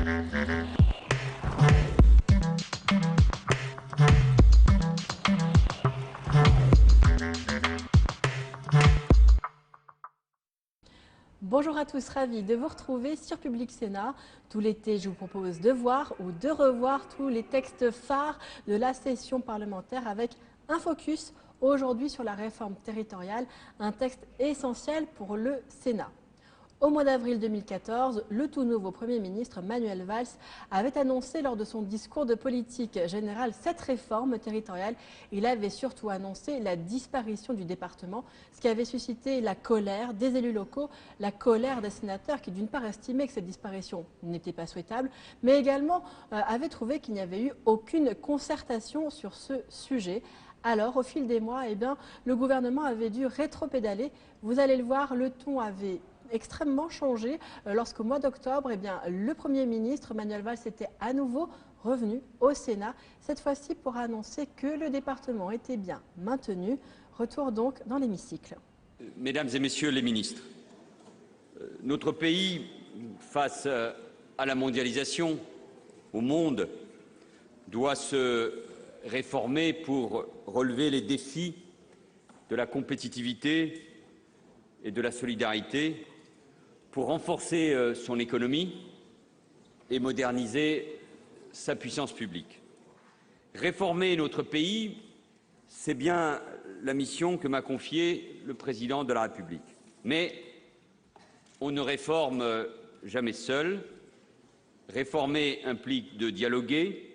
Bonjour à tous, ravi de vous retrouver sur Public Sénat. Tout l'été, je vous propose de voir ou de revoir tous les textes phares de la session parlementaire avec un focus aujourd'hui sur la réforme territoriale, un texte essentiel pour le Sénat. Au mois d'avril 2014, le tout nouveau Premier ministre Manuel Valls avait annoncé lors de son discours de politique générale cette réforme territoriale. Il avait surtout annoncé la disparition du département, ce qui avait suscité la colère des élus locaux, la colère des sénateurs qui d'une part estimaient que cette disparition n'était pas souhaitable, mais également avaient trouvé qu'il n'y avait eu aucune concertation sur ce sujet. Alors, au fil des mois, le gouvernement avait dû rétropédaler. Vous allez le voir, le ton avait extrêmement changé lorsqu'au mois d'octobre, le Premier ministre Manuel Valls était à nouveau revenu au Sénat, cette fois-ci pour annoncer que le département était bien maintenu. Retour donc dans l'hémicycle. Mesdames et Messieurs les ministres, notre pays, face à la mondialisation, au monde, doit se réformer pour relever les défis de la compétitivité et de la solidarité, pour renforcer son économie et moderniser sa puissance publique. Réformer notre pays, c'est bien la mission que m'a confiée le Président de la République. Mais on ne réforme jamais seul. Réformer implique de dialoguer,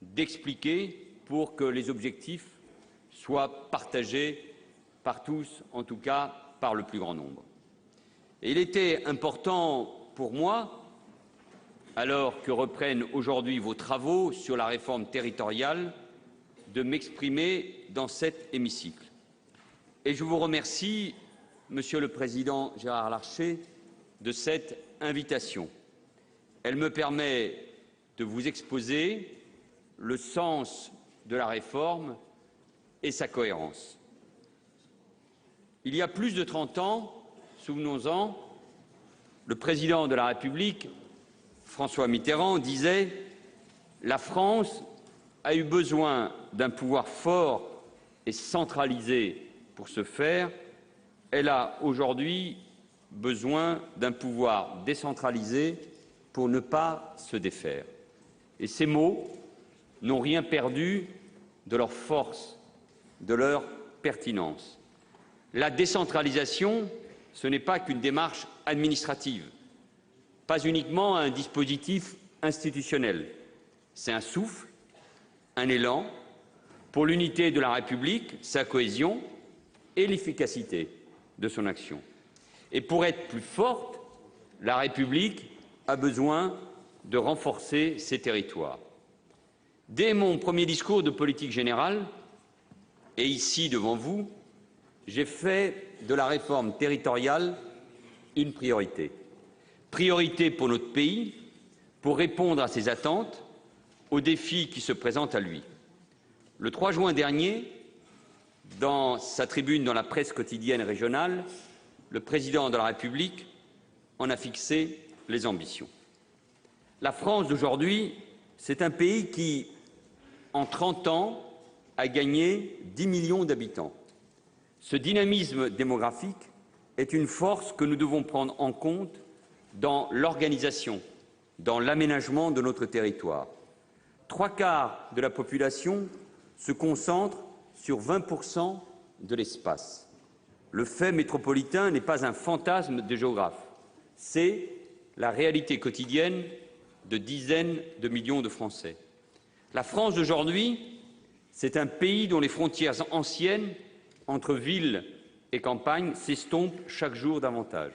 d'expliquer pour que les objectifs soient partagés par tous, en tout cas par le plus grand nombre. Et il était important pour moi, alors que reprennent aujourd'hui vos travaux sur la réforme territoriale, de m'exprimer dans cet hémicycle. Et je vous remercie, Monsieur le Président Gérard Larcher, de cette invitation. Elle me permet de vous exposer le sens de la réforme et sa cohérence. Il y a plus de 30 ans, souvenons-en, le Président de la République, François Mitterrand, disait « La France a eu besoin d'un pouvoir fort et centralisé pour se faire. Elle a aujourd'hui besoin d'un pouvoir décentralisé pour ne pas se défaire. » Et ces mots n'ont rien perdu de leur force, de leur pertinence. La décentralisation, ce n'est pas qu'une démarche administrative, pas uniquement un dispositif institutionnel. C'est un souffle, un élan pour l'unité de la République, sa cohésion et l'efficacité de son action. Et pour être plus forte, la République a besoin de renforcer ses territoires. Dès mon premier discours de politique générale, et ici devant vous, j'ai fait de la réforme territoriale une priorité. Priorité pour notre pays, pour répondre à ses attentes, aux défis qui se présentent à lui. Le 3 juin dernier, dans sa tribune dans la presse quotidienne régionale, le Président de la République en a fixé les ambitions. La France d'aujourd'hui, c'est un pays qui, en 30 ans, a gagné 10 millions d'habitants. Ce dynamisme démographique est une force que nous devons prendre en compte dans l'organisation, dans l'aménagement de notre territoire. 3/4 de la population se concentre sur 20% de l'espace. Le fait métropolitain n'est pas un fantasme des géographes, c'est la réalité quotidienne de dizaines de millions de Français. La France d'aujourd'hui, c'est un pays dont les frontières anciennes entre ville et campagne s'estompent chaque jour davantage.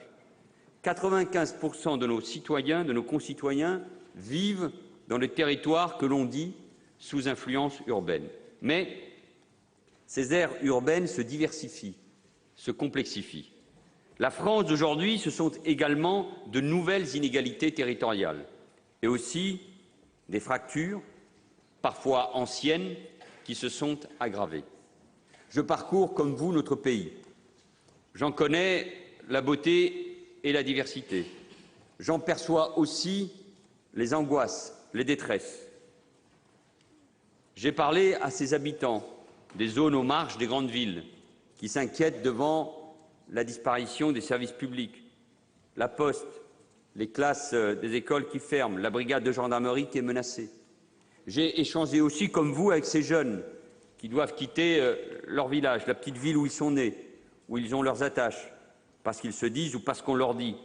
95% de nos citoyens, de nos concitoyens, vivent dans les territoires que l'on dit sous influence urbaine. Mais ces aires urbaines se diversifient, se complexifient. La France d'aujourd'hui, ce sont également de nouvelles inégalités territoriales et aussi des fractures, parfois anciennes, qui se sont aggravées. Je parcours, comme vous, notre pays. J'en connais la beauté et la diversité. J'en perçois aussi les angoisses, les détresses. J'ai parlé à ces habitants des zones aux marges des grandes villes qui s'inquiètent devant la disparition des services publics, la poste, les classes des écoles qui ferment, la brigade de gendarmerie qui est menacée. J'ai échangé aussi, comme vous, avec ces jeunes qui doivent quitter leur village, la petite ville où ils sont nés, où ils ont leurs attaches, parce qu'ils se disent ou parce qu'on leur dit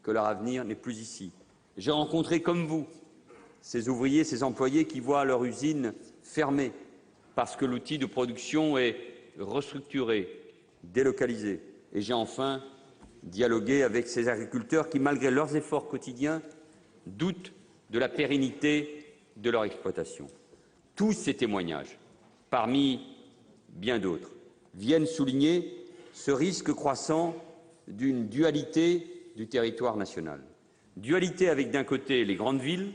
que leur avenir n'est plus ici. J'ai rencontré, comme vous, ces ouvriers, ces employés qui voient leur usine fermer parce que l'outil de production est restructuré, délocalisé. Et j'ai enfin dialogué avec ces agriculteurs qui, malgré leurs efforts quotidiens, doutent de la pérennité de leur exploitation. Tous ces témoignages, parmi bien d'autres, viennent souligner ce risque croissant d'une dualité du territoire national. Dualité avec, d'un côté, les grandes villes,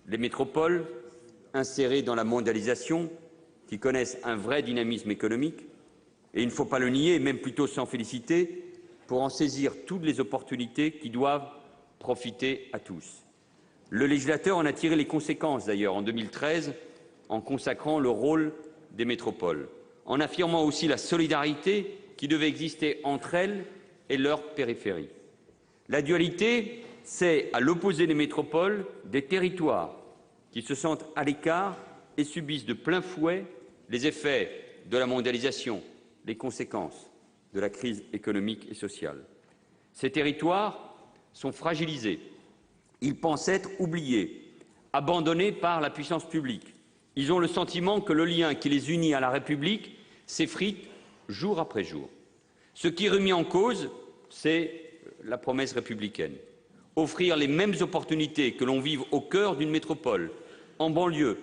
les métropoles, insérées dans la mondialisation, qui connaissent un vrai dynamisme économique, et il ne faut pas le nier, même plutôt s'en féliciter, pour en saisir toutes les opportunités qui doivent profiter à tous. Le législateur en a tiré les conséquences, d'ailleurs, en 2013, en consacrant le rôle des métropoles, en affirmant aussi la solidarité qui devait exister entre elles et leurs périphéries. La dualité, c'est, à l'opposé des métropoles, des territoires qui se sentent à l'écart et subissent de plein fouet les effets de la mondialisation, les conséquences de la crise économique et sociale. Ces territoires sont fragilisés. Ils pensent être oubliés, abandonnés par la puissance publique. Ils ont le sentiment que le lien qui les unit à la République s'effrite jour après jour. Ce qui est remis en cause, c'est la promesse républicaine. Offrir les mêmes opportunités que l'on vive au cœur d'une métropole, en banlieue,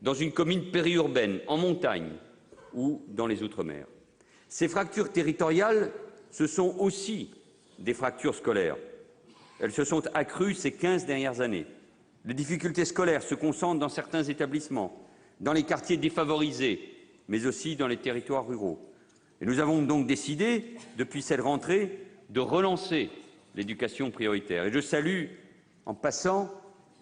dans une commune périurbaine, en montagne ou dans les Outre-mer. Ces fractures territoriales, ce sont aussi des fractures scolaires. Elles se sont accrues ces 15 dernières années. Les difficultés scolaires se concentrent dans certains établissements, dans les quartiers défavorisés, mais aussi dans les territoires ruraux. Et nous avons donc décidé, depuis cette rentrée, de relancer l'éducation prioritaire. Et je salue, en passant,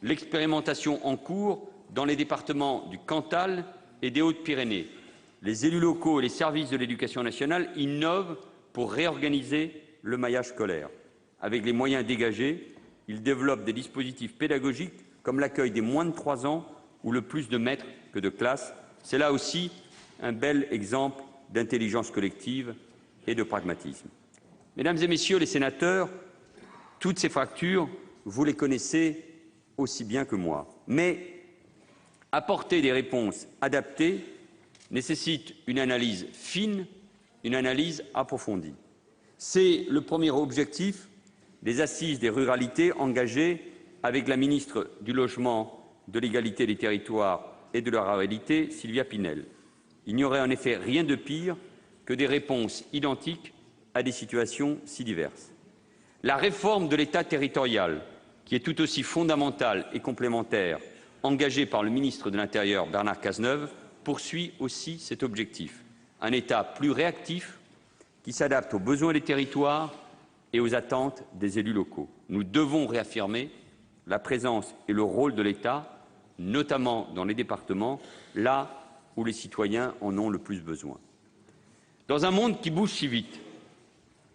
l'expérimentation en cours dans les départements du Cantal et des Hautes-Pyrénées. Les élus locaux et les services de l'éducation nationale innovent pour réorganiser le maillage scolaire. Avec les moyens dégagés, ils développent des dispositifs pédagogiques comme l'accueil des moins de 3 ans ou le plus de maîtres que de classes. C'est là aussi un bel exemple d'intelligence collective et de pragmatisme. Mesdames et Messieurs les sénateurs, toutes ces fractures, vous les connaissez aussi bien que moi. Mais apporter des réponses adaptées nécessite une analyse fine, une analyse approfondie. C'est le premier objectif des Assises des ruralités engagées avec la ministre du Logement, de l'Égalité des territoires et de la ruralité, Sylvia Pinel. Il n'y aurait en effet rien de pire que des réponses identiques à des situations si diverses. La réforme de l'État territorial, qui est tout aussi fondamentale et complémentaire, engagée par le ministre de l'Intérieur, Bernard Cazeneuve, poursuit aussi cet objectif. Un État plus réactif qui s'adapte aux besoins des territoires et aux attentes des élus locaux. Nous devons réaffirmer la présence et le rôle de l'État, notamment dans les départements, là où les citoyens en ont le plus besoin. Dans un monde qui bouge si vite,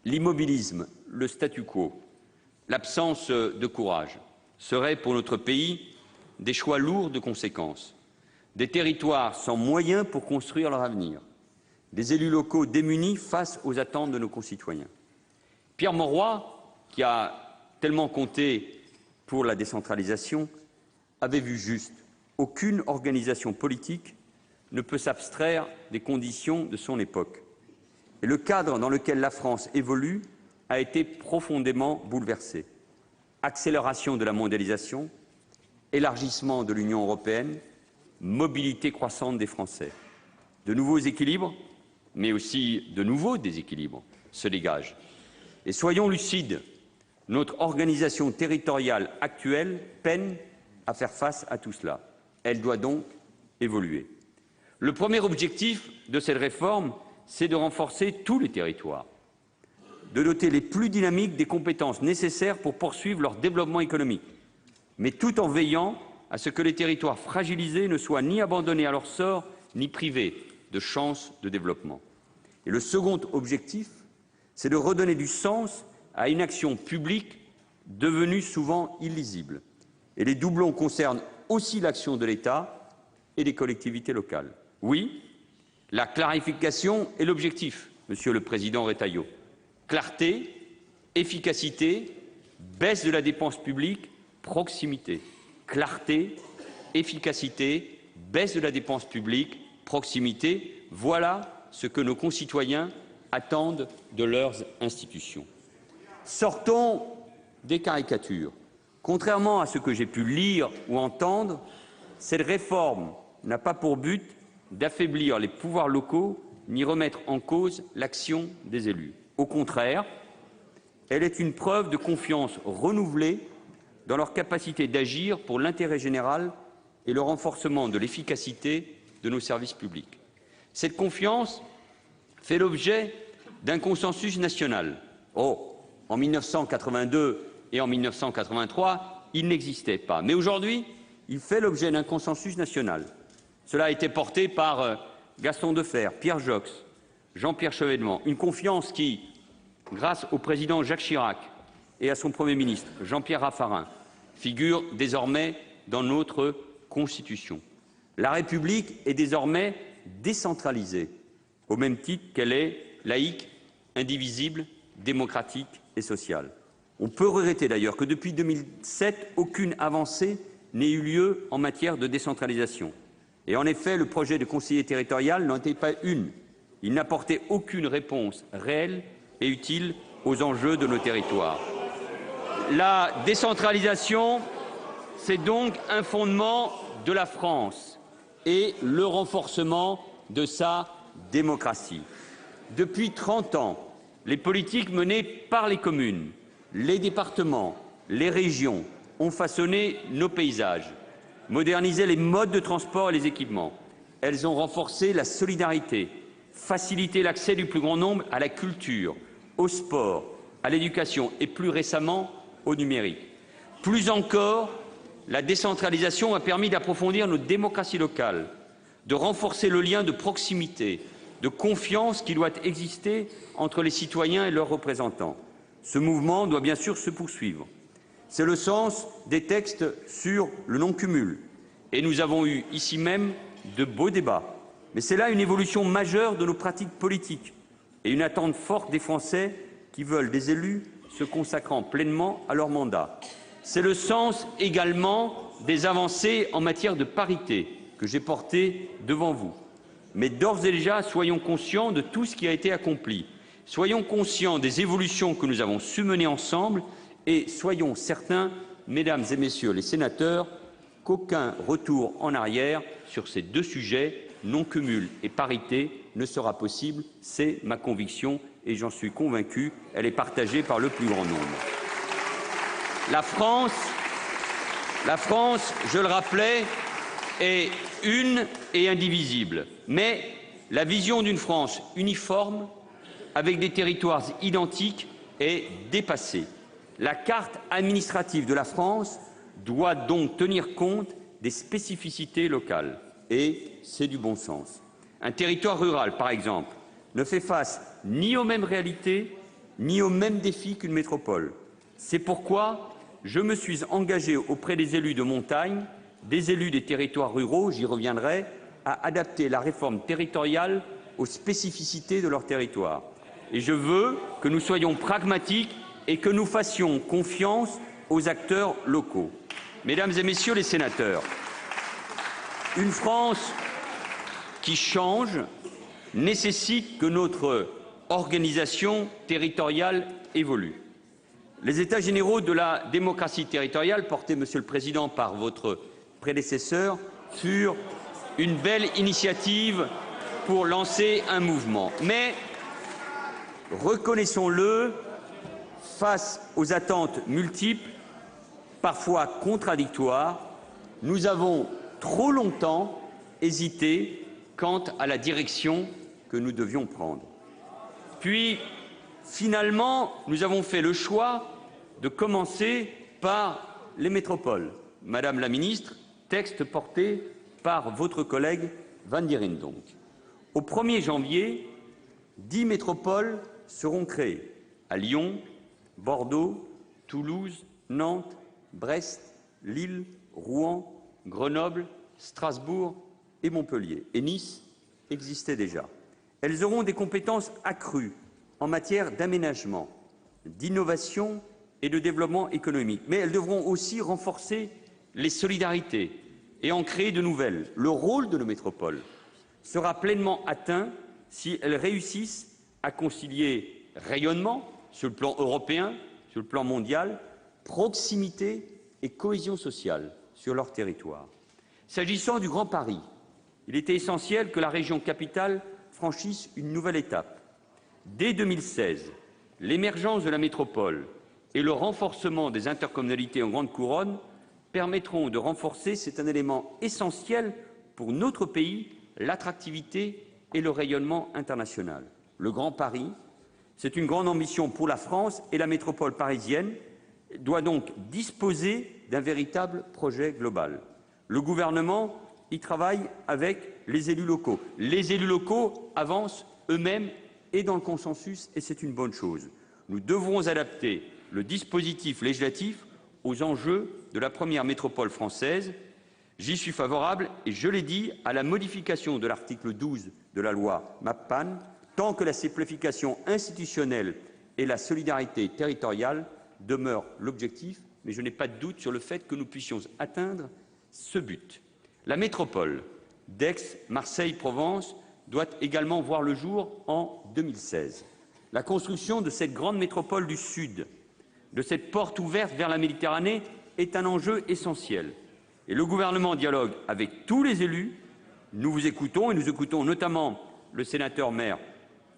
l'immobilisme, le statu quo, l'absence de courage seraient pour notre pays des choix lourds de conséquences, des territoires sans moyens pour construire leur avenir, des élus locaux démunis face aux attentes de nos concitoyens. Pierre Mauroy, qui a tellement compté pour la décentralisation, avait vu juste. Aucune organisation politique ne peut s'abstraire des conditions de son époque. Et le cadre dans lequel la France évolue a été profondément bouleversé. Accélération de la mondialisation, élargissement de l'Union européenne, mobilité croissante des Français. De nouveaux équilibres, mais aussi de nouveaux déséquilibres se dégagent. Et soyons lucides, notre organisation territoriale actuelle peine à faire face à tout cela. Elle doit donc évoluer. Le premier objectif de cette réforme, c'est de renforcer tous les territoires, de doter les plus dynamiques des compétences nécessaires pour poursuivre leur développement économique, mais tout en veillant à ce que les territoires fragilisés ne soient ni abandonnés à leur sort, ni privés de chances de développement. Et le second objectif, c'est de redonner du sens à une action publique devenue souvent illisible. Et les doublons concernent aussi l'action de l'État et des collectivités locales. Oui, la clarification est l'objectif, Monsieur le Président Retailleau. Clarté, efficacité, baisse de la dépense publique, proximité. Clarté, efficacité, baisse de la dépense publique, proximité. Voilà ce que nos concitoyens attendent de leurs institutions. Sortons des caricatures. Contrairement à ce que j'ai pu lire ou entendre, cette réforme n'a pas pour but d'affaiblir les pouvoirs locaux ni remettre en cause l'action des élus. Au contraire, elle est une preuve de confiance renouvelée dans leur capacité d'agir pour l'intérêt général et le renforcement de l'efficacité de nos services publics. Cette confiance fait l'objet d'un consensus national. En 1982 et en 1983, il n'existait pas. Mais aujourd'hui, il fait l'objet d'un consensus national. Cela a été porté par Gaston Defferre, Pierre Joxe, Jean-Pierre Chevènement. Une confiance qui, grâce au président Jacques Chirac et à son Premier ministre, Jean-Pierre Raffarin, figure désormais dans notre Constitution. La République est désormais décentralisée, au même titre qu'elle est laïque, indivisible, démocratique et sociale. On peut regretter d'ailleurs que depuis 2007, aucune avancée n'ait eu lieu en matière de décentralisation. Et en effet, le projet de conseiller territorial n'en était pas une. Il n'apportait aucune réponse réelle et utile aux enjeux de nos territoires. La décentralisation, c'est donc un fondement de la France et le renforcement de sa démocratie. Depuis 30 ans, les politiques menées par les communes, les départements, les régions ont façonné nos paysages, modernisé les modes de transport et les équipements. Elles ont renforcé la solidarité, facilité l'accès du plus grand nombre à la culture, au sport, à l'éducation et plus récemment au numérique. Plus encore, la décentralisation a permis d'approfondir nos démocraties locales, de renforcer le lien de proximité, de confiance qui doit exister entre les citoyens et leurs représentants. Ce mouvement doit bien sûr se poursuivre. C'est le sens des textes sur le non-cumul. Et nous avons eu ici même de beaux débats. Mais c'est là une évolution majeure de nos pratiques politiques et une attente forte des Français qui veulent des élus se consacrant pleinement à leur mandat. C'est le sens également des avancées en matière de parité que j'ai portées devant vous. Mais d'ores et déjà, soyons conscients de tout ce qui a été accompli. Soyons conscients des évolutions que nous avons su mener ensemble et soyons certains, mesdames et messieurs les sénateurs, qu'aucun retour en arrière sur ces deux sujets, non-cumul et parité, ne sera possible. C'est ma conviction et j'en suis convaincu, elle est partagée par le plus grand nombre. La France, je le rappelais, est une et indivisible. Mais la vision d'une France uniforme, avec des territoires identiques, est dépassée. La carte administrative de la France doit donc tenir compte des spécificités locales. Et c'est du bon sens. Un territoire rural, par exemple, ne fait face ni aux mêmes réalités, ni aux mêmes défis qu'une métropole. C'est pourquoi je me suis engagé auprès des élus de montagne, des élus des territoires ruraux, j'y reviendrai, à adapter la réforme territoriale aux spécificités de leur territoire. Et je veux que nous soyons pragmatiques et que nous fassions confiance aux acteurs locaux. Mesdames et messieurs les sénateurs, une France qui change nécessite que notre organisation territoriale évolue. Les États généraux de la démocratie territoriale, portés, Monsieur le Président, par votre prédécesseur, furent une belle initiative pour lancer un mouvement. Mais, reconnaissons-le, face aux attentes multiples, parfois contradictoires, nous avons trop longtemps hésité quant à la direction que nous devions prendre. Puis, finalement, nous avons fait le choix de commencer par les métropoles. Madame la Ministre, texte porté par votre collègue Van Dierendonck. Au 1er janvier, 10 métropoles seront créées à Lyon, Bordeaux, Toulouse, Nantes, Brest, Lille, Rouen, Grenoble, Strasbourg et Montpellier. Et Nice existait déjà. Elles auront des compétences accrues en matière d'aménagement, d'innovation et de développement économique. Mais elles devront aussi renforcer les solidarités et en créer de nouvelles. Le rôle de nos métropoles sera pleinement atteint si elles réussissent à concilier rayonnement sur le plan européen, sur le plan mondial, proximité et cohésion sociale sur leur territoire. S'agissant du Grand Paris, il était essentiel que la région capitale franchisse une nouvelle étape. Dès 2016, l'émergence de la métropole et le renforcement des intercommunalités en grande couronne permettront de renforcer, c'est un élément essentiel pour notre pays, l'attractivité et le rayonnement international. Le Grand Paris, c'est une grande ambition pour la France et la métropole parisienne doit donc disposer d'un véritable projet global. Le gouvernement y travaille avec les élus locaux. Les élus locaux avancent eux-mêmes et dans le consensus, et c'est une bonne chose. Nous devrons adapter le dispositif législatif aux enjeux de la première métropole française. J'y suis favorable et je l'ai dit à la modification de l'article 12 de la loi MAPPAN, tant que la simplification institutionnelle et la solidarité territoriale demeurent l'objectif, mais je n'ai pas de doute sur le fait que nous puissions atteindre ce but. La métropole d'Aix-Marseille-Provence doit également voir le jour en 2016. La construction de cette grande métropole du Sud, de cette porte ouverte vers la Méditerranée, est un enjeu essentiel. Et le gouvernement dialogue avec tous les élus. Nous vous écoutons et nous écoutons notamment le sénateur maire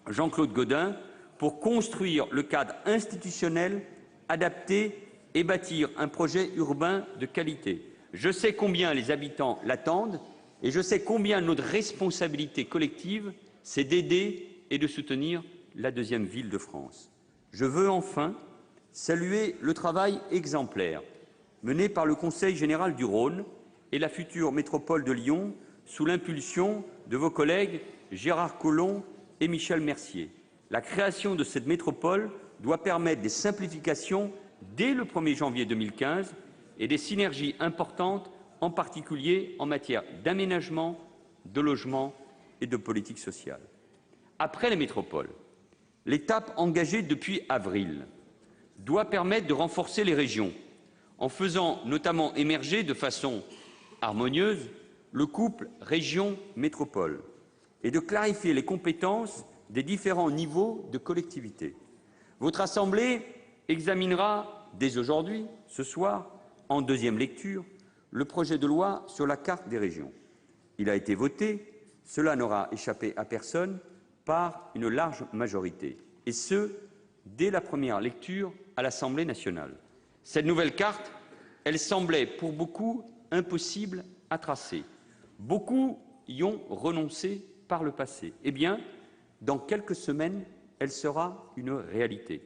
Jean-Claude Gaudin pour construire le cadre institutionnel adapté et bâtir un projet urbain de qualité. Je sais combien les habitants l'attendent et je sais combien notre responsabilité collective, c'est d'aider et de soutenir la deuxième ville de France. Je veux enfin saluer le travail exemplaire mené par le Conseil général du Rhône et la future métropole de Lyon sous l'impulsion de vos collègues Gérard Collomb et Michel Mercier. La création de cette métropole doit permettre des simplifications dès le 1er janvier 2015 et des synergies importantes, en particulier en matière d'aménagement, de logement et de politique sociale. Après les métropoles, l'étape engagée depuis avril doit permettre de renforcer les régions, en faisant notamment émerger de façon harmonieuse le couple région-métropole et de clarifier les compétences des différents niveaux de collectivité. Votre Assemblée examinera dès aujourd'hui, ce soir, en deuxième lecture, le projet de loi sur la carte des régions. Il a été voté, cela n'aura échappé à personne, par une large majorité, et ce, dès la première lecture à l'Assemblée nationale. Cette nouvelle carte, elle semblait pour beaucoup impossible à tracer. Beaucoup y ont renoncé par le passé. Eh bien, dans quelques semaines, elle sera une réalité.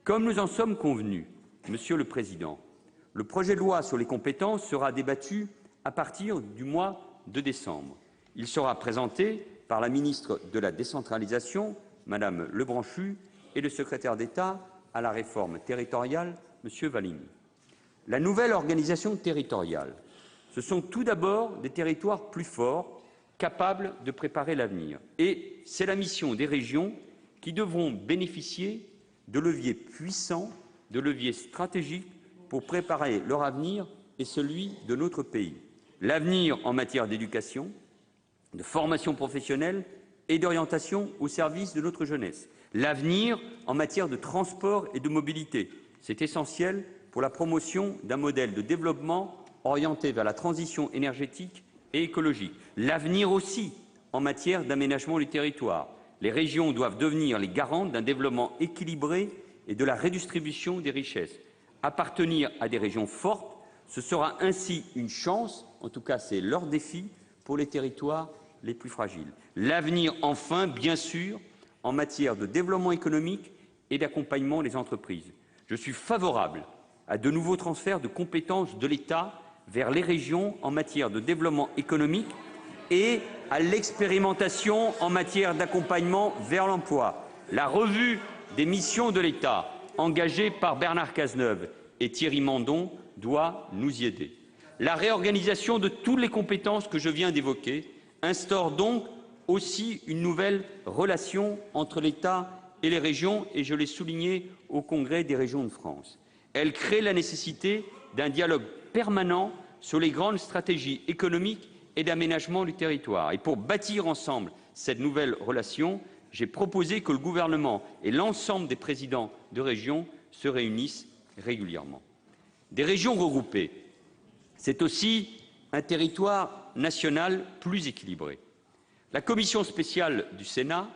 Comme nous en sommes convenus, Monsieur le Président, le projet de loi sur les compétences sera débattu à partir du mois de décembre. Il sera présenté par la ministre de la Décentralisation, Madame Lebranchu, et le secrétaire d'État à la réforme territoriale, Monsieur Vallini. La nouvelle organisation territoriale, ce sont tout d'abord des territoires plus forts, capables de préparer l'avenir. Et c'est la mission des régions qui devront bénéficier de leviers puissants, de leviers stratégiques pour préparer leur avenir et celui de notre pays. L'avenir en matière d'éducation, de formation professionnelle et d'orientation au service de notre jeunesse. L'avenir en matière de transport et de mobilité. C'est essentiel pour la promotion d'un modèle de développement orienté vers la transition énergétique et écologique. L'avenir aussi en matière d'aménagement du territoire. Les régions doivent devenir les garantes d'un développement équilibré et de la redistribution des richesses. Appartenir à des régions fortes, ce sera ainsi une chance, en tout cas c'est leur défi, pour les territoires les plus fragiles. L'avenir enfin, bien sûr, en matière de développement économique et d'accompagnement des entreprises. Je suis favorable à de nouveaux transferts de compétences de l'État vers les régions en matière de développement économique et à l'expérimentation en matière d'accompagnement vers l'emploi. La revue des missions de l'État, engagée par Bernard Cazeneuve et Thierry Mandon, doit nous y aider. La réorganisation de toutes les compétences que je viens d'évoquer instaure donc aussi une nouvelle relation entre l'État et les régions, et je l'ai souligné au Congrès des régions de France. Elle crée la nécessité d'un dialogue permanent sur les grandes stratégies économiques et d'aménagement du territoire. Et pour bâtir ensemble cette nouvelle relation, j'ai proposé que le gouvernement et l'ensemble des présidents de régions se réunissent régulièrement. Des régions regroupées, c'est aussi un territoire national plus équilibré. La commission spéciale du Sénat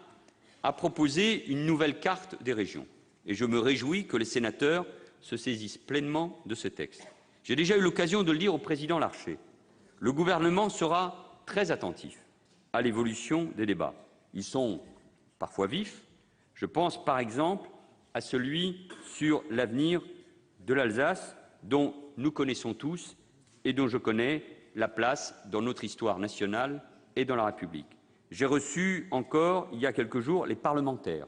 a proposé une nouvelle carte des régions et je me réjouis que les sénateurs se saisissent pleinement de ce texte. J'ai déjà eu l'occasion de le dire au président Larcher. Le gouvernement sera très attentif à l'évolution des débats. Ils sont parfois vifs. Je pense par exemple à celui sur l'avenir de l'Alsace, dont nous connaissons tous et dont je connais la place dans notre histoire nationale et dans la République. J'ai reçu encore, il y a quelques jours, les parlementaires,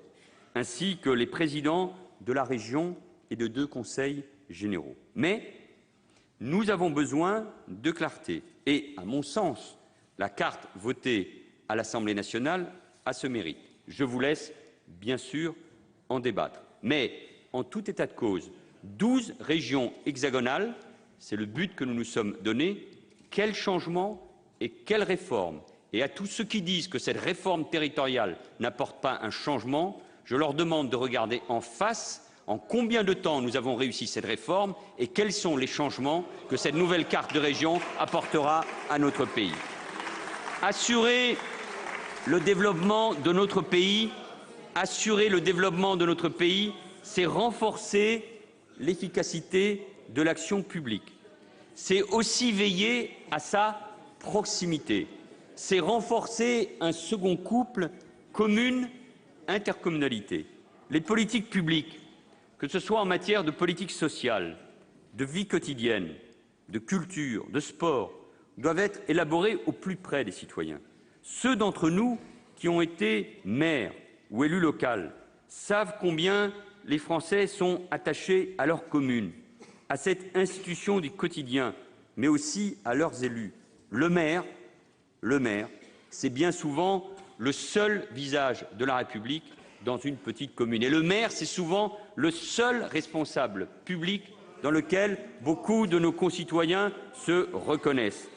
ainsi que les présidents de la région et de 2 conseils généraux. Mais nous avons besoin de clarté et, à mon sens, la carte votée à l'Assemblée nationale a ce mérite. Je vous laisse, bien sûr, en débattre. Mais, en tout état de cause, 12 régions hexagonales, c'est le but que nous nous sommes donné. Quel changement et quelle réforme? Et à tous ceux qui disent que cette réforme territoriale n'apporte pas un changement, je leur demande de regarder en face en combien de temps nous avons réussi cette réforme et quels sont les changements que cette nouvelle carte de région apportera à notre pays. Assurer le développement de notre pays, c'est renforcer l'efficacité de l'action publique. C'est aussi veiller à sa proximité. C'est renforcer un second couple commune-intercommunalité. Les politiques publiques, que ce soit en matière de politique sociale, de vie quotidienne, de culture, de sport, doivent être élaborées au plus près des citoyens. Ceux d'entre nous qui ont été maires ou élus locaux savent combien les Français sont attachés à leur commune, à cette institution du quotidien, mais aussi à leurs élus. Le maire, c'est bien souvent le seul visage de la République dans une petite commune. Et le maire, c'est souvent le seul responsable public dans lequel beaucoup de nos concitoyens se reconnaissent.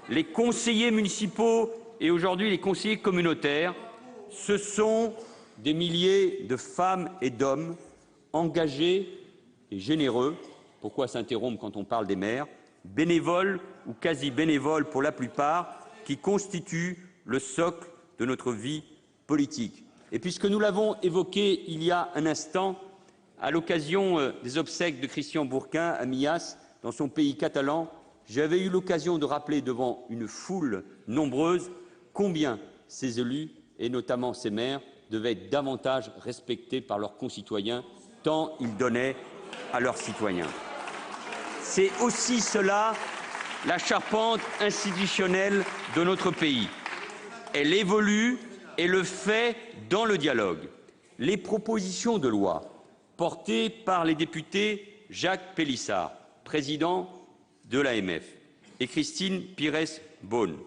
Les conseillers municipaux et aujourd'hui les conseillers communautaires, ce sont des milliers de femmes et d'hommes engagés et généreux. Pourquoi s'interrompre quand on parle des maires? Bénévoles ou quasi bénévoles pour la plupart, qui constituent le socle de notre vie politique. Et puisque nous l'avons évoqué il y a un instant, à l'occasion des obsèques de Christian Bourquin à Millas, dans son pays catalan, j'avais eu l'occasion de rappeler devant une foule nombreuse combien ces élus, et notamment ces maires, devaient être davantage respectés par leurs concitoyens, tant ils donnaient à leurs citoyens. C'est aussi cela, la charpente institutionnelle de notre pays. Elle évolue et le fait dans le dialogue. Les propositions de loi portées par les députés Jacques Pélissard, président de l'AMF, et Christine Pires-Beaune,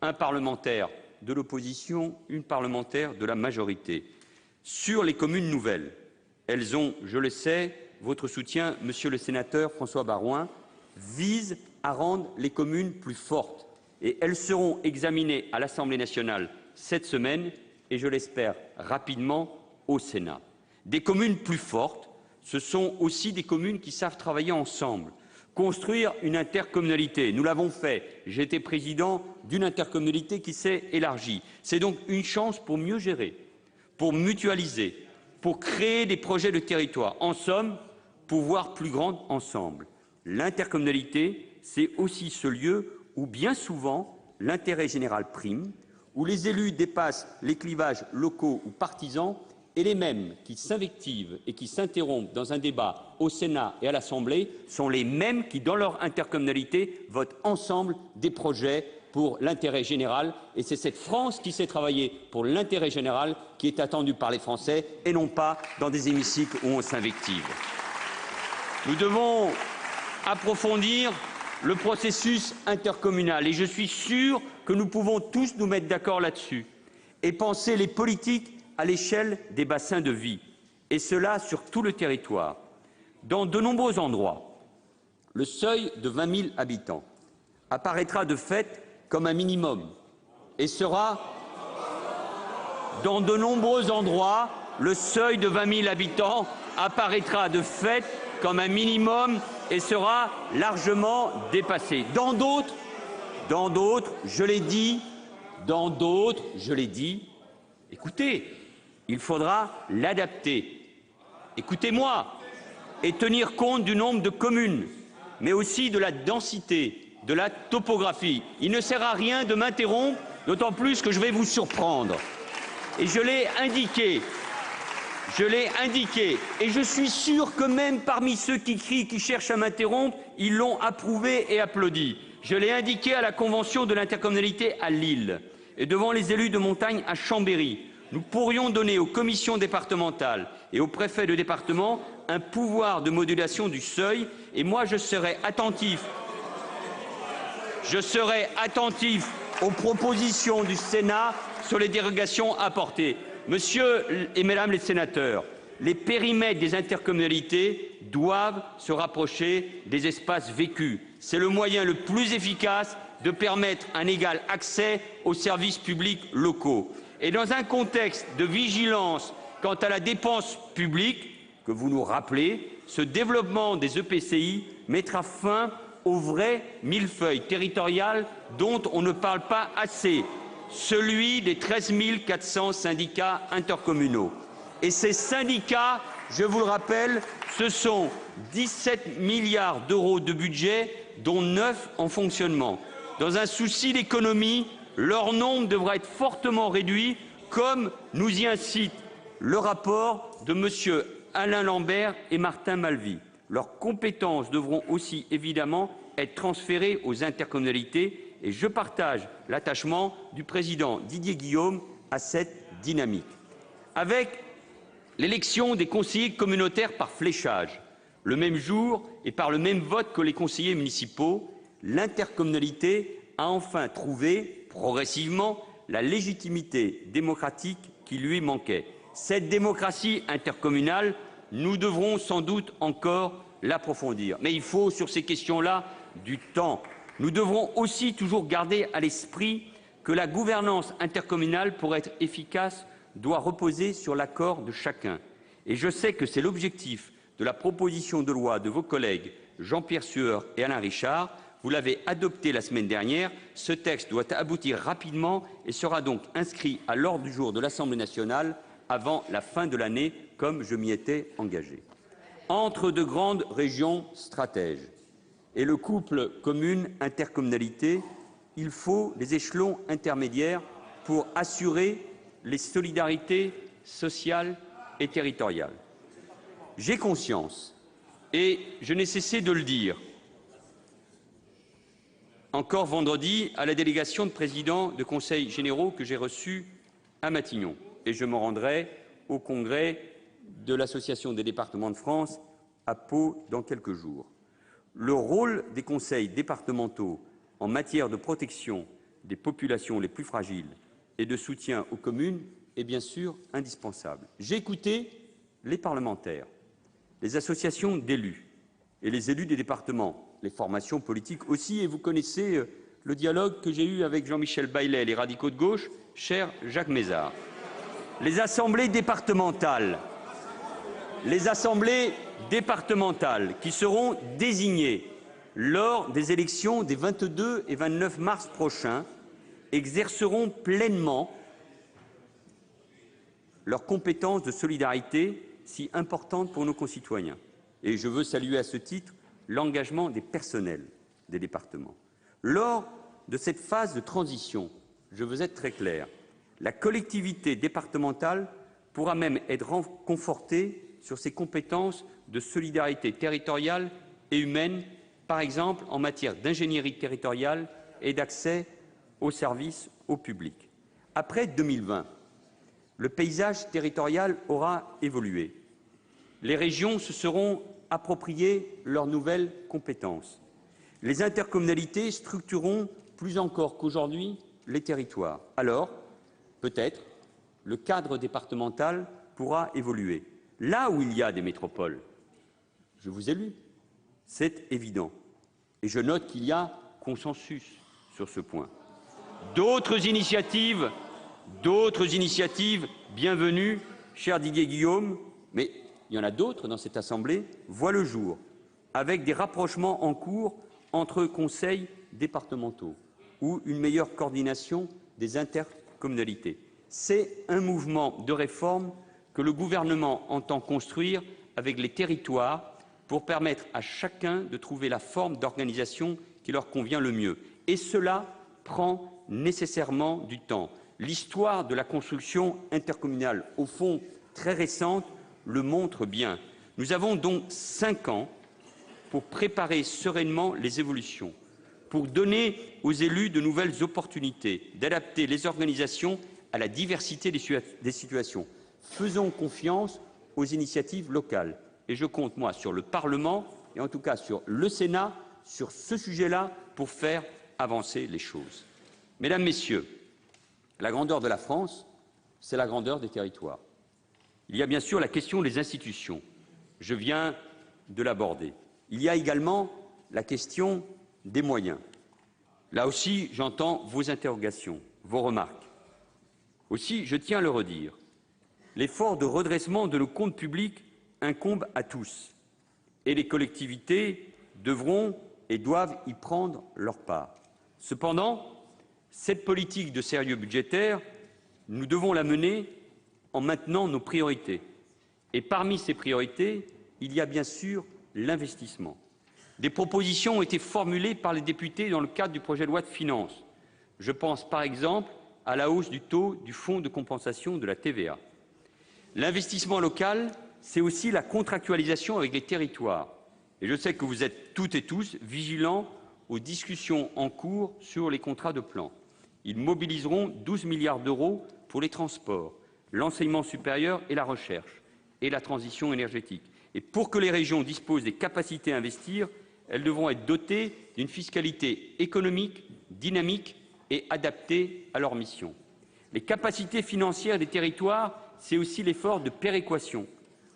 un parlementaire de l'opposition, une parlementaire de la majorité, sur les communes nouvelles. Elles ont, je le sais, votre soutien, monsieur le sénateur François Baroin, visent à rendre les communes plus fortes et elles seront examinées à l'Assemblée nationale cette semaine et, je l'espère, rapidement au Sénat. Des communes plus fortes, ce sont aussi des communes qui savent travailler ensemble, construire une intercommunalité. Nous l'avons fait. J'ai été président d'une intercommunalité qui s'est élargie. C'est donc une chance pour mieux gérer, pour mutualiser, pour créer des projets de territoire. En somme, pour voir plus grand ensemble. L'intercommunalité, c'est aussi ce lieu où bien souvent l'intérêt général prime, où les élus dépassent les clivages locaux ou partisans Et les mêmes qui s'invectivent et qui s'interrompent dans un débat au Sénat et à l'Assemblée sont les mêmes qui, dans leur intercommunalité, votent ensemble des projets pour l'intérêt général. Et c'est cette France qui sait travailler pour l'intérêt général qui est attendue par les Français et non pas dans des hémicycles où on s'invective. Nous devons approfondir le processus intercommunal et je suis sûr que nous pouvons tous nous mettre d'accord là-dessus et penser les politiques à l'échelle des bassins de vie, et cela sur tout le territoire. Dans de nombreux endroits, le seuil de 20 000 habitants apparaîtra de fait comme un minimum et sera, dans de nombreux endroits, le seuil de 20 000 habitants apparaîtra de fait comme un minimum et sera largement dépassé. Dans d'autres, je l'ai dit, écoutez, il faudra l'adapter. Écoutez-moi, et tenir compte du nombre de communes, mais aussi de la densité, de la topographie. Il ne sert à rien de m'interrompre, d'autant plus que je vais vous surprendre. Et je l'ai indiqué, et je suis sûr que même parmi ceux qui crient, qui cherchent à m'interrompre, ils l'ont approuvé et applaudi. Je l'ai indiqué à la Convention de l'intercommunalité à Lille et devant les élus de montagne à Chambéry. Nous pourrions donner aux commissions départementales et aux préfets de département un pouvoir de modulation du seuil et moi je serai attentif aux propositions du Sénat sur les dérogations apportées. Monsieur et Mesdames les sénateurs, les périmètres des intercommunalités doivent se rapprocher des espaces vécus. C'est le moyen le plus efficace de permettre un égal accès aux services publics locaux. Et dans un contexte de vigilance quant à la dépense publique, que vous nous rappelez, ce développement des EPCI mettra fin au vrai millefeuille territorial dont on ne parle pas assez, celui des 13 400 syndicats intercommunaux. Et ces syndicats, je vous le rappelle, ce sont 17 milliards d'euros de budget, dont 9 en fonctionnement. Dans un souci d'économie, leur nombre devra être fortement réduit, comme nous y incite le rapport de M. Alain Lambert et Martin Malvy. Leurs compétences devront aussi évidemment être transférées aux intercommunalités et je partage l'attachement du président Didier Guillaume à cette dynamique. Avec l'élection des conseillers communautaires par fléchage, le même jour et par le même vote que les conseillers municipaux, l'intercommunalité a enfin trouvé progressivement la légitimité démocratique qui lui manquait. Cette démocratie intercommunale, nous devrons sans doute encore l'approfondir. Mais il faut, sur ces questions-là, du temps. Nous devrons aussi toujours garder à l'esprit que la gouvernance intercommunale, pour être efficace, doit reposer sur l'accord de chacun. Et je sais que c'est l'objectif de la proposition de loi de vos collègues Jean-Pierre Sueur et Alain Richard. Vous l'avez adopté la semaine dernière. Ce texte doit aboutir rapidement et sera donc inscrit à l'ordre du jour de l'Assemblée nationale avant la fin de l'année, comme je m'y étais engagé. Entre de grandes régions stratèges et le couple commune-intercommunalité, il faut des échelons intermédiaires pour assurer les solidarités sociales et territoriales. J'ai conscience, et je n'ai cessé de le dire, encore vendredi à la délégation de présidents de conseils généraux que j'ai reçue à Matignon, et je me rendrai au congrès de l'Association des départements de France à Pau dans quelques jours. Le rôle des conseils départementaux en matière de protection des populations les plus fragiles et de soutien aux communes est bien sûr indispensable. J'ai écouté les parlementaires, les associations d'élus et les élus des départements, les formations politiques aussi, et vous connaissez le dialogue que j'ai eu avec Jean-Michel Baillet, les radicaux de gauche, cher Jacques Mézard. Les assemblées départementales qui seront désignées lors des élections des 22 et 29 mars prochains exerceront pleinement leurs compétences de solidarité si importantes pour nos concitoyens. Et je veux saluer à ce titre l'engagement des personnels des départements. Lors de cette phase de transition, je veux être très clair, la collectivité départementale pourra même être conforté sur ses compétences de solidarité territoriale et humaine, par exemple en matière d'ingénierie territoriale et d'accès aux services au public. Après 2020, le paysage territorial aura évolué. Les régions se seront approprié leurs nouvelles compétences. Les intercommunalités structureront plus encore qu'aujourd'hui les territoires. Alors, peut-être, le cadre départemental pourra évoluer. Là où il y a des métropoles, je vous ai lu, c'est évident. Et je note qu'il y a consensus sur ce point. D'autres initiatives bienvenues, cher Didier Guillaume, mais il y en a d'autres dans cette Assemblée, voient le jour, avec des rapprochements en cours entre conseils départementaux ou une meilleure coordination des intercommunalités. C'est un mouvement de réforme que le gouvernement entend construire avec les territoires pour permettre à chacun de trouver la forme d'organisation qui leur convient le mieux. Et cela prend nécessairement du temps. L'histoire de la construction intercommunale, au fond très récente, le montre bien. Nous avons donc 5 ans pour préparer sereinement les évolutions, pour donner aux élus de nouvelles opportunités d'adapter les organisations à la diversité des situations. Faisons confiance aux initiatives locales. Et je compte, moi, sur le Parlement, et en tout cas sur le Sénat, sur ce sujet-là, pour faire avancer les choses. Mesdames, Messieurs, la grandeur de la France, c'est la grandeur des territoires. Il y a bien sûr la question des institutions. Je viens de l'aborder. Il y a également la question des moyens. Là aussi, j'entends vos interrogations, vos remarques. Aussi, je tiens à le redire, l'effort de redressement de nos comptes publics incombe à tous, et les collectivités devront et doivent y prendre leur part. Cependant, cette politique de sérieux budgétaire, nous devons la mener en maintenant nos priorités. Et parmi ces priorités, il y a bien sûr l'investissement. Des propositions ont été formulées par les députés dans le cadre du projet de loi de finances. Je pense par exemple à la hausse du taux du fonds de compensation de la TVA. L'investissement local, c'est aussi la contractualisation avec les territoires. Et je sais que vous êtes toutes et tous vigilants aux discussions en cours sur les contrats de plan. Ils mobiliseront 12 milliards d'euros pour les transports, l'enseignement supérieur et la recherche, et la transition énergétique. Et pour que les régions disposent des capacités à investir, elles devront être dotées d'une fiscalité économique, dynamique et adaptée à leur mission. Les capacités financières des territoires, c'est aussi l'effort de péréquation.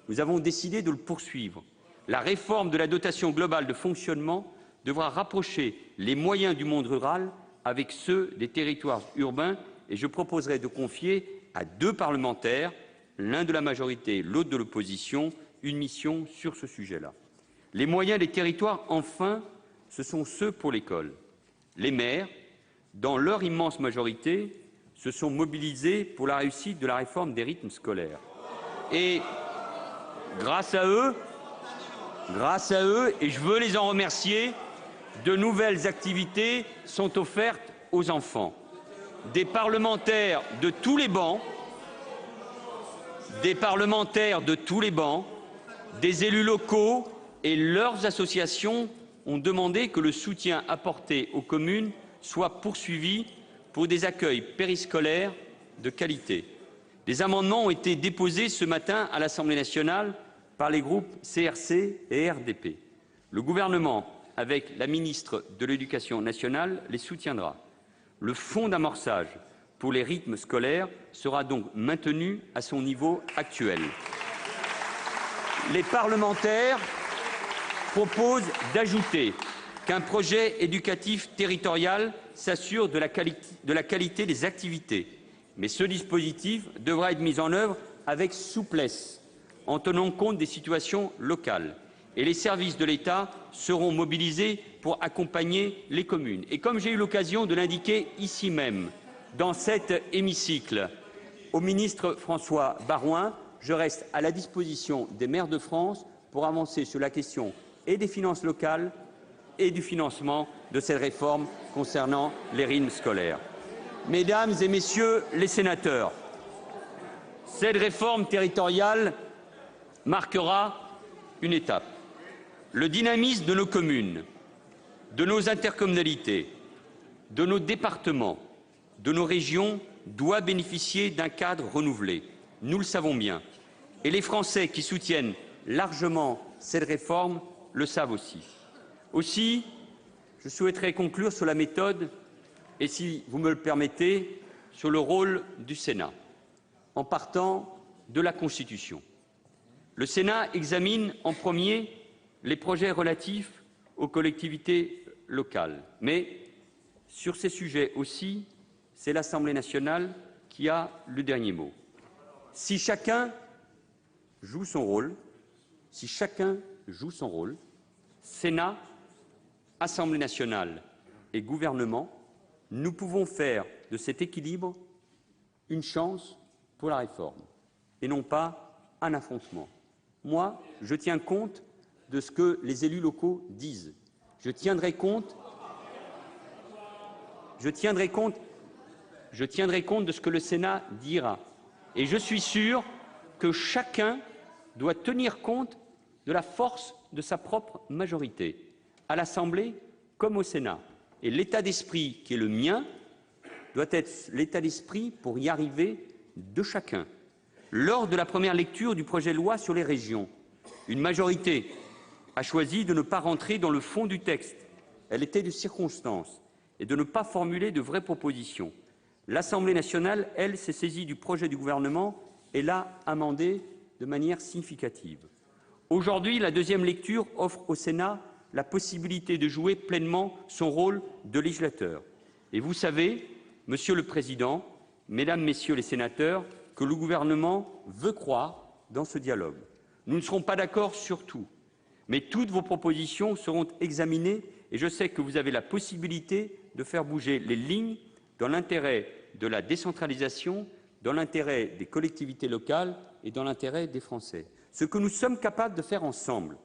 Nous avons décidé de le poursuivre. La réforme de la dotation globale de fonctionnement devra rapprocher les moyens du monde rural avec ceux des territoires urbains et je proposerai de confier à 2 parlementaires, l'un de la majorité, l'autre de l'opposition, une mission sur ce sujet-là. Les moyens des territoires, enfin, ce sont ceux pour l'école. Les maires, dans leur immense majorité, se sont mobilisés pour la réussite de la réforme des rythmes scolaires. Et grâce à eux, et je veux les en remercier, de nouvelles activités sont offertes aux enfants. Des parlementaires de tous les bancs, des élus locaux et leurs associations ont demandé que le soutien apporté aux communes soit poursuivi pour des accueils périscolaires de qualité. Des amendements ont été déposés ce matin à l'Assemblée nationale par les groupes CRC et RDP. Le gouvernement, avec la ministre de l'Éducation nationale, les soutiendra. Le fonds d'amorçage pour les rythmes scolaires sera donc maintenu à son niveau actuel. Les parlementaires proposent d'ajouter qu'un projet éducatif territorial s'assure de la qualité des activités. Mais ce dispositif devra être mis en œuvre avec souplesse, en tenant compte des situations locales. Et les services de l'État seront mobilisés pour accompagner les communes. Et comme j'ai eu l'occasion de l'indiquer ici même, dans cet hémicycle, au ministre François Baroin, je reste à la disposition des maires de France pour avancer sur la question et des finances locales et du financement de cette réforme concernant les rythmes scolaires. Mesdames et Messieurs les sénateurs, Cette réforme territoriale marquera une étape. Le dynamisme de nos communes, de nos intercommunalités, de nos départements, de nos régions doit bénéficier d'un cadre renouvelé. Nous le savons bien. Et les Français qui soutiennent largement cette réforme le savent aussi. Aussi, je souhaiterais conclure sur la méthode et, si vous me le permettez, sur le rôle du Sénat, en partant de la Constitution. Le Sénat examine en premier les projets relatifs aux collectivités locales. Mais sur ces sujets aussi, c'est l'Assemblée nationale qui a le dernier mot. Si chacun joue son rôle, Sénat, Assemblée nationale et gouvernement, nous pouvons faire de cet équilibre une chance pour la réforme et non pas un affrontement. Moi, je tiens compte de ce que les élus locaux disent. Je tiendrai compte de ce que le Sénat dira. Et je suis sûr que chacun doit tenir compte de la force de sa propre majorité, à l'Assemblée comme au Sénat. Et l'état d'esprit qui est le mien doit être l'état d'esprit pour y arriver de chacun. Lors de la première lecture du projet de loi sur les régions, une majorité a choisi de ne pas rentrer dans le fond du texte. Elle était de circonstance et de ne pas formuler de vraies propositions. L'Assemblée nationale, elle, s'est saisie du projet du gouvernement et l'a amendé de manière significative. Aujourd'hui, la deuxième lecture offre au Sénat la possibilité de jouer pleinement son rôle de législateur. Et vous savez, Monsieur le Président, Mesdames, Messieurs les sénateurs, que le gouvernement veut croire dans ce dialogue. Nous ne serons pas d'accord sur tout, mais toutes vos propositions seront examinées et je sais que vous avez la possibilité de faire bouger les lignes dans l'intérêt de la décentralisation, dans l'intérêt des collectivités locales et dans l'intérêt des Français. Ce que nous sommes capables de faire ensemble,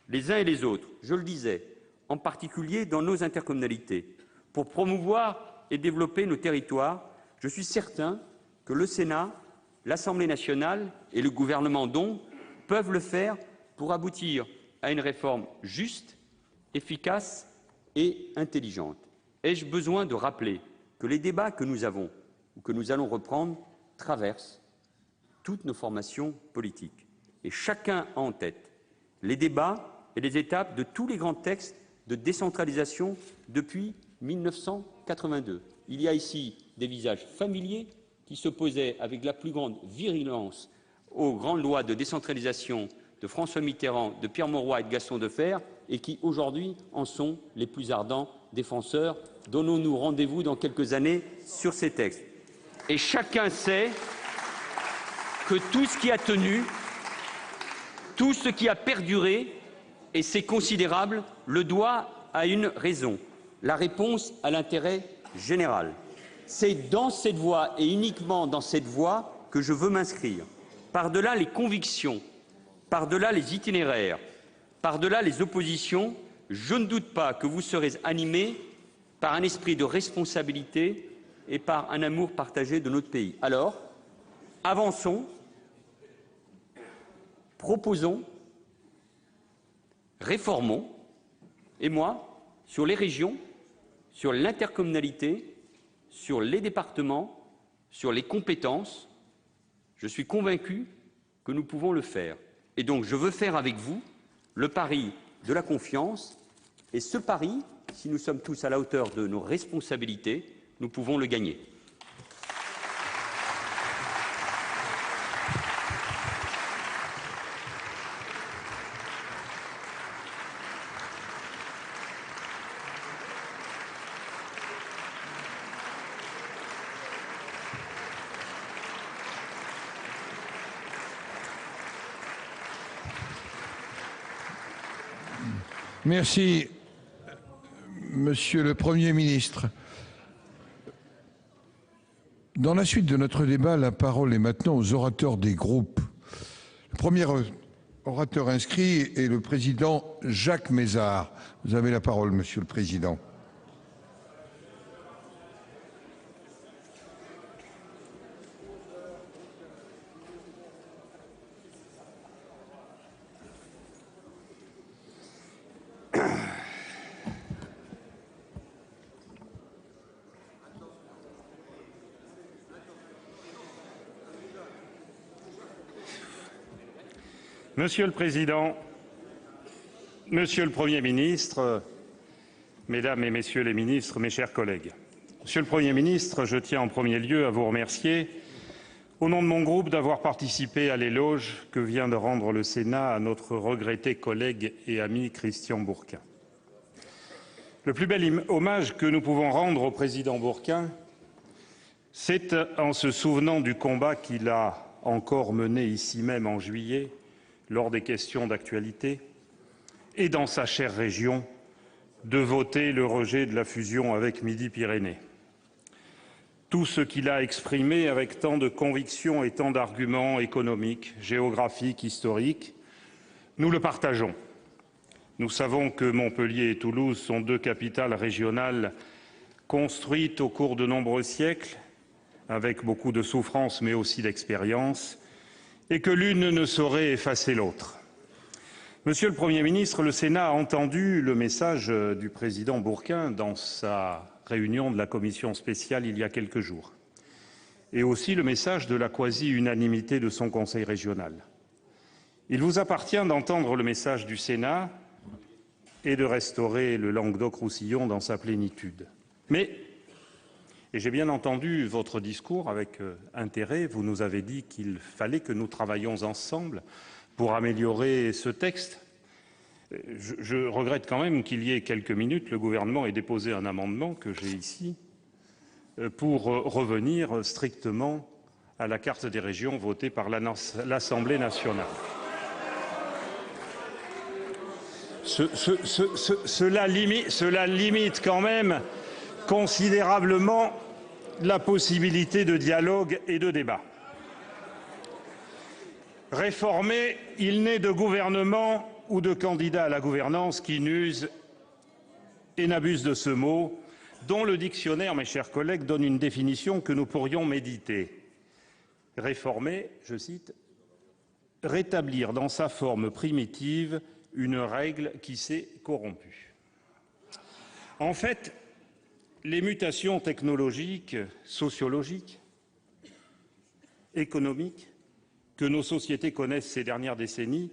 les uns et les autres, je le disais, en particulier dans nos intercommunalités, pour promouvoir et développer nos territoires, je suis certain que le Sénat, l'Assemblée nationale et le gouvernement donc peuvent le faire pour aboutir à une réforme juste, efficace et intelligente. Ai-je besoin de rappeler que les débats que nous avons ou que nous allons reprendre traversent toutes nos formations politiques et chacun a en tête les débats et les étapes de tous les grands textes de décentralisation depuis 1982. Il y a ici des visages familiers qui s'opposaient avec la plus grande virulence aux grandes lois de décentralisation de François Mitterrand, de Pierre Mauroy et de Gaston Defferre, et qui aujourd'hui en sont les plus ardents défenseurs. Donnons-nous rendez-vous dans quelques années sur ces textes. Et chacun sait que tout ce qui a tenu, tout ce qui a perduré, et c'est considérable, le doit à une raison, la réponse à l'intérêt général. C'est dans cette voie et uniquement dans cette voie que je veux m'inscrire. Par-delà les convictions, par-delà les itinéraires, par-delà les oppositions, je ne doute pas que vous serez animés par un esprit de responsabilité et par un amour partagé de notre pays. Alors, avançons, proposons, réformons, et moi, sur les régions, sur l'intercommunalité, sur les départements, sur les compétences, je suis convaincu que nous pouvons le faire. Et donc, je veux faire avec vous le pari de la confiance. Et ce pari, si nous sommes tous à la hauteur de nos responsabilités, nous pouvons le gagner. Merci, Monsieur le Premier ministre. Dans la suite de notre débat, la parole est maintenant aux orateurs des groupes. Le premier orateur inscrit est le président Jacques Mézard. Vous avez la parole, Monsieur le Président. Monsieur le Président, Monsieur le Premier ministre, Mesdames et Messieurs les ministres, mes chers collègues. Monsieur le Premier ministre, je tiens en premier lieu à vous remercier, au nom de mon groupe, d'avoir participé à l'éloge que vient de rendre le Sénat à notre regretté collègue et ami Christian Bourquin. Le plus bel hommage que nous pouvons rendre au président Bourquin, c'est en se souvenant du combat qu'il a encore mené ici même en juillet, lors des questions d'actualité, et dans sa chère région, de voter le rejet de la fusion avec Midi-Pyrénées. Tout ce qu'il a exprimé avec tant de conviction et tant d'arguments économiques, géographiques, historiques, nous le partageons. Nous savons que Montpellier et Toulouse sont deux capitales régionales construites au cours de nombreux siècles, avec beaucoup de souffrance mais aussi d'expérience, et que l'une ne saurait effacer l'autre. Monsieur le Premier ministre, le Sénat a entendu le message du président Bourquin dans sa réunion de la commission spéciale il y a quelques jours, et aussi le message de la quasi-unanimité de son conseil régional. Il vous appartient d'entendre le message du Sénat et de restaurer le Languedoc-Roussillon dans sa plénitude. Mais, et j'ai bien entendu votre discours avec intérêt, vous nous avez dit qu'il fallait que nous travaillions ensemble pour améliorer ce texte. Je regrette quand même qu'il y ait quelques minutes, le gouvernement ait déposé un amendement que j'ai ici pour revenir strictement à la carte des régions votée par l'Assemblée nationale. Cela limite quand même considérablement la possibilité de dialogue et de débat. Réformer, il n'est de gouvernement ou de candidat à la gouvernance qui n'use et n'abuse de ce mot, dont le dictionnaire, mes chers collègues, donne une définition que nous pourrions méditer. Réformer, je cite, « rétablir dans sa forme primitive une règle qui s'est corrompue ». En fait, les mutations technologiques, sociologiques, économiques que nos sociétés connaissent ces dernières décennies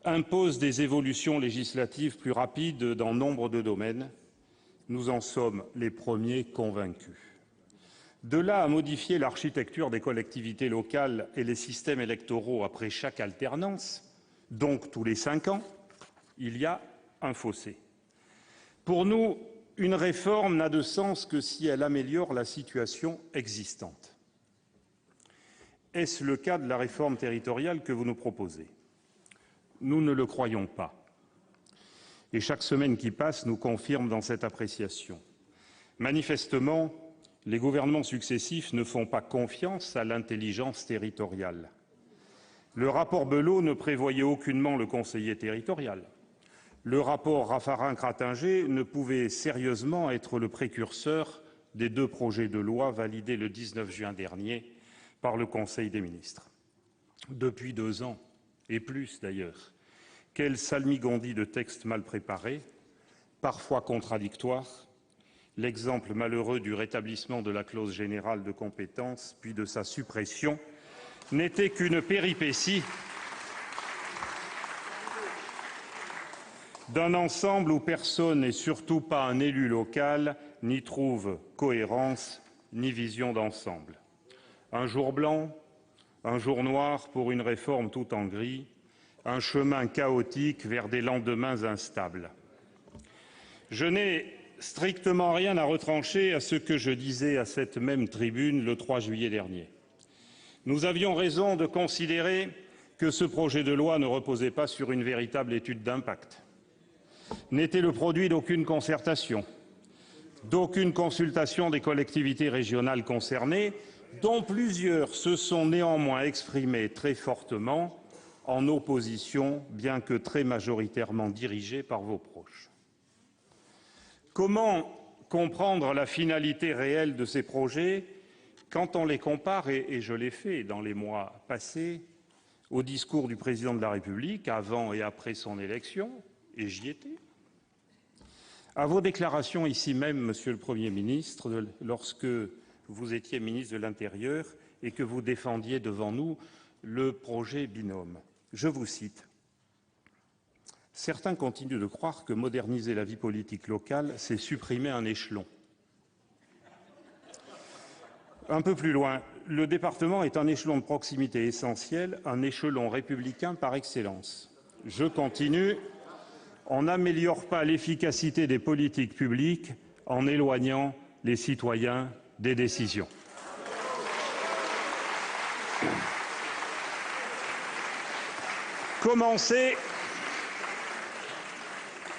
imposent des évolutions législatives plus rapides dans nombre de domaines. Nous en sommes les premiers convaincus. De là à modifier l'architecture des collectivités locales et les systèmes électoraux après chaque alternance, donc tous les 5 ans, il y a un fossé. Pour nous, une réforme n'a de sens que si elle améliore la situation existante. Est-ce le cas de la réforme territoriale que vous nous proposez ? Nous ne le croyons pas. Et chaque semaine qui passe nous confirme dans cette appréciation. Manifestement, les gouvernements successifs ne font pas confiance à l'intelligence territoriale. Le rapport Belot ne prévoyait aucunement le conseiller territorial. Le rapport Raffarin-Cratinger ne pouvait sérieusement être le précurseur des 2 projets de loi validés le 19 juin dernier par le Conseil des ministres. Depuis 2 ans, et plus d'ailleurs, quelle salmigondie de textes mal préparés, parfois contradictoires, l'exemple malheureux du rétablissement de la clause générale de compétence, puis de sa suppression, n'était qu'une péripétie d'un ensemble où personne, et surtout pas un élu local, n'y trouve cohérence ni vision d'ensemble. Un jour blanc, un jour noir pour une réforme tout en gris, un chemin chaotique vers des lendemains instables. Je n'ai strictement rien à retrancher à ce que je disais à cette même tribune le 3 juillet dernier. Nous avions raison de considérer que ce projet de loi ne reposait pas sur une véritable étude d'impact, n'était le produit d'aucune concertation, d'aucune consultation des collectivités régionales concernées, dont plusieurs se sont néanmoins exprimées très fortement en opposition, bien que très majoritairement dirigée par vos proches. Comment comprendre la finalité réelle de ces projets quand on les compare, et je l'ai fait dans les mois passés, au discours du président de la République avant et après son élection, et j'y étais, à vos déclarations ici même, Monsieur le Premier ministre, lorsque vous étiez ministre de l'Intérieur et que vous défendiez devant nous le projet binôme. Je vous cite. « Certains continuent de croire que moderniser la vie politique locale, c'est supprimer un échelon. » Un peu plus loin, « Le département est un échelon de proximité essentiel, un échelon républicain par excellence. » Je continue. « On n'améliore pas l'efficacité des politiques publiques en éloignant les citoyens des décisions. »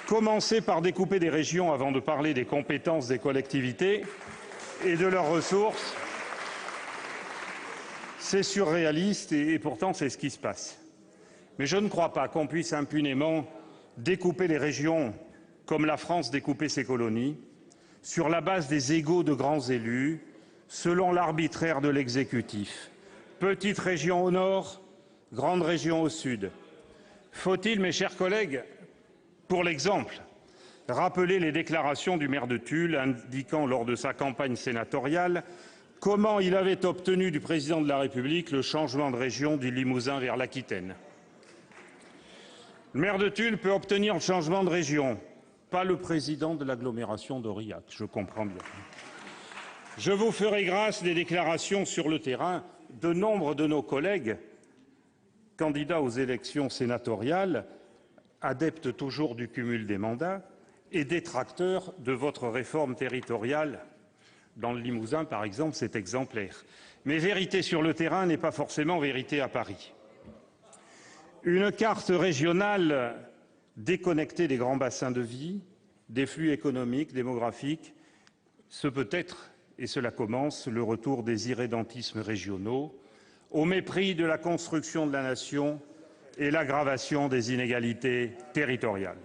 Commencer par découper des régions avant de parler des compétences des collectivités et de leurs ressources, c'est surréaliste et pourtant c'est ce qui se passe. Mais je ne crois pas qu'on puisse impunément découper les régions comme la France découpait ses colonies, sur la base des égos de grands élus, selon l'arbitraire de l'exécutif. Petite région au nord, grande région au sud. Faut-il, mes chers collègues, pour l'exemple, rappeler les déclarations du maire de Tulle indiquant lors de sa campagne sénatoriale comment il avait obtenu du président de la République le changement de région du Limousin vers l'Aquitaine. Le maire de Tulle peut obtenir le changement de région, pas le président de l'agglomération d'Aurillac, je comprends bien. Je vous ferai grâce des déclarations sur le terrain de nombre de nos collègues candidats aux élections sénatoriales, adeptes toujours du cumul des mandats et détracteurs de votre réforme territoriale. Dans le Limousin, par exemple, c'est exemplaire. Mais vérité sur le terrain n'est pas forcément vérité à Paris. Une carte régionale déconnectée des grands bassins de vie, des flux économiques, démographiques, ce peut être, et cela commence, le retour des irrédentismes régionaux, au mépris de la construction de la nation et l'aggravation des inégalités territoriales.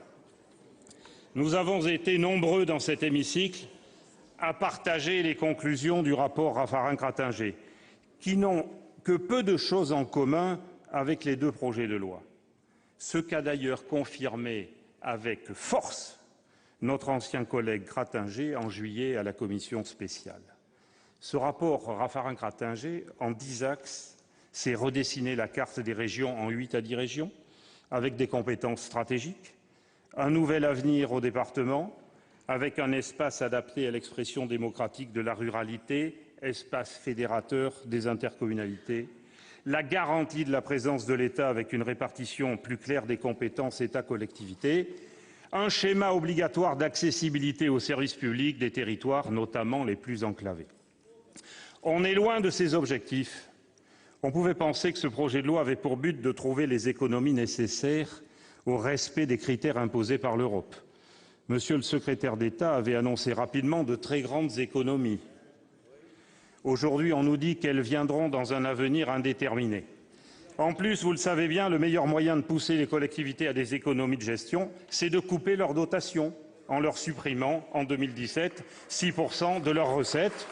Nous avons été nombreux dans cet hémicycle à partager les conclusions du rapport Raffarin-Cratinger, qui n'ont que peu de choses en commun avec les deux projets de loi. Ce qu'a d'ailleurs confirmé avec force notre ancien collègue Cratinger en juillet à la commission spéciale. Ce rapport Raffarin-Cratinger, en 10 axes, c'est redessiner la carte des régions en 8 à 10 régions, avec des compétences stratégiques, un nouvel avenir au département, avec un espace adapté à l'expression démocratique de la ruralité, espace fédérateur des intercommunalités, la garantie de la présence de l'État avec une répartition plus claire des compétences État-collectivité, un schéma obligatoire d'accessibilité aux services publics des territoires, notamment les plus enclavés. On est loin de ces objectifs. On pouvait penser que ce projet de loi avait pour but de trouver les économies nécessaires au respect des critères imposés par l'Europe. Monsieur le secrétaire d'État avait annoncé rapidement de très grandes économies. Aujourd'hui, on nous dit qu'elles viendront dans un avenir indéterminé. En plus, vous le savez bien, le meilleur moyen de pousser les collectivités à des économies de gestion, c'est de couper leurs dotations en leur supprimant, en 2017, 6% de leurs recettes.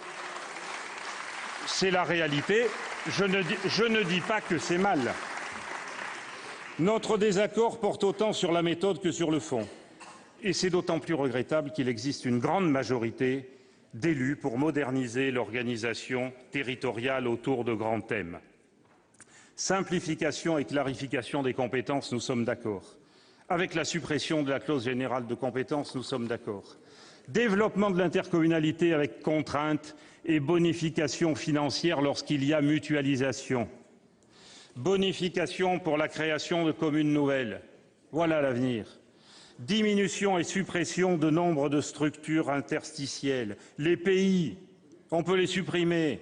C'est la réalité. Je ne dis pas que c'est mal. Notre désaccord porte autant sur la méthode que sur le fond. Et c'est d'autant plus regrettable qu'il existe une grande majorité d'élus pour moderniser l'organisation territoriale autour de grands thèmes. Simplification et clarification des compétences, nous sommes d'accord. Avec la suppression de la clause générale de compétences, nous sommes d'accord. Développement de l'intercommunalité avec contraintes et bonification financière lorsqu'il y a mutualisation. Bonification pour la création de communes nouvelles. Voilà l'avenir. Diminution et suppression de nombre de structures interstitielles. Les pays, on peut les supprimer.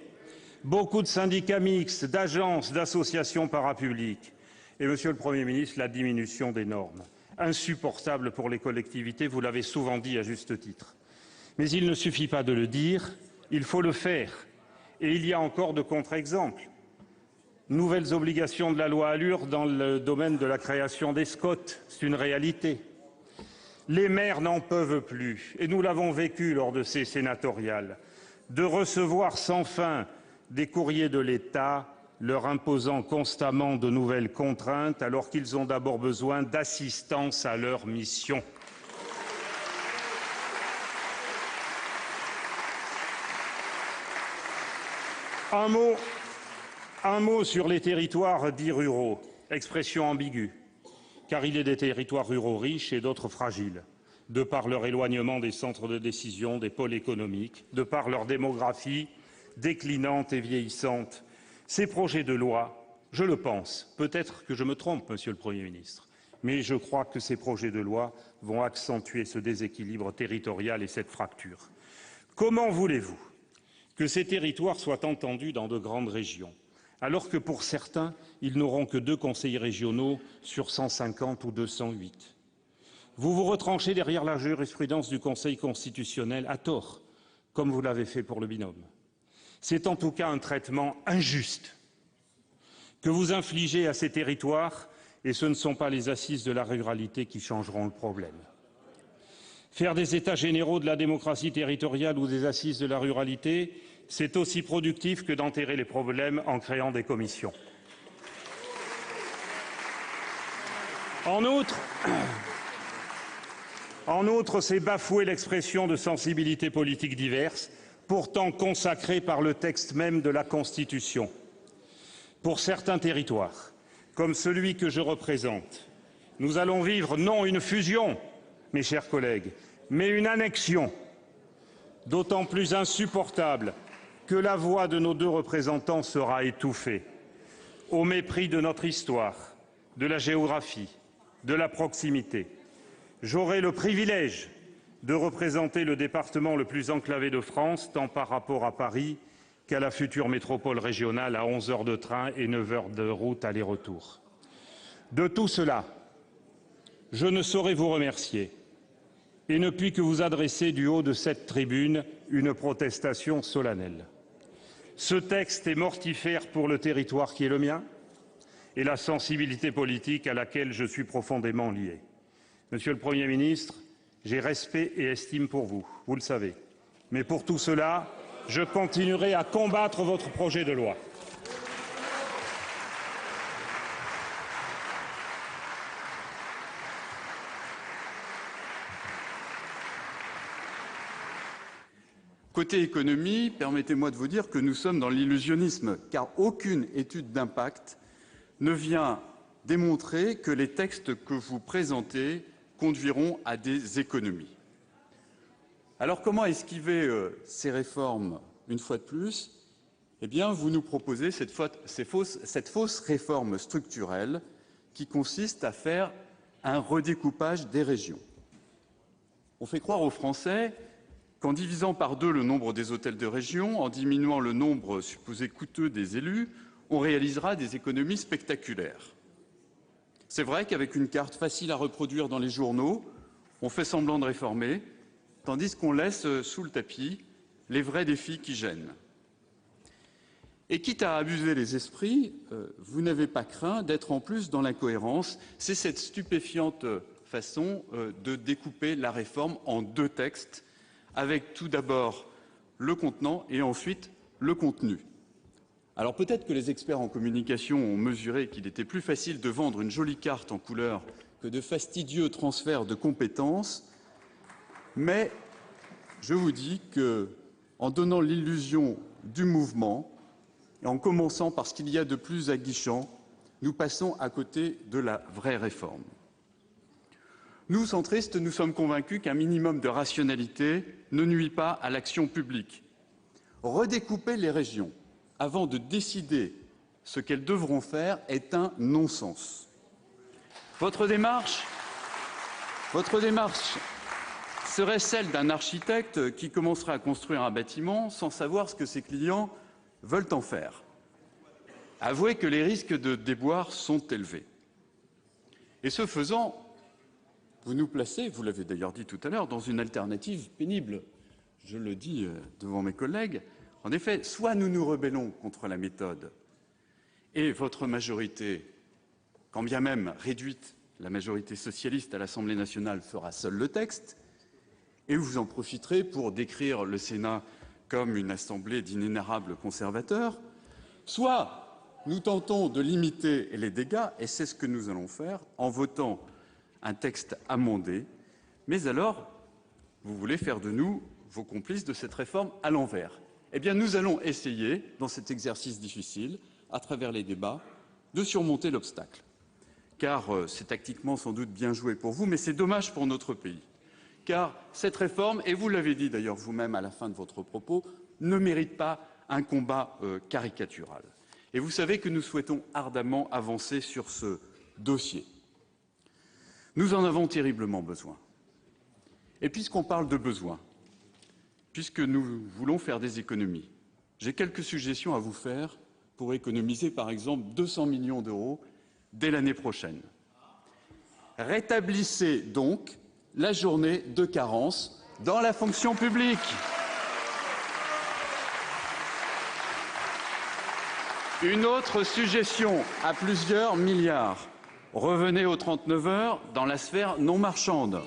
Beaucoup de syndicats mixtes, d'agences, d'associations parapubliques. Et, Monsieur le Premier ministre, la diminution des normes. Insupportable pour les collectivités, vous l'avez souvent dit à juste titre. Mais il ne suffit pas de le dire, il faut le faire. Et il y a encore de contre-exemples. Nouvelles obligations de la loi Allure dans le domaine de la création des SCOT, c'est une réalité. Les maires n'en peuvent plus, et nous l'avons vécu lors de ces sénatoriales, de recevoir sans fin des courriers de l'État leur imposant constamment de nouvelles contraintes alors qu'ils ont d'abord besoin d'assistance à leur mission. Un mot sur les territoires dits ruraux. expression ambiguë, car il est des territoires ruraux riches et d'autres fragiles, de par leur éloignement des centres de décision, des pôles économiques, de par leur démographie déclinante et vieillissante. Ces projets de loi, je le pense, peut-être que je me trompe, Monsieur le Premier ministre, mais je crois que ces projets de loi vont accentuer ce déséquilibre territorial et cette fracture. Comment voulez-vous que ces territoires soient entendus dans de grandes régions, alors que pour certains, ils n'auront que 2 conseillers régionaux sur 150 ou 208 ? Vous vous retranchez derrière la jurisprudence du Conseil constitutionnel à tort, comme vous l'avez fait pour le binôme. C'est en tout cas un traitement injuste que vous infligez à ces territoires, et ce ne sont pas les assises de la ruralité qui changeront le problème. Faire des états généraux de la démocratie territoriale ou des assises de la ruralité, c'est aussi productif que d'enterrer les problèmes en créant des commissions. En outre, c'est bafouer l'expression de sensibilités politiques diverses, pourtant consacrée par le texte même de la Constitution. Pour certains territoires, comme celui que je représente, nous allons vivre non une fusion, mes chers collègues, mais une annexion, d'autant plus insupportable que la voix de nos 2 représentants sera étouffée, au mépris de notre histoire, de la géographie, de la proximité. J'aurai le privilège de représenter le département le plus enclavé de France, tant par rapport à Paris qu'à la future métropole régionale à 11 heures de train et 9 heures de route aller-retour. De tout cela, je ne saurais vous remercier et ne puis que vous adresser du haut de cette tribune une protestation solennelle. Ce texte est mortifère pour le territoire qui est le mien et la sensibilité politique à laquelle je suis profondément lié. Monsieur le Premier ministre, j'ai respect et estime pour vous, vous le savez. Mais pour tout cela, je continuerai à combattre votre projet de loi. Côté économie, permettez-moi de vous dire que nous sommes dans l'illusionnisme, car aucune étude d'impact ne vient démontrer que les textes que vous présentez conduiront à des économies. Alors comment esquiver ces réformes une fois de plus ? Eh bien, vous nous proposez cette fausse réforme structurelle qui consiste à faire un redécoupage des régions. On fait croire aux Français qu'en divisant par 2 le nombre des hôtels de région, en diminuant le nombre supposé coûteux des élus, on réalisera des économies spectaculaires. C'est vrai qu'avec une carte facile à reproduire dans les journaux, on fait semblant de réformer, tandis qu'on laisse sous le tapis les vrais défis qui gênent. Et quitte à abuser les esprits, vous n'avez pas craint d'être en plus dans l'incohérence. C'est cette stupéfiante façon de découper la réforme en 2 textes, avec tout d'abord le contenant et ensuite le contenu. Alors peut-être que les experts en communication ont mesuré qu'il était plus facile de vendre une jolie carte en couleur que de fastidieux transferts de compétences, mais je vous dis qu'en donnant l'illusion du mouvement, et en commençant par ce qu'il y a de plus aguichant, nous passons à côté de la vraie réforme. Nous, centristes, nous sommes convaincus qu'un minimum de rationalité ne nuit pas à l'action publique. Redécouper les régions avant de décider ce qu'elles devront faire est un non-sens. Votre démarche serait celle d'un architecte qui commencerait à construire un bâtiment sans savoir ce que ses clients veulent en faire. Avouez que les risques de déboire sont élevés. Et ce faisant, vous nous placez, vous l'avez d'ailleurs dit tout à l'heure, dans une alternative pénible. Je le dis devant mes collègues. En effet, soit nous nous rebellons contre la méthode et votre majorité, quand bien même réduite, la majorité socialiste à l'Assemblée nationale fera seule le texte, et vous en profiterez pour décrire le Sénat comme une assemblée d'inénarrables conservateurs, soit nous tentons de limiter les dégâts, et c'est ce que nous allons faire en votant un texte amendé, mais alors vous voulez faire de nous vos complices de cette réforme à l'envers. Eh bien, nous allons essayer, dans cet exercice difficile, à travers les débats, de surmonter l'obstacle. car c'est tactiquement sans doute bien joué pour vous, mais c'est dommage pour notre pays. Car cette réforme, et vous l'avez dit d'ailleurs vous-même à la fin de votre propos, ne mérite pas un combat caricatural. Et vous savez que nous souhaitons ardemment avancer sur ce dossier. Nous en avons terriblement besoin. Et puisqu'on parle de besoin, puisque nous voulons faire des économies, j'ai quelques suggestions à vous faire pour économiser, par exemple, 200 millions d'euros dès l'année prochaine. Rétablissez donc la journée de carence dans la fonction publique. Une autre suggestion à plusieurs milliards. Revenez aux 39 heures dans la sphère non marchande.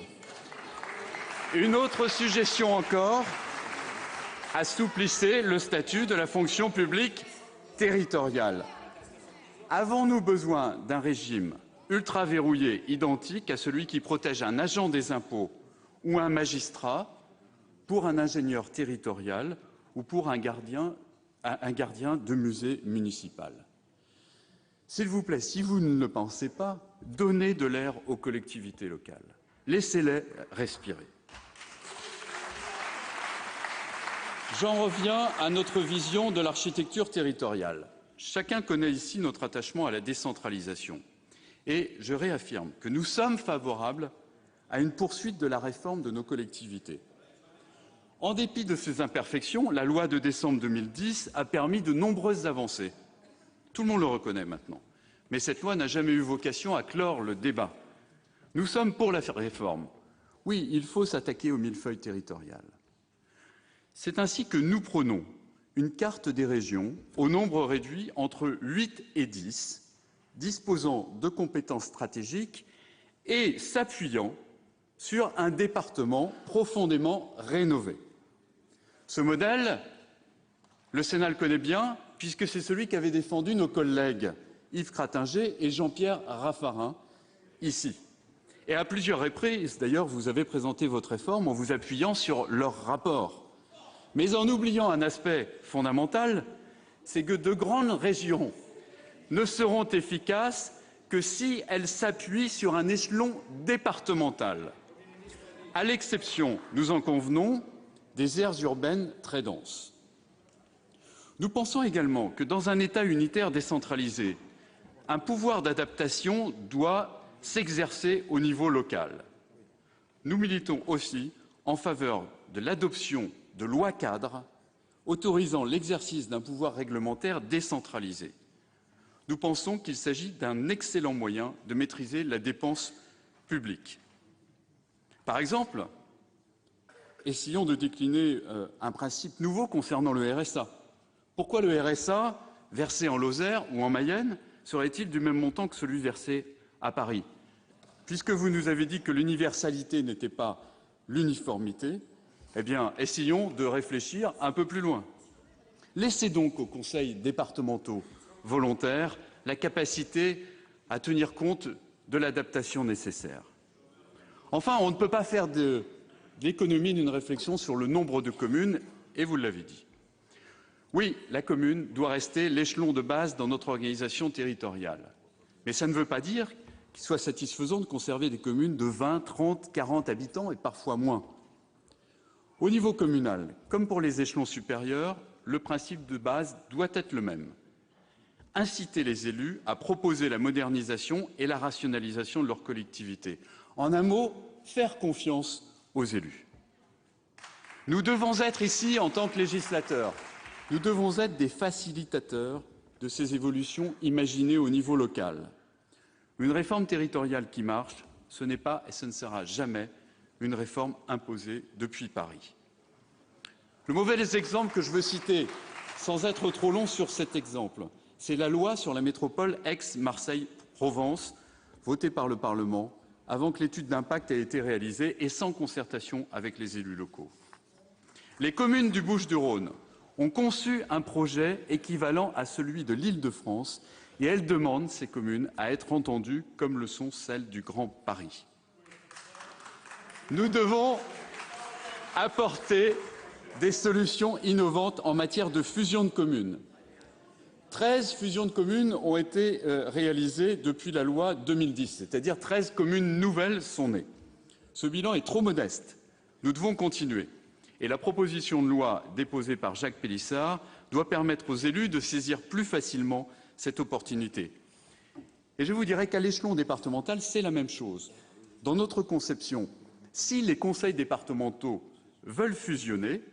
Une autre suggestion encore, assouplissez le statut de la fonction publique territoriale. Avons-nous besoin d'un régime ultra verrouillé, identique à celui qui protège un agent des impôts ou un magistrat pour un ingénieur territorial ou pour un gardien de musée municipal? S'il vous plaît, si vous ne le pensez pas, donnez de l'air aux collectivités locales. Laissez-les respirer. J'en reviens à notre vision de l'architecture territoriale. Chacun connaît ici notre attachement à la décentralisation. Et je réaffirme que nous sommes favorables à une poursuite de la réforme de nos collectivités. En dépit de ses imperfections, la loi de décembre 2010 a permis de nombreuses avancées. Tout le monde le reconnaît maintenant. Mais cette loi n'a jamais eu vocation à clore le débat. Nous sommes pour la réforme. Oui, il faut s'attaquer au millefeuille territorial. C'est ainsi que nous prônons une carte des régions au nombre réduit entre 8 et 10, disposant de compétences stratégiques et s'appuyant sur un département profondément rénové. Ce modèle, le Sénat le connaît bien, puisque c'est celui qu'avaient défendu nos collègues Yves Crattinger et Jean-Pierre Raffarin, ici. Et à plusieurs reprises, d'ailleurs, vous avez présenté votre réforme en vous appuyant sur leur rapport. Mais en oubliant un aspect fondamental, c'est que de grandes régions ne seront efficaces que si elles s'appuient sur un échelon départemental, à l'exception, nous en convenons, des aires urbaines très denses. Nous pensons également que dans un État unitaire décentralisé, un pouvoir d'adaptation doit s'exercer au niveau local. Nous militons aussi en faveur de l'adoption de lois cadres autorisant l'exercice d'un pouvoir réglementaire décentralisé. Nous pensons qu'il s'agit d'un excellent moyen de maîtriser la dépense publique. Par exemple, essayons de décliner un principe nouveau concernant le RSA. Pourquoi le RSA, versé en Lozère ou en Mayenne, serait-il du même montant que celui versé à Paris? Puisque vous nous avez dit que l'universalité n'était pas l'uniformité, eh bien, essayons de réfléchir un peu plus loin. Laissez donc aux conseils départementaux volontaires la capacité à tenir compte de l'adaptation nécessaire. Enfin, on ne peut pas faire de l'économie d'une réflexion sur le nombre de communes, et vous l'avez dit. Oui, la commune doit rester l'échelon de base dans notre organisation territoriale. Mais ça ne veut pas dire qu'il soit satisfaisant de conserver des communes de 20, 30, 40 habitants et parfois moins. Au niveau communal, comme pour les échelons supérieurs, le principe de base doit être le même. Inciter les élus à proposer la modernisation et la rationalisation de leur collectivité. En un mot, faire confiance aux élus. Nous devons être ici, en tant que législateurs, nous devons être des facilitateurs de ces évolutions imaginées au niveau local. Une réforme territoriale qui marche, ce n'est pas et ce ne sera jamais une réforme imposée depuis Paris. Le mauvais exemple que je veux citer, sans être trop long sur cet exemple, c'est la loi sur la métropole Aix-Marseille-Provence, votée par le Parlement, avant que l'étude d'impact ait été réalisée et sans concertation avec les élus locaux. Les communes du Bouches-du-Rhône ont conçu un projet équivalent à celui de l'Île-de-France et elles demandent, ces communes, à être entendues comme le sont celles du Grand Paris. Nous devons apporter des solutions innovantes en matière de fusion de communes. 13 fusions de communes ont été réalisées depuis la loi 2010, c'est-à-dire 13 communes nouvelles sont nées. Ce bilan est trop modeste. Nous devons continuer. Et la proposition de loi déposée par Jacques Pélissard doit permettre aux élus de saisir plus facilement cette opportunité. Et je vous dirais qu'à l'échelon départemental, c'est la même chose. Dans notre conception, si les conseils départementaux veulent fusionner,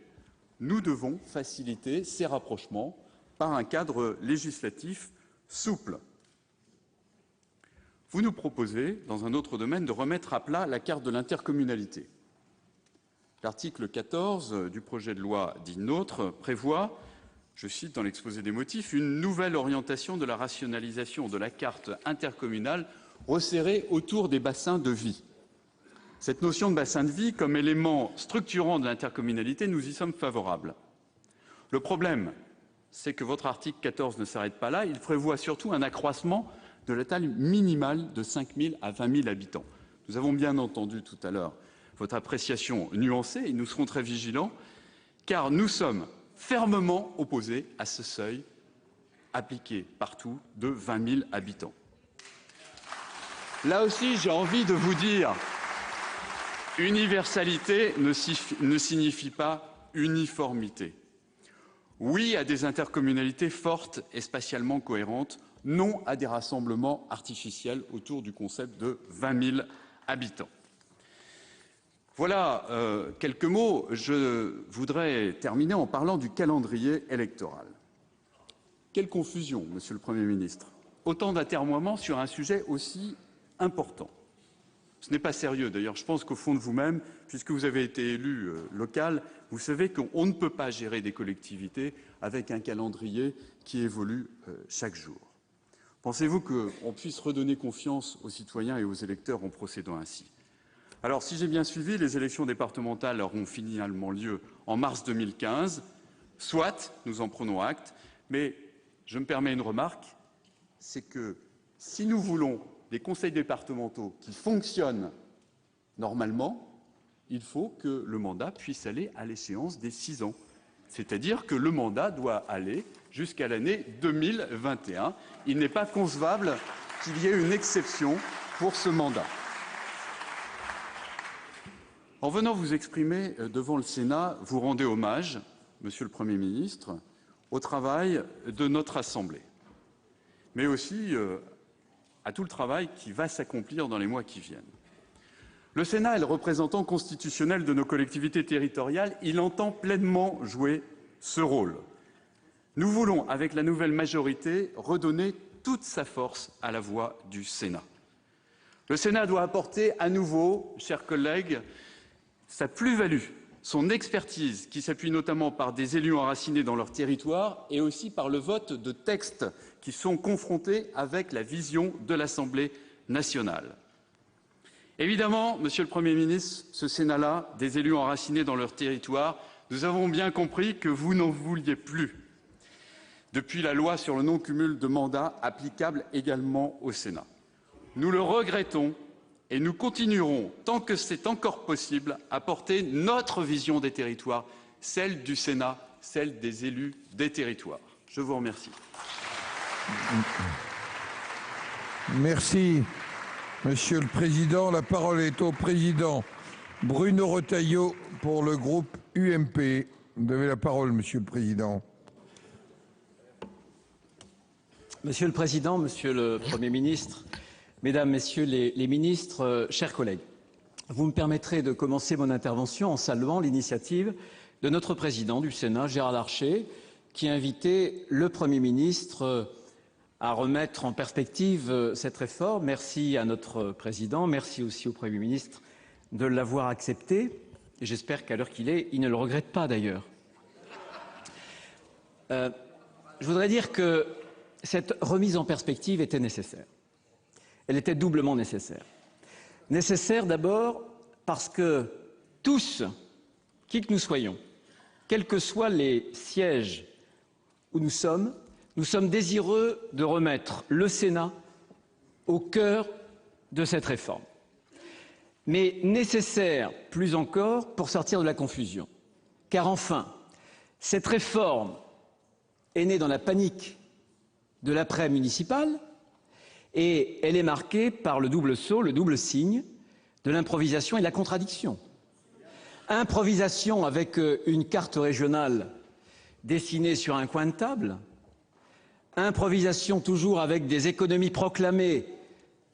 nous devons faciliter ces rapprochements par un cadre législatif souple. Vous nous proposez, dans un autre domaine, de remettre à plat la carte de l'intercommunalité. L'article 14 du projet de loi dit NOTRe prévoit, je cite dans l'exposé des motifs, une nouvelle orientation de la rationalisation de la carte intercommunale resserrée autour des bassins de vie. Cette notion de bassin de vie comme élément structurant de l'intercommunalité, nous y sommes favorables. Le problème, c'est que votre article 14 ne s'arrête pas là, il prévoit surtout un accroissement de la taille minimale de 5 000 à 20 000 habitants. Nous avons bien entendu tout à l'heure votre appréciation nuancée et nous serons très vigilants car nous sommes fermement opposés à ce seuil appliqué partout de 20 000 habitants. Là aussi, j'ai envie de vous dire, universalité ne signifie pas uniformité. Oui à des intercommunalités fortes et spatialement cohérentes, non à des rassemblements artificiels autour du concept de 20 000 habitants. Voilà quelques mots. Je voudrais terminer en parlant du calendrier électoral. Quelle confusion, Monsieur le Premier ministre. Autant d'atermoiements sur un sujet aussi important. Ce n'est pas sérieux. D'ailleurs, je pense qu'au fond de vous-même, puisque vous avez été élu local, vous savez qu'on ne peut pas gérer des collectivités avec un calendrier qui évolue chaque jour. Pensez-vous qu'on puisse redonner confiance aux citoyens et aux électeurs en procédant ainsi? Alors, si j'ai bien suivi, les élections départementales auront finalement lieu en mars 2015. Soit, nous en prenons acte, mais je me permets une remarque, c'est que si nous voulons des conseils départementaux qui fonctionnent normalement, il faut que le mandat puisse aller à l'échéance des 6 ans. C'est-à-dire que le mandat doit aller jusqu'à l'année 2021. Il n'est pas concevable qu'il y ait une exception pour ce mandat. En venant vous exprimer devant le Sénat, vous rendez hommage, Monsieur le Premier ministre, au travail de notre Assemblée, mais aussi à tout le travail qui va s'accomplir dans les mois qui viennent. Le Sénat est le représentant constitutionnel de nos collectivités territoriales. Il entend pleinement jouer ce rôle. Nous voulons, avec la nouvelle majorité, redonner toute sa force à la voix du Sénat. Le Sénat doit apporter à nouveau, chers collègues, sa plus-value, son expertise, qui s'appuie notamment par des élus enracinés dans leur territoire et aussi par le vote de textes qui sont confrontés avec la vision de l'Assemblée nationale. Évidemment, Monsieur le Premier ministre, ce Sénat-là, des élus enracinés dans leur territoire, nous avons bien compris que vous n'en vouliez plus depuis la loi sur le non-cumul de mandats applicable également au Sénat. Nous le regrettons et nous continuerons, tant que c'est encore possible, à porter notre vision des territoires, celle du Sénat, celle des élus des territoires. Je vous remercie. Merci, Monsieur le Président. La parole est au Président Bruno Retailleau pour le groupe UMP. Vous avez la parole, Monsieur le Président. Monsieur le Président, Monsieur le Premier ministre, Mesdames, Messieurs les ministres, chers collègues, vous me permettrez de commencer mon intervention en saluant l'initiative de notre Président du Sénat, Gérard Larcher, qui a invité le Premier ministre à remettre en perspective cette réforme. Merci à notre Président, merci aussi au Premier ministre de l'avoir accepté. Et j'espère qu'à l'heure qu'il est, il ne le regrette pas d'ailleurs. Je voudrais dire que cette remise en perspective était nécessaire. Elle était doublement nécessaire. Nécessaire d'abord parce que tous, qui que nous soyons, quels que soient les sièges où nous sommes désireux de remettre le Sénat au cœur de cette réforme. Mais nécessaire, plus encore, pour sortir de la confusion. Car enfin, cette réforme est née dans la panique de l'après-municipal, et elle est marquée par le double saut, le double signe de l'improvisation et de la contradiction. Improvisation avec une carte régionale dessinée sur un coin de table, improvisation toujours avec des économies proclamées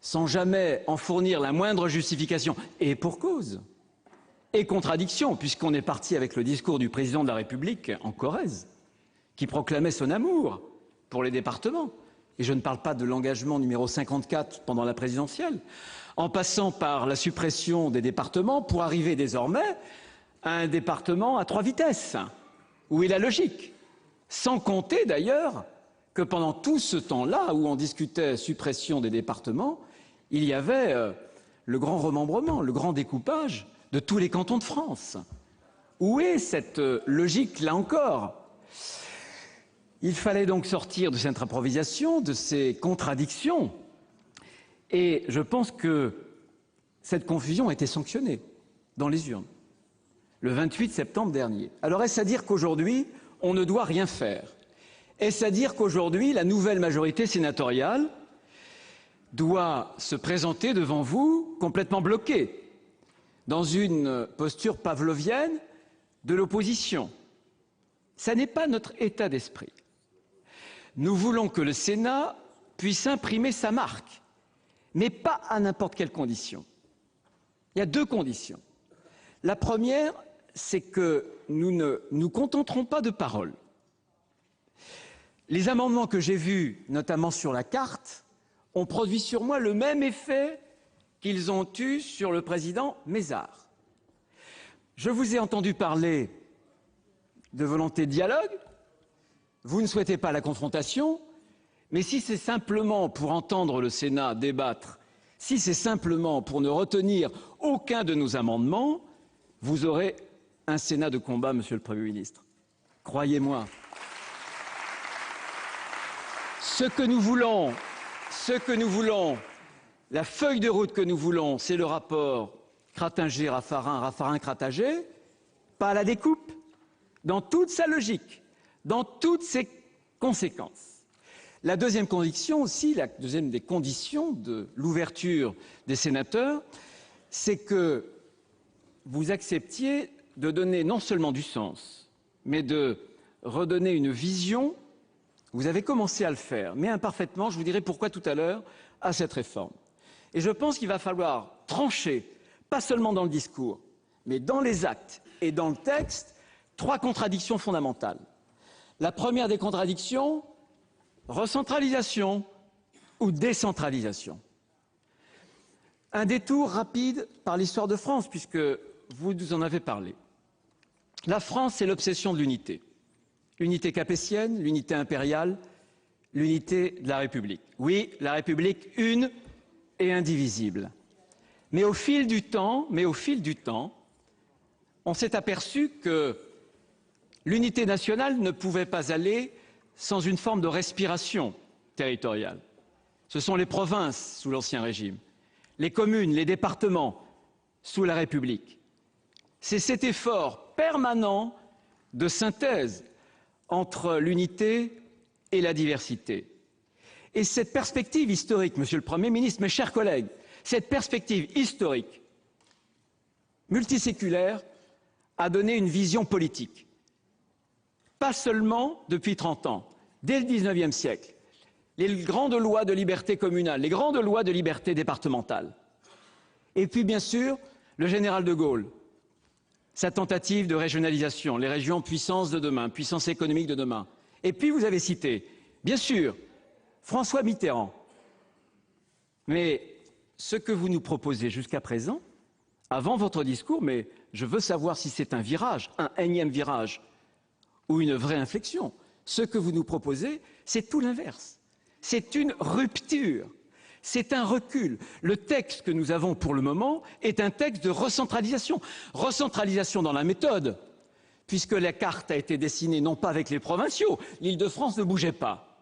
sans jamais en fournir la moindre justification, et pour cause, et contradiction, puisqu'on est parti avec le discours du président de la République en Corrèze, qui proclamait son amour pour les départements. Et je ne parle pas de l'engagement numéro 54 pendant la présidentielle, en passant par la suppression des départements pour arriver désormais à un département à 3 vitesses, où est la logique. Sans compter d'ailleurs que pendant tout ce temps-là où on discutait suppression des départements, il y avait le grand remembrement, le grand découpage de tous les cantons de France. Où est cette logique, là encore? Il fallait donc sortir de cette improvisation, de ces contradictions. Et je pense que cette confusion a été sanctionnée dans les urnes, le 28 septembre dernier. Alors est-ce à dire qu'aujourd'hui, on ne doit rien faire? Est-ce à dire qu'aujourd'hui, la nouvelle majorité sénatoriale doit se présenter devant vous complètement bloquée, dans une posture pavlovienne de l'opposition? Ça n'est pas notre état d'esprit. Nous voulons que le Sénat puisse imprimer sa marque, mais pas à n'importe quelle condition. Il y a 2 conditions. La première, c'est que nous ne nous contenterons pas de paroles. Les amendements que j'ai vus, notamment sur la carte, ont produit sur moi le même effet qu'ils ont eu sur le président Mézard. Je vous ai entendu parler de volonté de dialogue, vous ne souhaitez pas la confrontation, mais si c'est simplement pour entendre le Sénat débattre, si c'est simplement pour ne retenir aucun de nos amendements, vous aurez un Sénat de combat, Monsieur le Premier ministre. Croyez-moi. Ce que nous voulons, la feuille de route que nous voulons, c'est le rapport Cratinger-Raffarin, Raffarin-Cratager, pas la découpe, dans toute sa logique, dans toutes ses conséquences. La deuxième condition aussi, la deuxième des conditions de l'ouverture des sénateurs, c'est que vous acceptiez de donner non seulement du sens, mais de redonner une vision. Vous avez commencé à le faire, mais imparfaitement, je vous dirai pourquoi tout à l'heure, à cette réforme. Et je pense qu'il va falloir trancher, pas seulement dans le discours, mais dans les actes et dans le texte, 3 contradictions fondamentales. La première des contradictions, recentralisation ou décentralisation. Un détour rapide par l'histoire de France, puisque vous nous en avez parlé. La France, c'est l'obsession de l'unité. L'unité capétienne, l'unité impériale, l'unité de la République. Oui, la République une et indivisible. Mais au fil du temps, on s'est aperçu que l'unité nationale ne pouvait pas aller sans une forme de respiration territoriale. Ce sont les provinces sous l'Ancien Régime, les communes, les départements sous la République. C'est cet effort permanent de synthèse entre l'unité et la diversité. Et cette perspective historique, Monsieur le Premier ministre, mes chers collègues, cette perspective historique, multiséculaire, a donné une vision politique. Pas seulement depuis 30 ans, dès le XIXe siècle, les grandes lois de liberté communale, les grandes lois de liberté départementale. Et puis, bien sûr, le général de Gaulle, sa tentative de régionalisation, les régions puissance de demain, puissance économique de demain. Et puis, vous avez cité, bien sûr, François Mitterrand. Mais ce que vous nous proposez jusqu'à présent, avant votre discours, mais je veux savoir si c'est un virage, un énième virage, ou une vraie inflexion. Ce que vous nous proposez, c'est tout l'inverse. C'est une rupture, c'est un recul. Le texte que nous avons pour le moment est un texte de recentralisation. Recentralisation dans la méthode, puisque la carte a été dessinée non pas avec les provinciaux, l'Île-de-France ne bougeait pas.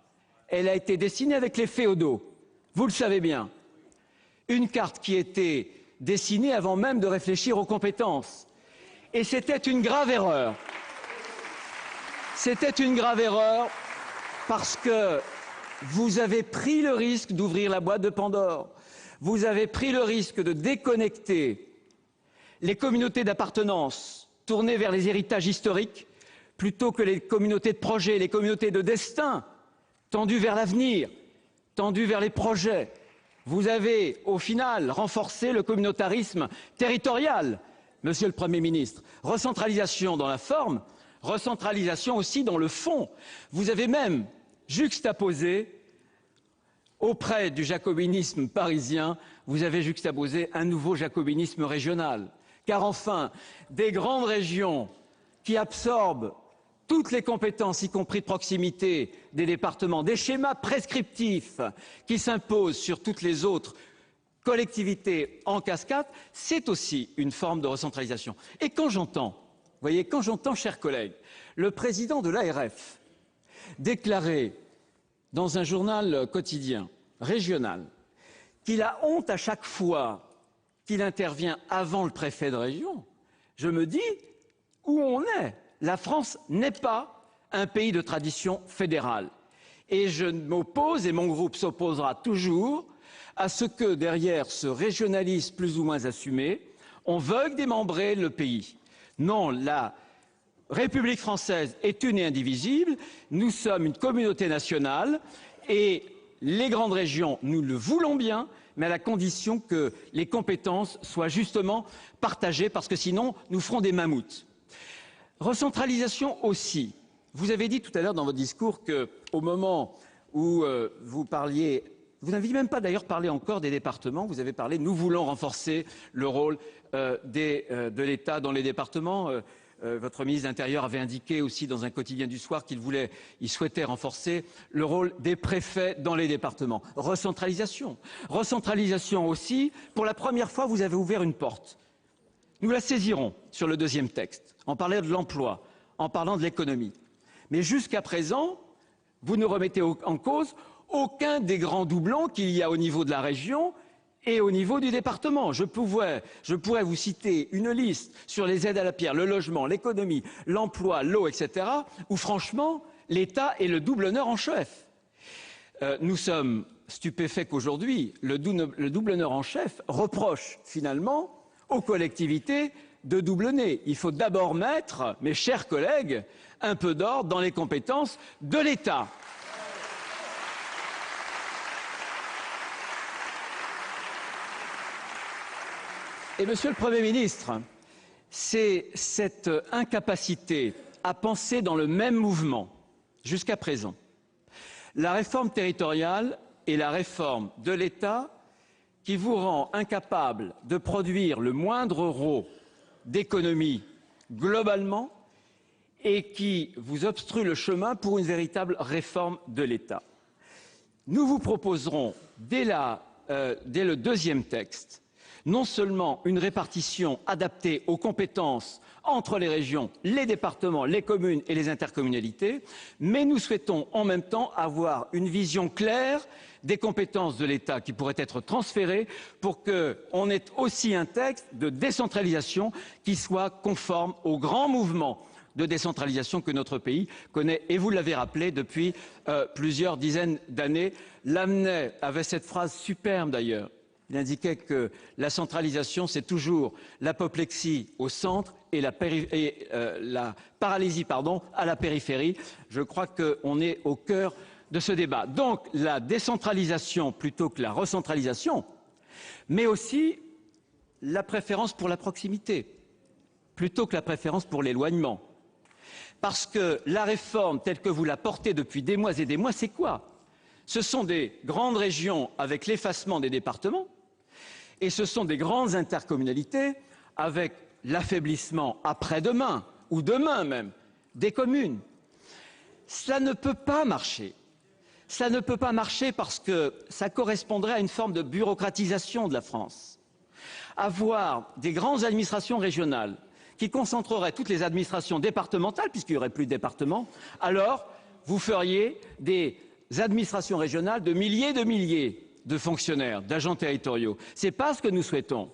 Elle a été dessinée avec les féodaux, vous le savez bien. Une carte qui était dessinée avant même de réfléchir aux compétences. Et c'était une grave erreur. C'était une grave erreur parce que vous avez pris le risque d'ouvrir la boîte de Pandore. Vous avez pris le risque de déconnecter les communautés d'appartenance tournées vers les héritages historiques plutôt que les communautés de projet, les communautés de destin tendues vers l'avenir, tendues vers les projets. Vous avez, au final, renforcé le communautarisme territorial, Monsieur le Premier ministre. Recentralisation dans la forme, recentralisation aussi dans le fond. Vous avez même juxtaposé, auprès du jacobinisme parisien, vous avez juxtaposé un nouveau jacobinisme régional. Car enfin, des grandes régions qui absorbent toutes les compétences, y compris de proximité, des départements, des schémas prescriptifs qui s'imposent sur toutes les autres collectivités en cascade, c'est aussi une forme de recentralisation. Et quand j'entends, chers collègues, le président de l'ARF déclarer dans un journal quotidien régional qu'il a honte à chaque fois qu'il intervient avant le préfet de région, je me dis où on est. La France n'est pas un pays de tradition fédérale. Et je m'oppose, et mon groupe s'opposera toujours, à ce que, derrière ce régionalisme plus ou moins assumé, on veuille démembrer le pays. Non, la République française est une et indivisible. Nous sommes une communauté nationale et les grandes régions, nous le voulons bien, mais à la condition que les compétences soient justement partagées, parce que sinon, nous ferons des mammouths. Recentralisation aussi. Vous avez dit tout à l'heure dans votre discours qu'au moment où vous parliez, vous n'aviez même pas d'ailleurs parlé encore des départements, vous avez parlé, nous voulons renforcer le rôle de l'État dans les départements. Votre ministre de l'Intérieur avait indiqué aussi dans un quotidien du soir qu'il souhaitait renforcer le rôle des préfets dans les départements. Recentralisation. Recentralisation aussi. Pour la première fois, vous avez ouvert une porte. Nous la saisirons sur le deuxième texte, en parlant de l'emploi, en parlant de l'économie. Mais jusqu'à présent, vous ne remettez en cause aucun des grands doublons qu'il y a au niveau de la région et au niveau du département. Je pourrais vous citer une liste sur les aides à la pierre, le logement, l'économie, l'emploi, l'eau, etc., où franchement, l'État est le double honneur en chef. Nous sommes stupéfaits qu'aujourd'hui, le double honneur en chef reproche finalement aux collectivités de doublonner. Il faut d'abord mettre, mes chers collègues, un peu d'ordre dans les compétences de l'État. Et Monsieur le Premier ministre, c'est cette incapacité à penser dans le même mouvement jusqu'à présent, la réforme territoriale et la réforme de l'État, qui vous rend incapable de produire le moindre euro d'économie globalement et qui vous obstrue le chemin pour une véritable réforme de l'État. Nous vous proposerons, dès le deuxième texte, non seulement une répartition adaptée aux compétences entre les régions, les départements, les communes et les intercommunalités, mais nous souhaitons en même temps avoir une vision claire des compétences de l'État qui pourraient être transférées pour qu'on ait aussi un texte de décentralisation qui soit conforme aux grands mouvements de décentralisation que notre pays connaît, et vous l'avez rappelé, depuis plusieurs dizaines d'années. Lamennais avait cette phrase superbe d'ailleurs. Il indiquait que la centralisation, c'est toujours l'apoplexie au centre et la paralysie à la périphérie. Je crois qu'on est au cœur de ce débat. Donc la décentralisation plutôt que la recentralisation, mais aussi la préférence pour la proximité plutôt que la préférence pour l'éloignement. Parce que la réforme telle que vous la portez depuis des mois et des mois, c'est quoi? Ce sont des grandes régions avec l'effacement des départements et ce sont des grandes intercommunalités avec l'affaiblissement après-demain ou demain même des communes. Cela ne peut pas marcher. Ça ne peut pas marcher parce que ça correspondrait à une forme de bureaucratisation de la France. Avoir des grandes administrations régionales qui concentreraient toutes les administrations départementales, puisqu'il n'y aurait plus de départements, alors vous feriez des administrations régionales de milliers de fonctionnaires, d'agents territoriaux. Ce n'est pas ce que nous souhaitons.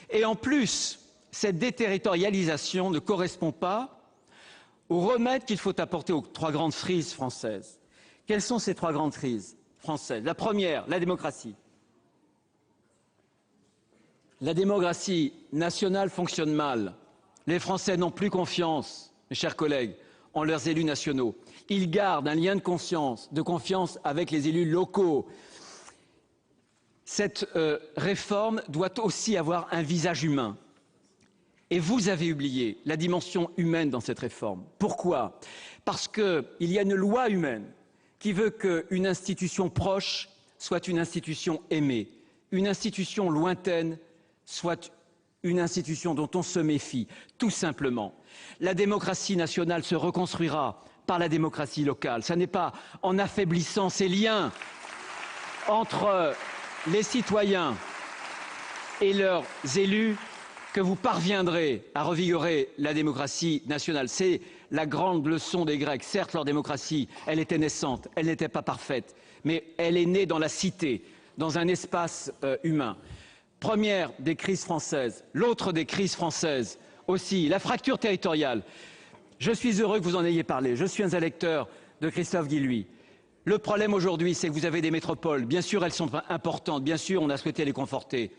Et en plus, cette déterritorialisation ne correspond pas au remède qu'il faut apporter aux trois grandes frises françaises, Quelles sont ces trois grandes crises françaises? La première, la démocratie. La démocratie nationale fonctionne mal. Les Français n'ont plus confiance, mes chers collègues, en leurs élus nationaux. Ils gardent un lien de confiance avec les élus locaux. Cette réforme doit aussi avoir un visage humain. Et vous avez oublié la dimension humaine dans cette réforme. Pourquoi? Parce qu'il y a une loi humaine qui veut qu'une institution proche soit une institution aimée, une institution lointaine soit une institution dont on se méfie, tout simplement. La démocratie nationale se reconstruira par la démocratie locale. Ce n'est pas en affaiblissant ces liens entre les citoyens et leurs élus que vous parviendrez à revigorer la démocratie nationale. C'est la grande leçon des Grecs. Certes, leur démocratie, elle était naissante, elle n'était pas parfaite, mais elle est née dans la cité, dans un espace humain. Première des crises françaises, l'autre des crises françaises aussi, la fracture territoriale. Je suis heureux que vous en ayez parlé. Je suis un électeur de Christophe Guilluy. Le problème aujourd'hui, c'est que vous avez des métropoles. Bien sûr, elles sont importantes. Bien sûr, on a souhaité les conforter,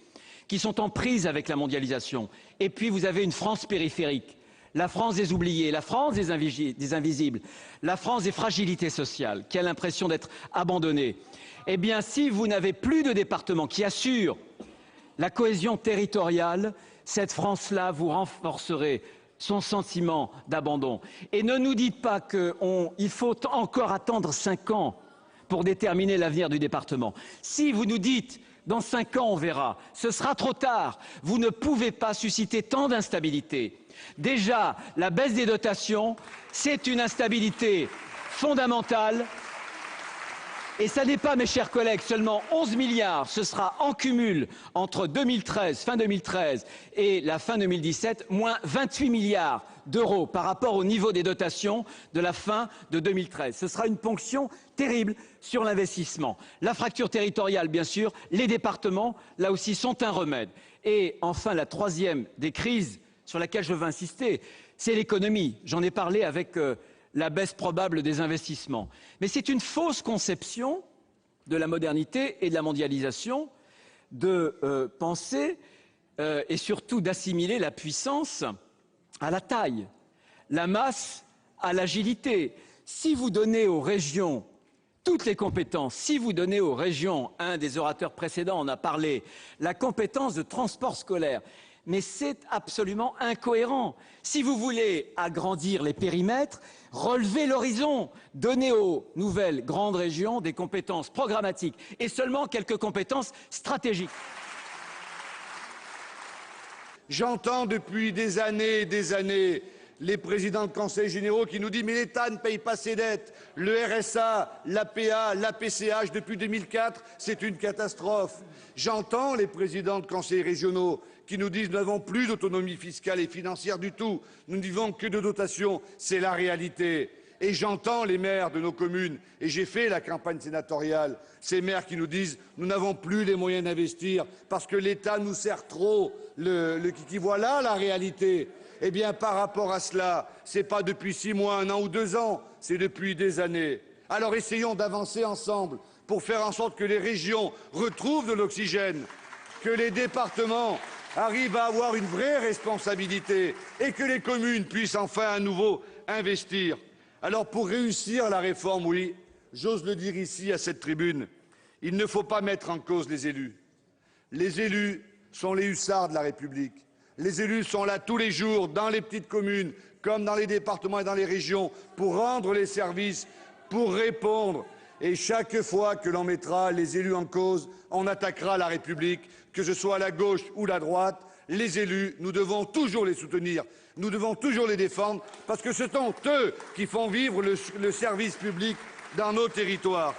qui sont en prise avec la mondialisation. Et puis, vous avez une France périphérique, la France des oubliés, la France des invisibles, la France des fragilités sociales, qui a l'impression d'être abandonnée. Eh bien, si vous n'avez plus de départements qui assurent la cohésion territoriale, cette France-là, vous renforcerez son sentiment d'abandon. Et ne nous dites pas qu'il faut encore attendre 5 ans pour déterminer l'avenir du département. Si vous nous dites dans 5 ans on verra, ce sera trop tard. Vous ne pouvez pas susciter tant d'instabilité. Déjà, la baisse des dotations, c'est une instabilité fondamentale. Et ça n'est pas, mes chers collègues, seulement 11 milliards, ce sera en cumul entre 2013, fin 2013 et la fin 2017, moins 28 milliards d'euros par rapport au niveau des dotations de la fin de 2013. Ce sera une ponction terrible sur l'investissement. La fracture territoriale, bien sûr, les départements, là aussi, sont un remède. Et enfin, la troisième des crises sur laquelle je veux insister, c'est l'économie. J'en ai parlé avec la baisse probable des investissements. Mais c'est une fausse conception de la modernité et de la mondialisation de penser et surtout d'assimiler la puissance à la taille, la masse à l'agilité. Si vous donnez aux régions toutes les compétences, si vous donnez aux régions, un des orateurs précédents en a parlé, la compétence de transport scolaire, mais c'est absolument incohérent. Si vous voulez agrandir les périmètres, relevez l'horizon, donnez aux nouvelles grandes régions des compétences programmatiques et seulement quelques compétences stratégiques. J'entends depuis des années et des années les présidents de conseils généraux qui nous disent « mais l'État ne paye pas ses dettes, le RSA, l'APA, l'APCH depuis 2004, c'est une catastrophe ». J'entends les présidents de conseils régionaux qui nous disent « nous n'avons plus d'autonomie fiscale et financière du tout, nous ne vivons que de dotations ». C'est la réalité. Et j'entends les maires de nos communes, et j'ai fait la campagne sénatoriale, ces maires qui nous disent « nous n'avons plus les moyens d'investir parce que l'État nous sert trop le kiki ». Voilà la réalité. Eh bien, par rapport à cela, ce n'est pas depuis 6 mois, 1 an ou 2 ans, c'est depuis des années. Alors essayons d'avancer ensemble pour faire en sorte que les régions retrouvent de l'oxygène, que les départements arrivent à avoir une vraie responsabilité et que les communes puissent enfin à nouveau investir. Alors pour réussir la réforme, oui, j'ose le dire ici à cette tribune, il ne faut pas mettre en cause les élus. Les élus sont les hussards de la République. Les élus sont là tous les jours, dans les petites communes, comme dans les départements et dans les régions, pour rendre les services, pour répondre. Et chaque fois que l'on mettra les élus en cause, on attaquera la République, que ce soit la gauche ou la droite. Les élus, nous devons toujours les soutenir, nous devons toujours les défendre, parce que ce sont eux qui font vivre le service public dans nos territoires.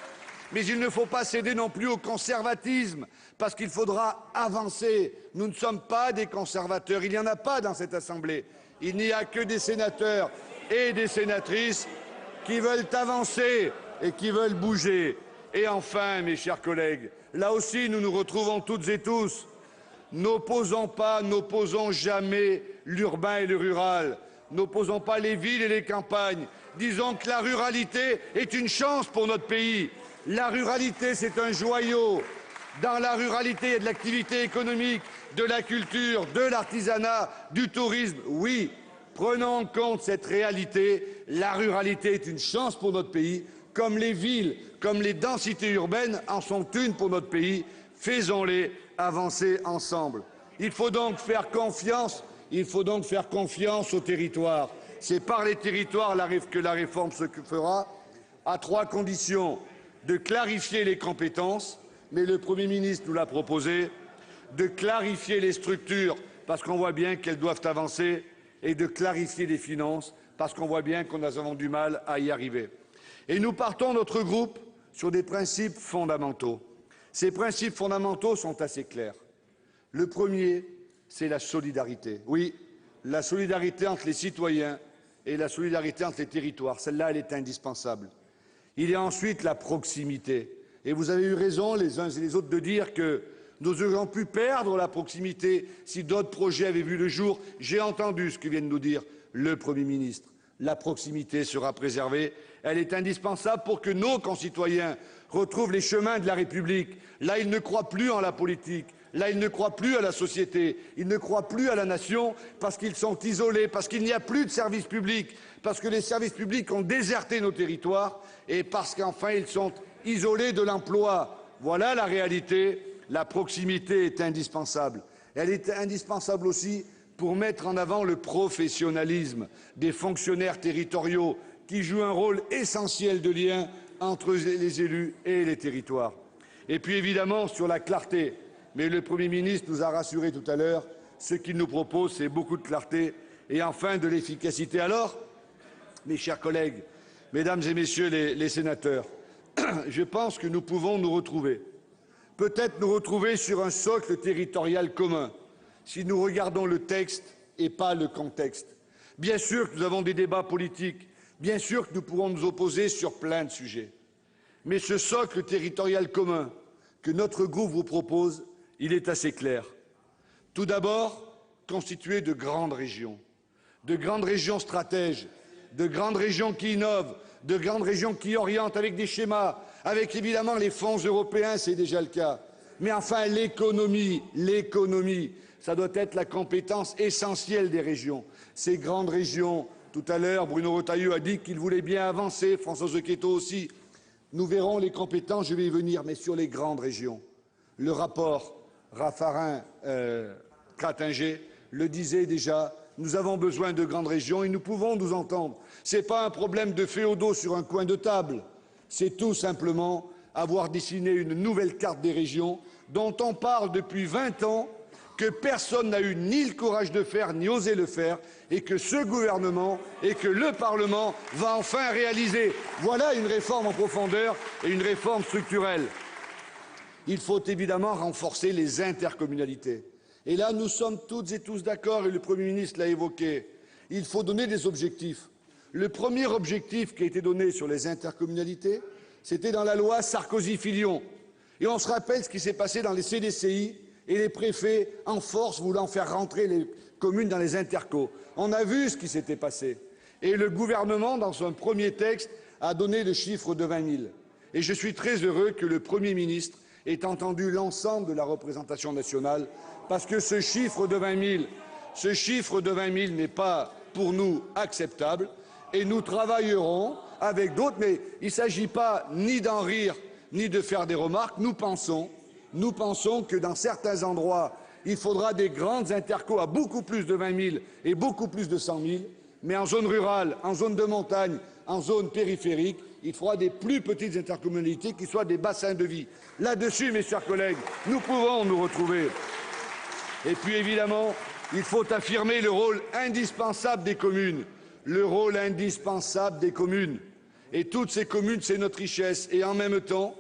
Mais il ne faut pas céder non plus au conservatisme, parce qu'il faudra avancer. Nous ne sommes pas des conservateurs, il n'y en a pas dans cette Assemblée. Il n'y a que des sénateurs et des sénatrices qui veulent avancer et qui veulent bouger. Et enfin, mes chers collègues, là aussi nous nous retrouvons toutes et tous. N'opposons pas, n'opposons jamais l'urbain et le rural. N'opposons pas les villes et les campagnes. disons que la ruralité est une chance pour notre pays. La ruralité, c'est un joyau. Dans la ruralité, il y a de l'activité économique, de la culture, de l'artisanat, du tourisme. Oui, prenons en compte cette réalité. La ruralité est une chance pour notre pays, comme les villes, comme les densités urbaines en sont une pour notre pays. Faisons-les avancer ensemble. Il faut donc faire confiance aux territoires. C'est par les territoires que la réforme se fera, à 3 conditions. De clarifier les compétences, mais le Premier ministre nous l'a proposé, de clarifier les structures, parce qu'on voit bien qu'elles doivent avancer, et de clarifier les finances, parce qu'on voit bien qu'on a vraiment du mal à y arriver. Et nous partons, notre groupe, sur des principes fondamentaux. Ces principes fondamentaux sont assez clairs. Le premier, c'est la solidarité. Oui, la solidarité entre les citoyens et la solidarité entre les territoires. Celle-là, elle est indispensable. Il y a ensuite la proximité. Et vous avez eu raison, les uns et les autres, de dire que nous aurions pu perdre la proximité si d'autres projets avaient vu le jour. J'ai entendu ce que vient de nous dire le Premier ministre. La proximité sera préservée. Elle est indispensable pour que nos concitoyens retrouvent les chemins de la République. Là, ils ne croient plus en la politique. Là, ils ne croient plus à la société, ils ne croient plus à la nation parce qu'ils sont isolés, parce qu'il n'y a plus de services publics, parce que les services publics ont déserté nos territoires et parce qu'enfin ils sont isolés de l'emploi. Voilà la réalité. La proximité est indispensable. Elle est indispensable aussi pour mettre en avant le professionnalisme des fonctionnaires territoriaux qui jouent un rôle essentiel de lien entre les élus et les territoires. Et puis évidemment sur la clarté. Mais le Premier ministre nous a rassurés tout à l'heure, ce qu'il nous propose, c'est beaucoup de clarté et enfin de l'efficacité. Alors, mes chers collègues, mesdames et messieurs les sénateurs, je pense que nous pouvons nous retrouver, peut-être nous retrouver sur un socle territorial commun, si nous regardons le texte et pas le contexte. Bien sûr que nous avons des débats politiques, bien sûr que nous pourrons nous opposer sur plein de sujets. Mais ce socle territorial commun que notre groupe vous propose, il est assez clair. Tout d'abord, constitué de grandes régions stratèges, de grandes régions qui innovent, de grandes régions qui orientent avec des schémas, avec évidemment les fonds européens, c'est déjà le cas. Mais enfin, l'économie, ça doit être la compétence essentielle des régions. Ces grandes régions, tout à l'heure, Bruno Retailleau a dit qu'il voulait bien avancer, François Zocchetto aussi. Nous verrons les compétences, je vais y venir, mais sur les grandes régions. Le rapport Raffarin-Cratinger le disait déjà, nous avons besoin de grandes régions et nous pouvons nous entendre. Ce n'est pas un problème de féodaux sur un coin de table, c'est tout simplement avoir dessiné une nouvelle carte des régions dont on parle depuis 20 ans, que personne n'a eu ni le courage de faire, ni osé le faire, et que ce gouvernement et que le Parlement va enfin réaliser. Voilà une réforme en profondeur et une réforme structurelle. Il faut évidemment renforcer les intercommunalités. Et là, nous sommes toutes et tous d'accord, et le Premier ministre l'a évoqué. Il faut donner des objectifs. Le premier objectif qui a été donné sur les intercommunalités, c'était dans la loi Sarkozy-Fillon. Et on se rappelle ce qui s'est passé dans les CDCI et les préfets en force voulant faire rentrer les communes dans les intercos. On a vu ce qui s'était passé. Et le gouvernement, dans son premier texte, a donné le chiffre de 20 000. Et je suis très heureux que le Premier ministre ait entendu l'ensemble de la représentation nationale, parce que ce chiffre de 20 000 n'est pas pour nous acceptable, et nous travaillerons avec d'autres, mais il ne s'agit pas ni d'en rire, ni de faire des remarques. Nous pensons que dans certains endroits, il faudra des grandes intercos à beaucoup plus de 20 000 et beaucoup plus de 100 000, mais en zone rurale, en zone de montagne, en zone périphérique, il faudra des plus petites intercommunalités qui soient des bassins de vie. Là-dessus, mes chers collègues, nous pouvons nous retrouver. Et puis évidemment, il faut affirmer le rôle indispensable des communes. Le rôle indispensable des communes. Et toutes ces communes, c'est notre richesse. Et en même temps,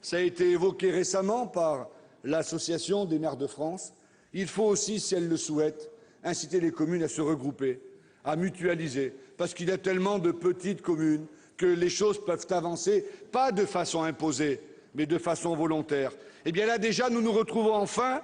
ça a été évoqué récemment par l'Association des maires de France, il faut aussi, si elles le souhaitent, inciter les communes à se regrouper, à mutualiser, parce qu'il y a tellement de petites communes que les choses peuvent avancer, pas de façon imposée, mais de façon volontaire. Eh bien là, déjà, nous nous retrouvons enfin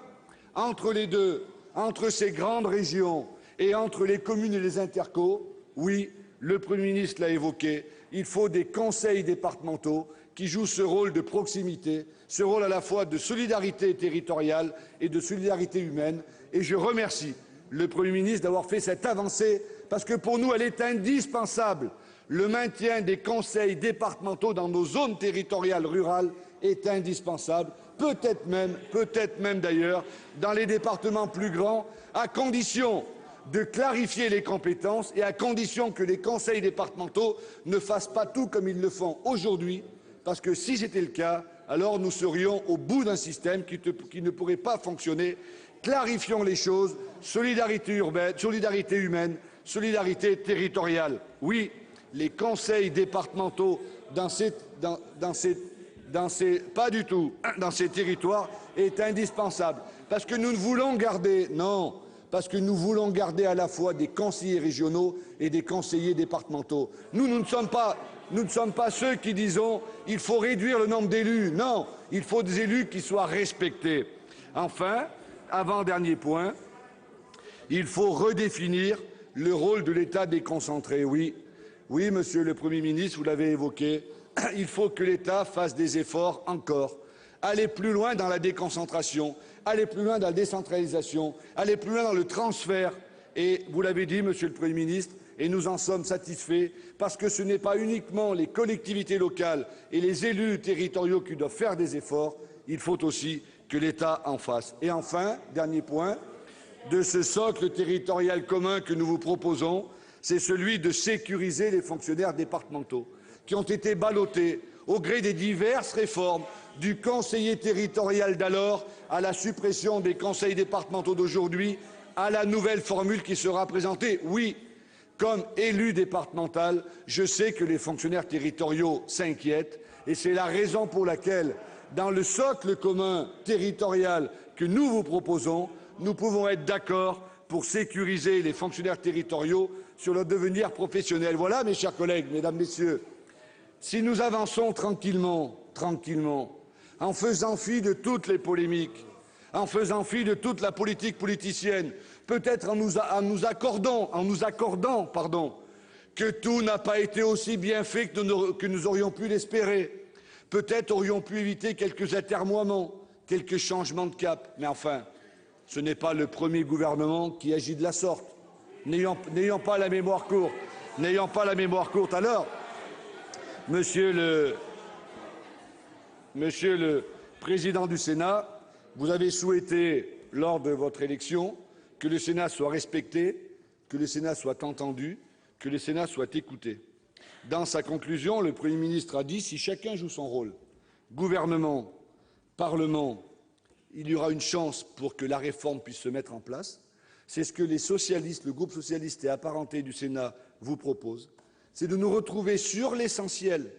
entre les deux, entre ces grandes régions et entre les communes et les intercos. Oui, le Premier ministre l'a évoqué, il faut des conseils départementaux qui jouent ce rôle de proximité, ce rôle à la fois de solidarité territoriale et de solidarité humaine. Et je remercie le Premier ministre d'avoir fait cette avancée, parce que pour nous, elle est indispensable. Le maintien des conseils départementaux dans nos zones territoriales rurales est indispensable, peut-être même d'ailleurs dans les départements plus grands, à condition de clarifier les compétences et à condition que les conseils départementaux ne fassent pas tout comme ils le font aujourd'hui, parce que si c'était le cas, alors nous serions au bout d'un système qui ne pourrait pas fonctionner. Clarifions les choses, solidarité urbaine, solidarité humaine, solidarité territoriale. Oui, les conseils départementaux dans ces territoires est indispensable, parce que nous voulons garder, à la fois des conseillers régionaux et des conseillers départementaux. Nous ne sommes pas ceux qui disons il faut réduire le nombre d'élus. Non, il faut des élus qui soient respectés. Enfin, avant-dernier point, il faut redéfinir le rôle de l'État déconcentré. Oui, monsieur le Premier ministre, vous l'avez évoqué, il faut que l'État fasse des efforts encore, aller plus loin dans la déconcentration, aller plus loin dans la décentralisation, aller plus loin dans le transfert. Et vous l'avez dit, monsieur le Premier ministre, et nous en sommes satisfaits, parce que ce n'est pas uniquement les collectivités locales et les élus territoriaux qui doivent faire des efforts, il faut aussi que l'État en fasse. Et enfin, dernier point, de ce socle territorial commun que nous vous proposons, c'est celui de sécuriser les fonctionnaires départementaux qui ont été ballottés au gré des diverses réformes, du conseiller territorial d'alors à la suppression des conseils départementaux d'aujourd'hui, à la nouvelle formule qui sera présentée. Oui, comme élu départemental, je sais que les fonctionnaires territoriaux s'inquiètent et c'est la raison pour laquelle, dans le socle commun territorial que nous vous proposons, nous pouvons être d'accord pour sécuriser les fonctionnaires territoriaux sur leur devenir professionnel. Voilà, mes chers collègues, mesdames, messieurs, si nous avançons tranquillement, en faisant fi de toutes les polémiques, en faisant fi de toute la politique politicienne, peut-être en nous accordant que tout n'a pas été aussi bien fait que nous aurions pu l'espérer. Peut-être aurions pu éviter quelques atermoiements, quelques changements de cap. Mais enfin, ce n'est pas le premier gouvernement qui agit de la sorte. N'ayant pas la mémoire courte, alors, Monsieur le Président du Sénat, vous avez souhaité, lors de votre élection, que le Sénat soit respecté, que le Sénat soit entendu, que le Sénat soit écouté. Dans sa conclusion, le Premier ministre a dit « Si chacun joue son rôle, gouvernement, Parlement, il y aura une chance pour que la réforme puisse se mettre en place. » C'est ce que les socialistes, le groupe socialiste et apparenté du Sénat vous propose. C'est de nous retrouver sur l'essentiel,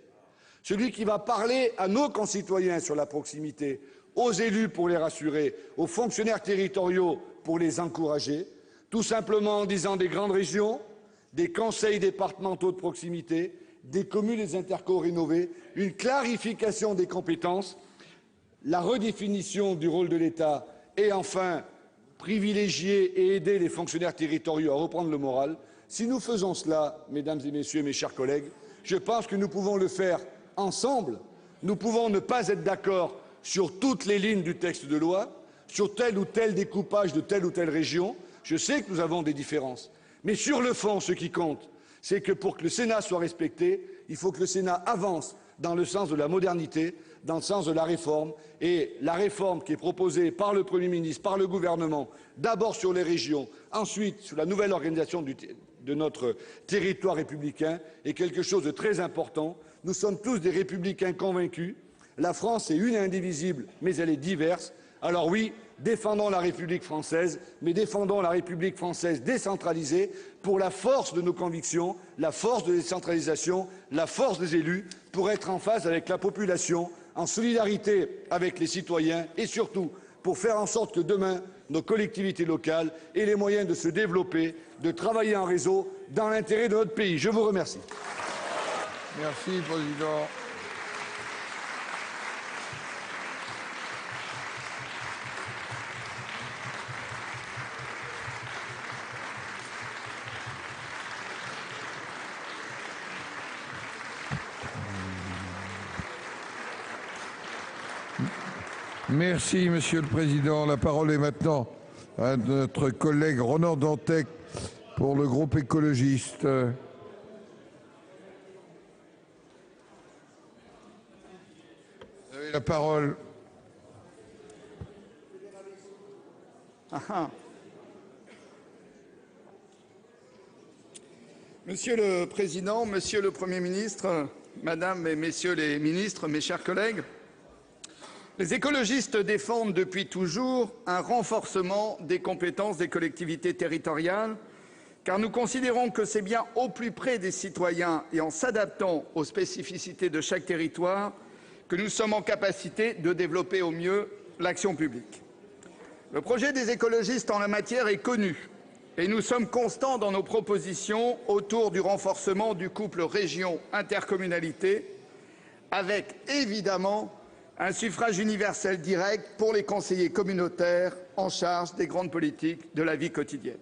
celui qui va parler à nos concitoyens sur la proximité, aux élus pour les rassurer, aux fonctionnaires territoriaux pour les encourager, tout simplement en disant des grandes régions, des conseils départementaux de proximité, des communes et des intercos rénovés, une clarification des compétences, la redéfinition du rôle de l'État et enfin privilégier et aider les fonctionnaires territoriaux à reprendre le moral. Si nous faisons cela, mesdames et messieurs, mes chers collègues, je pense que nous pouvons le faire ensemble. Nous pouvons ne pas être d'accord sur toutes les lignes du texte de loi, sur tel ou tel découpage de telle ou telle région. Je sais que nous avons des différences. Mais sur le fond, ce qui compte, c'est que pour que le Sénat soit respecté, il faut que le Sénat avance dans le sens de la modernité, dans le sens de la réforme. Et la réforme qui est proposée par le Premier ministre, par le gouvernement, d'abord sur les régions, ensuite sur la nouvelle organisation de notre territoire républicain, est quelque chose de très important. Nous sommes tous des républicains convaincus. La France est une et indivisible, mais elle est diverse. Alors oui, défendons la République française, mais défendons la République française décentralisée pour la force de nos convictions, la force de décentralisation, la force des élus, pour être en phase avec la population, en solidarité avec les citoyens et surtout pour faire en sorte que demain, nos collectivités locales aient les moyens de se développer, de travailler en réseau dans l'intérêt de notre pays. Je vous remercie. Merci, Président. Merci, Monsieur le Président. La parole est maintenant à notre collègue Ronan Dantec pour le groupe écologiste. Vous avez la parole. Monsieur le Président, Monsieur le Premier ministre, Madame et Messieurs les ministres, mes chers collègues, les écologistes défendent depuis toujours un renforcement des compétences des collectivités territoriales, car nous considérons que c'est bien au plus près des citoyens et en s'adaptant aux spécificités de chaque territoire que nous sommes en capacité de développer au mieux l'action publique. Le projet des écologistes en la matière est connu et nous sommes constants dans nos propositions autour du renforcement du couple région-intercommunalité, avec évidemment un suffrage universel direct pour les conseillers communautaires en charge des grandes politiques de la vie quotidienne.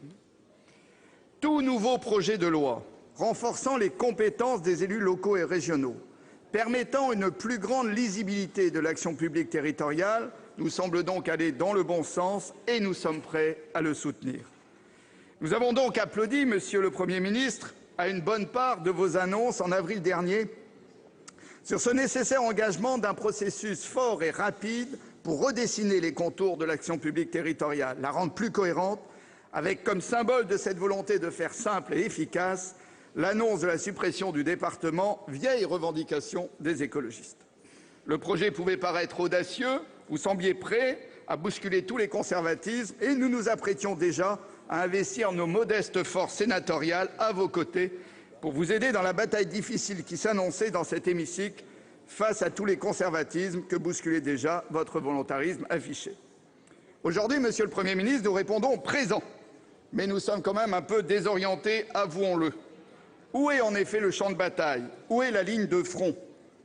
Tout nouveau projet de loi renforçant les compétences des élus locaux et régionaux, permettant une plus grande lisibilité de l'action publique territoriale, nous semble donc aller dans le bon sens et nous sommes prêts à le soutenir. Nous avons donc applaudi, Monsieur le Premier ministre, à une bonne part de vos annonces en avril dernier sur ce nécessaire engagement d'un processus fort et rapide pour redessiner les contours de l'action publique territoriale, la rendre plus cohérente, avec comme symbole de cette volonté de faire simple et efficace l'annonce de la suppression du département, vieille revendication des écologistes. Le projet pouvait paraître audacieux, vous sembliez prêt à bousculer tous les conservatismes et nous nous apprêtions déjà à investir nos modestes forces sénatoriales à vos côtés pour vous aider dans la bataille difficile qui s'annonçait dans cet hémicycle face à tous les conservatismes que bousculait déjà votre volontarisme affiché. Aujourd'hui, Monsieur le Premier ministre, nous répondons présent, mais nous sommes quand même un peu désorientés, avouons-le. Où est en effet le champ de bataille? Où est la ligne de front?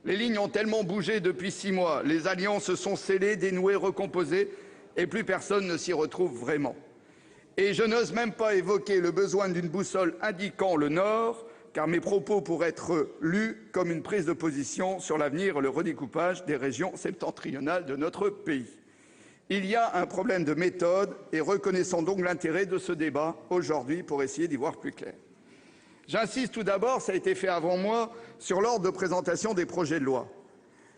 Les lignes ont tellement bougé depuis 6 mois, les alliances se sont scellées, dénouées, recomposées, et plus personne ne s'y retrouve vraiment. Et je n'ose même pas évoquer le besoin d'une boussole indiquant le nord, car mes propos pourraient être lus comme une prise de position sur l'avenir et le redécoupage des régions septentrionales de notre pays. Il y a un problème de méthode et reconnaissons donc l'intérêt de ce débat aujourd'hui pour essayer d'y voir plus clair. J'insiste tout d'abord, ça a été fait avant moi, sur l'ordre de présentation des projets de loi.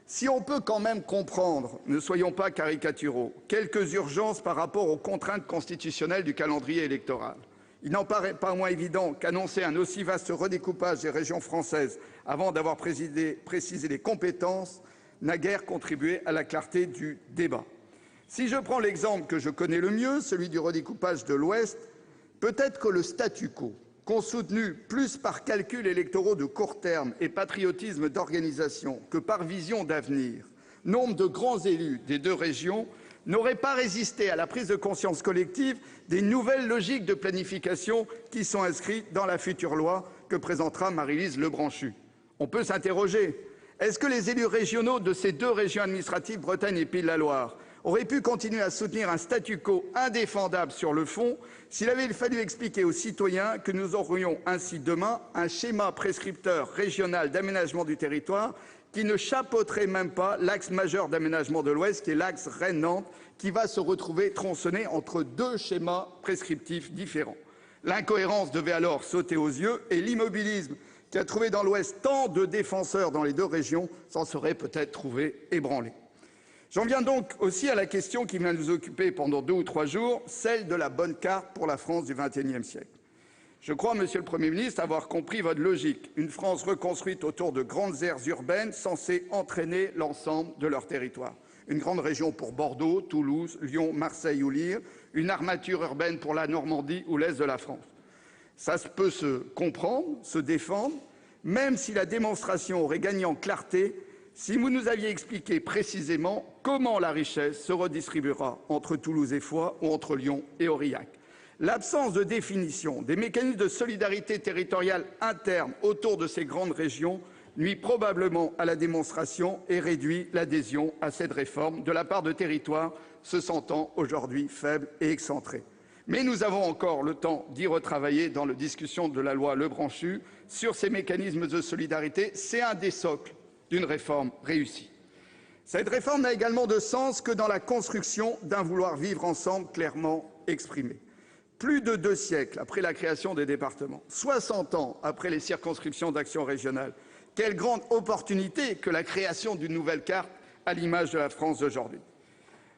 Si on peut quand même comprendre, ne soyons pas caricaturaux, quelques urgences par rapport aux contraintes constitutionnelles du calendrier électoral, il n'en paraît pas moins évident qu'annoncer un aussi vaste redécoupage des régions françaises avant d'avoir précisé les compétences n'a guère contribué à la clarté du débat. Si je prends l'exemple que je connais le mieux, celui du redécoupage de l'Ouest, peut-être que le statu quo, qu'ont soutenu plus par calculs électoraux de court terme et patriotisme d'organisation que par vision d'avenir, nombre de grands élus des 2 régions n'auraient pas résisté à la prise de conscience collective des nouvelles logiques de planification qui sont inscrites dans la future loi que présentera Maryse Lebranchu. On peut s'interroger, est-ce que les élus régionaux de ces 2 régions administratives, Bretagne et Pays de la Loire, auraient pu continuer à soutenir un statu quo indéfendable sur le fond s'il avait fallu expliquer aux citoyens que nous aurions ainsi demain un schéma prescripteur régional d'aménagement du territoire qui ne chapeauterait même pas l'axe majeur d'aménagement de l'Ouest, qui est l'axe Rennes-Nantes, qui va se retrouver tronçonné entre 2 schémas prescriptifs différents. L'incohérence devait alors sauter aux yeux et l'immobilisme qui a trouvé dans l'Ouest tant de défenseurs dans les 2 régions s'en serait peut-être trouvé ébranlé. J'en viens donc aussi à la question qui vient nous occuper pendant 2 ou 3 jours, celle de la bonne carte pour la France du XXIe siècle. Je crois, Monsieur le Premier ministre, avoir compris votre logique. Une France reconstruite autour de grandes aires urbaines censées entraîner l'ensemble de leur territoire. Une grande région pour Bordeaux, Toulouse, Lyon, Marseille ou Lille, une armature urbaine pour la Normandie ou l'Est de la France. Ça peut se comprendre, se défendre, même si la démonstration aurait gagné en clarté si vous nous aviez expliqué précisément comment la richesse se redistribuera entre Toulouse et Foix ou entre Lyon et Aurillac. L'absence de définition des mécanismes de solidarité territoriale interne autour de ces grandes régions nuit probablement à la démonstration et réduit l'adhésion à cette réforme de la part de territoires se sentant aujourd'hui faibles et excentrés. Mais nous avons encore le temps d'y retravailler dans la discussion de la loi Lebranchu sur ces mécanismes de solidarité. C'est un des socles d'une réforme réussie. Cette réforme n'a également de sens que dans la construction d'un vouloir vivre ensemble clairement exprimé. Plus de 2 siècles après la création des départements, 60 ans après les circonscriptions d'action régionale, quelle grande opportunité que la création d'une nouvelle carte à l'image de la France d'aujourd'hui.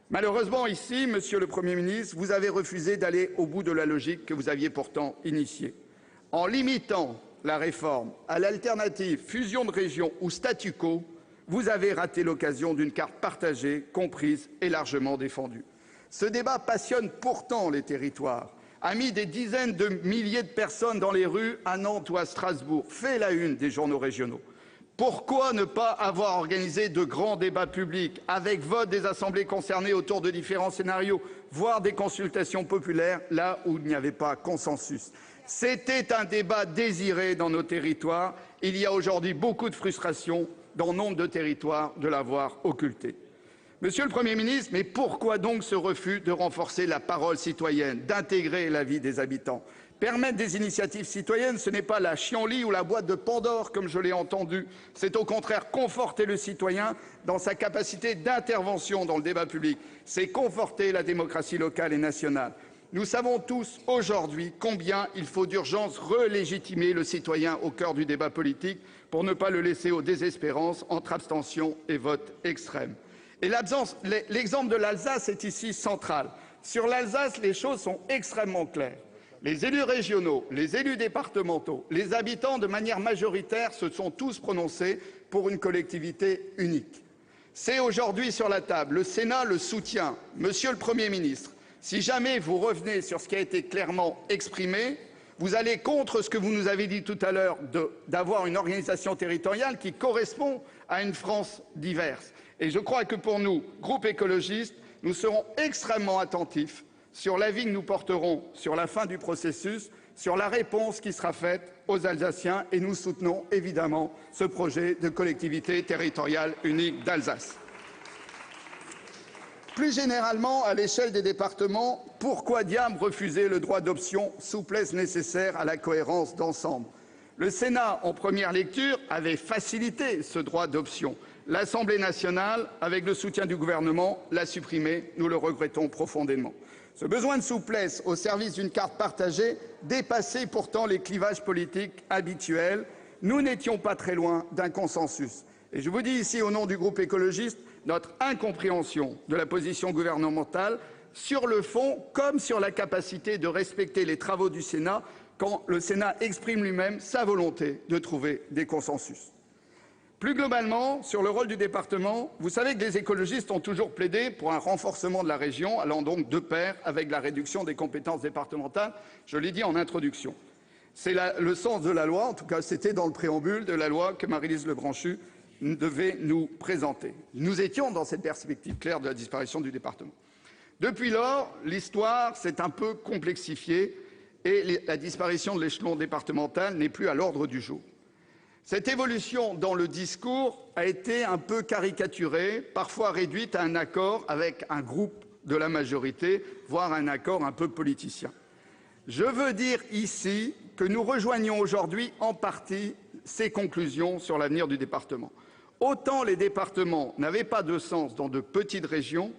Malheureusement, ici, Monsieur le Premier ministre, vous avez refusé d'aller au bout de la logique que vous aviez pourtant initiée. En limitant la réforme à l'alternative fusion de régions ou statu quo, vous avez raté l'occasion d'une carte partagée, comprise et largement défendue. Ce débat passionne pourtant les territoires, a mis des dizaines de milliers de personnes dans les rues à Nantes ou à Strasbourg, fait la une des journaux régionaux. Pourquoi ne pas avoir organisé de grands débats publics avec vote des assemblées concernées autour de différents scénarios, voire des consultations populaires là où il n'y avait pas consensus? C'était un débat désiré dans nos territoires. Il y a aujourd'hui beaucoup de frustration dans nombre de territoires de l'avoir occulté. Monsieur le Premier ministre, mais pourquoi donc ce refus de renforcer la parole citoyenne, d'intégrer la vie des habitants? Permettre des initiatives citoyennes, ce n'est pas la chienlit ou la boîte de Pandore, comme je l'ai entendu. C'est au contraire conforter le citoyen dans sa capacité d'intervention dans le débat public. C'est conforter la démocratie locale et nationale. Nous savons tous aujourd'hui combien il faut d'urgence relégitimer le citoyen au cœur du débat politique pour ne pas le laisser aux désespérances entre abstention et vote extrême. Et l'exemple de l'Alsace est ici central. Sur l'Alsace, les choses sont extrêmement claires. Les élus régionaux, les élus départementaux, les habitants de manière majoritaire se sont tous prononcés pour une collectivité unique. C'est aujourd'hui sur la table. Le Sénat le soutient. Monsieur le Premier ministre, si jamais vous revenez sur ce qui a été clairement exprimé, vous allez contre ce que vous nous avez dit tout à l'heure d'avoir une organisation territoriale qui correspond à une France diverse. Et je crois que pour nous, groupe écologiste, nous serons extrêmement attentifs sur l'avis que nous porterons sur la fin du processus, sur la réponse qui sera faite aux Alsaciens, et nous soutenons évidemment ce projet de collectivité territoriale unique d'Alsace. Plus généralement, à l'échelle des départements, pourquoi diable refuser le droit d'option, souplesse nécessaire à la cohérence d'ensemble? Le Sénat, en première lecture, avait facilité ce droit d'option. L'Assemblée nationale, avec le soutien du gouvernement, l'a supprimé. Nous le regrettons profondément. Ce besoin de souplesse au service d'une carte partagée dépassait pourtant les clivages politiques habituels. Nous n'étions pas très loin d'un consensus. Et je vous dis ici, au nom du groupe écologiste, notre incompréhension de la position gouvernementale sur le fond comme sur la capacité de respecter les travaux du Sénat quand le Sénat exprime lui-même sa volonté de trouver des consensus. Plus globalement, sur le rôle du département, vous savez que les écologistes ont toujours plaidé pour un renforcement de la région, allant donc de pair avec la réduction des compétences départementales. Je l'ai dit en introduction. C'est le sens de la loi, en tout cas c'était dans le préambule de la loi que Maryse Lebranchu devait nous présenter. Nous étions dans cette perspective claire de la disparition du département. Depuis lors, l'histoire s'est un peu complexifiée et la disparition de l'échelon départemental n'est plus à l'ordre du jour. Cette évolution dans le discours a été un peu caricaturée, parfois réduite à un accord avec un groupe de la majorité, voire un accord un peu politicien. Je veux dire ici que nous rejoignons aujourd'hui en partie ces conclusions sur l'avenir du département. Autant les départements n'avaient pas de sens dans de petites régions,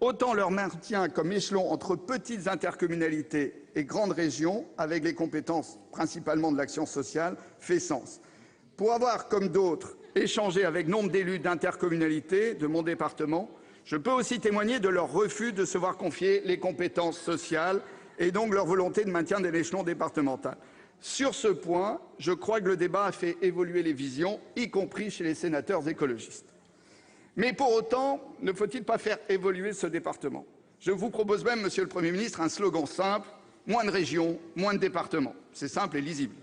autant leur maintien comme échelon entre petites intercommunalités et grandes régions, avec les compétences principalement de l'action sociale, fait sens. Pour avoir, comme d'autres, échangé avec nombre d'élus d'intercommunalités de mon département, je peux aussi témoigner de leur refus de se voir confier les compétences sociales et donc leur volonté de maintien de l'échelon départemental. Sur ce point, je crois que le débat a fait évoluer les visions, y compris chez les sénateurs écologistes. Mais pour autant, ne faut-il pas faire évoluer ce département? Je vous propose même, Monsieur le Premier ministre, un slogan simple: moins de régions, moins de départements. C'est simple et lisible.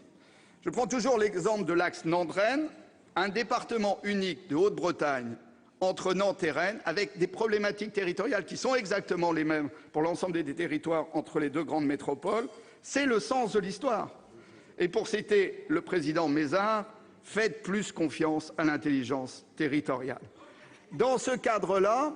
Je prends toujours l'exemple de l'axe Nantes-Rennes, un département unique de Haute-Bretagne entre Nantes et Rennes, avec des problématiques territoriales qui sont exactement les mêmes pour l'ensemble des territoires entre les deux grandes métropoles. C'est le sens de l'histoire. Et pour citer le président Mézard, faites plus confiance à l'intelligence territoriale. Dans ce cadre-là,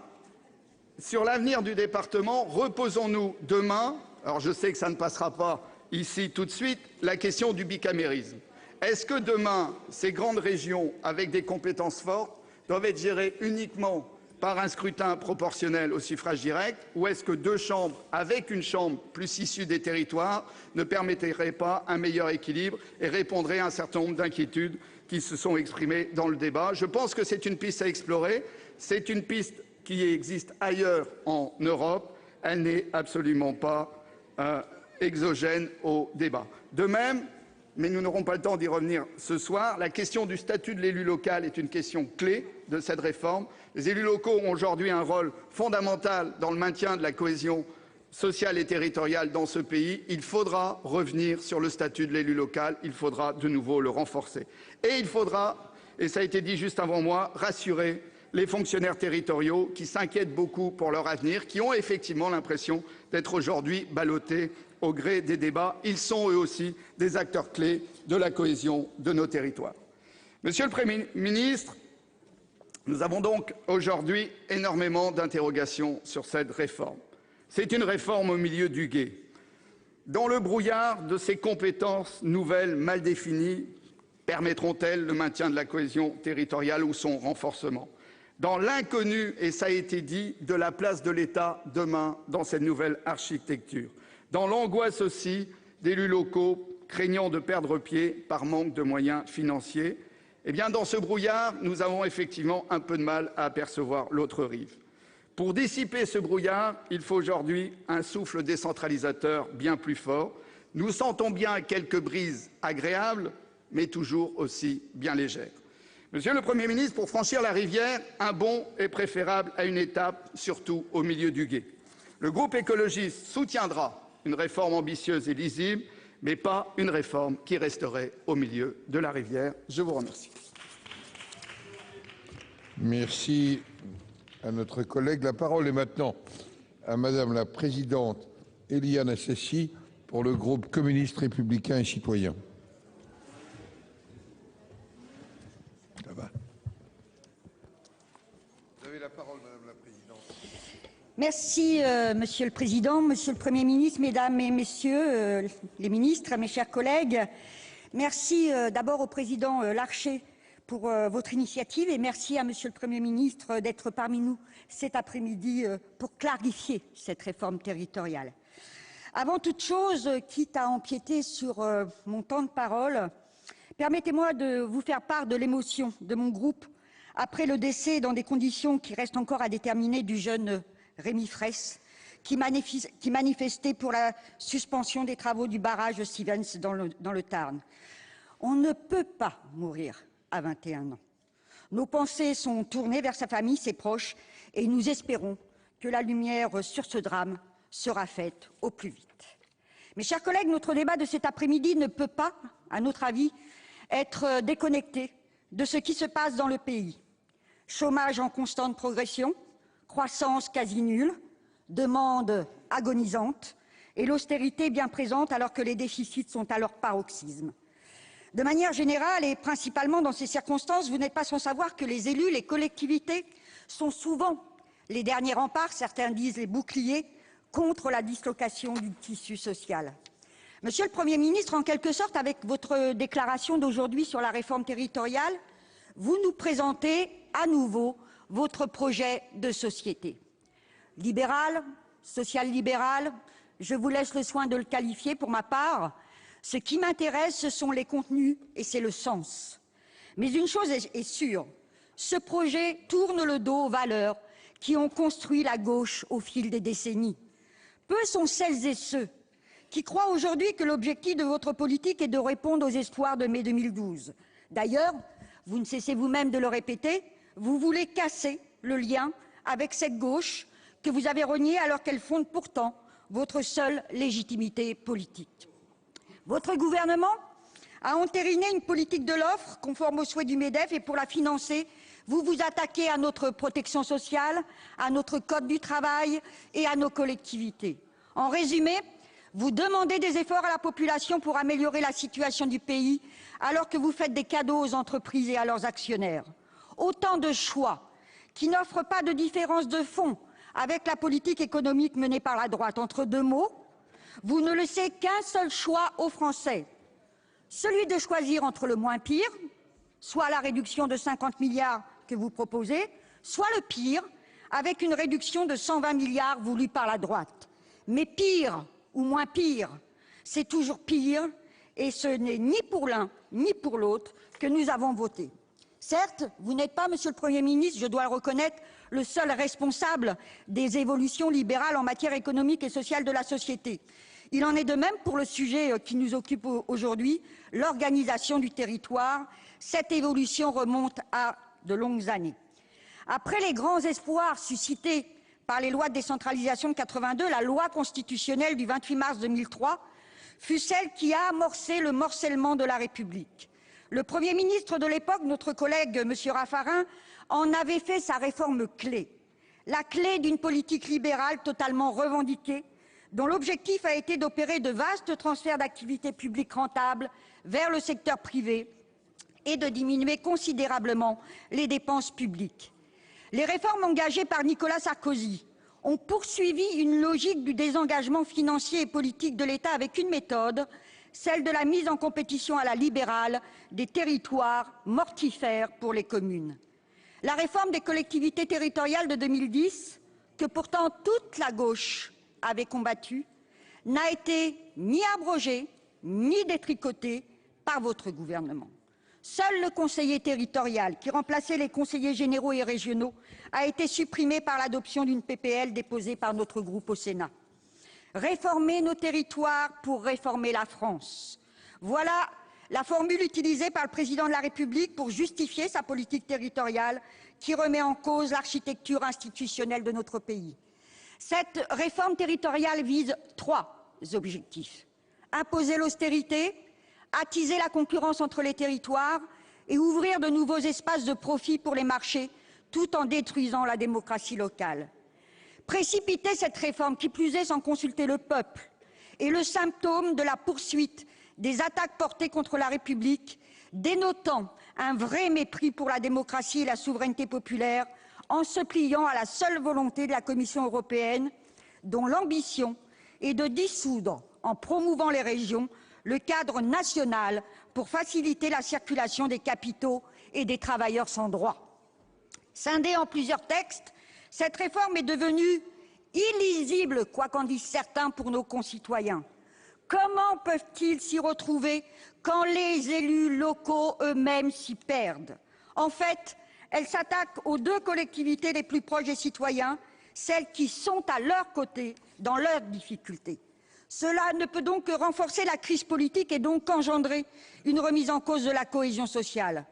sur l'avenir du département, reposons-nous demain, alors je sais que ça ne passera pas ici tout de suite, la question du bicamérisme. Est-ce que demain, ces grandes régions avec des compétences fortes doivent être gérées uniquement par un scrutin proportionnel au suffrage direct, ou est-ce que 2 chambres avec une chambre plus issue des territoires ne permettraient pas un meilleur équilibre et répondraient à un certain nombre d'inquiétudes qui se sont exprimées dans le débat? Je pense que c'est une piste à explorer. C'est une piste qui existe ailleurs en Europe. Elle n'est absolument pas exogène au débat. De même, mais nous n'aurons pas le temps d'y revenir ce soir, la question du statut de l'élu local est une question clé de cette réforme. Les élus locaux ont aujourd'hui un rôle fondamental dans le maintien de la cohésion sociale et territoriale dans ce pays. Il faudra revenir sur le statut de l'élu local, il faudra de nouveau le renforcer. Et il faudra, et ça a été dit juste avant moi, rassurer les fonctionnaires territoriaux qui s'inquiètent beaucoup pour leur avenir, qui ont effectivement l'impression d'être aujourd'hui ballottés au gré des débats. Ils sont eux aussi des acteurs clés de la cohésion de nos territoires. Monsieur le Premier ministre, nous avons donc aujourd'hui énormément d'interrogations sur cette réforme. C'est une réforme au milieu du gué. Dans le brouillard de ces compétences nouvelles mal définies, permettront-elles le maintien de la cohésion territoriale ou son renforcement? Dans l'inconnu, et ça a été dit, de la place de l'État demain dans cette nouvelle architecture. Dans l'angoisse aussi d'élus locaux craignant de perdre pied par manque de moyens financiers. Eh bien, dans ce brouillard, nous avons effectivement un peu de mal à apercevoir l'autre rive. Pour dissiper ce brouillard, il faut aujourd'hui un souffle décentralisateur bien plus fort. Nous sentons bien quelques brises agréables, mais toujours aussi bien légères. Monsieur le Premier ministre, pour franchir la rivière, un bond est préférable à une étape, surtout au milieu du gué. Le groupe écologiste soutiendra une réforme ambitieuse et lisible, mais pas une réforme qui resterait au milieu de la rivière. Je vous remercie. Merci à notre collègue. La parole est maintenant à Madame la Présidente Éliane Assassi pour le groupe communiste républicain et citoyen. Ça va. Vous avez la parole, Madame la Présidente. Merci, Monsieur le Président, Monsieur le Premier ministre, Mesdames et Messieurs les ministres, mes chers collègues. Merci d'abord au Président Larcher pour votre initiative et merci à Monsieur le Premier ministre d'être parmi nous cet après-midi pour clarifier cette réforme territoriale. Avant toute chose, quitte à empiéter sur mon temps de parole, permettez-moi de vous faire part de l'émotion de mon groupe après le décès, dans des conditions qui restent encore à déterminer, du jeune Rémi Fraisse, qui manifestait pour la suspension des travaux du barrage Stevens dans le Tarn. On ne peut pas mourir à 21 ans. Nos pensées sont tournées vers sa famille, ses proches, et nous espérons que la lumière sur ce drame sera faite au plus vite. Mes chers collègues, notre débat de cet après-midi ne peut pas, à notre avis, être déconnecté de ce qui se passe dans le pays. Chômage en constante progression, croissance quasi nulle, demande agonisante et l'austérité bien présente alors que les déficits sont à leur paroxysme. De manière générale et principalement dans ces circonstances, vous n'êtes pas sans savoir que les élus, les collectivités sont souvent les derniers remparts, certains disent les boucliers, contre la dislocation du tissu social. Monsieur le Premier ministre, en quelque sorte, avec votre déclaration d'aujourd'hui sur la réforme territoriale, vous nous présentez à nouveau votre projet de société. Libéral, social-libéral, je vous laisse le soin de le qualifier. Pour ma part, ce qui m'intéresse, ce sont les contenus et c'est le sens. Mais une chose est sûre, ce projet tourne le dos aux valeurs qui ont construit la gauche au fil des décennies. Peu sont celles et ceux qui croient aujourd'hui que l'objectif de votre politique est de répondre aux espoirs de mai 2012. D'ailleurs, vous ne cessez vous-même de le répéter, vous voulez casser le lien avec cette gauche que vous avez reniée alors qu'elle fonde pourtant votre seule légitimité politique. Votre gouvernement a entériné une politique de l'offre conforme aux souhaits du MEDEF et pour la financer, vous vous attaquez à notre protection sociale, à notre code du travail et à nos collectivités. En résumé, vous demandez des efforts à la population pour améliorer la situation du pays alors que vous faites des cadeaux aux entreprises et à leurs actionnaires. Autant de choix qui n'offrent pas de différence de fond avec la politique économique menée par la droite. Entre deux mots, vous ne laissez qu'un seul choix aux Français, celui de choisir entre le moins pire, soit la réduction de 50 milliards que vous proposez, soit le pire, avec une réduction de 120 milliards voulue par la droite. Mais pire, ou moins pire, c'est toujours pire, et ce n'est ni pour l'un ni pour l'autre que nous avons voté. Certes, vous n'êtes pas, Monsieur le Premier ministre, je dois le reconnaître, le seul responsable des évolutions libérales en matière économique et sociale de la société. Il en est de même pour le sujet qui nous occupe aujourd'hui, l'organisation du territoire. Cette évolution remonte à de longues années. Après les grands espoirs suscités par les lois de décentralisation de 82, la loi constitutionnelle du 28 mars 2003 fut celle qui a amorcé le morcellement de la République. Le Premier ministre de l'époque, notre collègue M. Raffarin, en avait fait sa réforme clé. La clé d'une politique libérale totalement revendiquée, dont l'objectif a été d'opérer de vastes transferts d'activités publiques rentables vers le secteur privé et de diminuer considérablement les dépenses publiques. Les réformes engagées par Nicolas Sarkozy ont poursuivi une logique du désengagement financier et politique de l'État avec une méthode, celle de la mise en compétition à la libérale des territoires mortifères pour les communes. La réforme des collectivités territoriales de 2010, que pourtant toute la gauche avait combattue, n'a été ni abrogée ni détricotée par votre gouvernement. Seul le conseiller territorial, qui remplaçait les conseillers généraux et régionaux, a été supprimé par l'adoption d'une PPL déposée par notre groupe au Sénat. Réformer nos territoires pour réformer la France. Voilà la formule utilisée par le président de la République pour justifier sa politique territoriale qui remet en cause l'architecture institutionnelle de notre pays. Cette réforme territoriale vise 3 objectifs. Imposer l'austérité, attiser la concurrence entre les territoires et ouvrir de nouveaux espaces de profit pour les marchés, tout en détruisant la démocratie locale. Précipiter cette réforme, qui plus est sans consulter le peuple, est le symptôme de la poursuite des attaques portées contre la République, dénotant un vrai mépris pour la démocratie et la souveraineté populaire, en se pliant à la seule volonté de la Commission européenne, dont l'ambition est de dissoudre, en promouvant les régions, le cadre national pour faciliter la circulation des capitaux et des travailleurs sans droit. Scindée en plusieurs textes, cette réforme est devenue illisible, quoi qu'en disent certains, pour nos concitoyens. Comment peuvent-ils s'y retrouver quand les élus locaux eux-mêmes s'y perdent? En fait, elle s'attaque aux 2 collectivités les plus proches des citoyens, celles qui sont à leur côté dans leurs difficultés. Cela ne peut donc que renforcer la crise politique et donc engendrer une remise en cause de la cohésion sociale.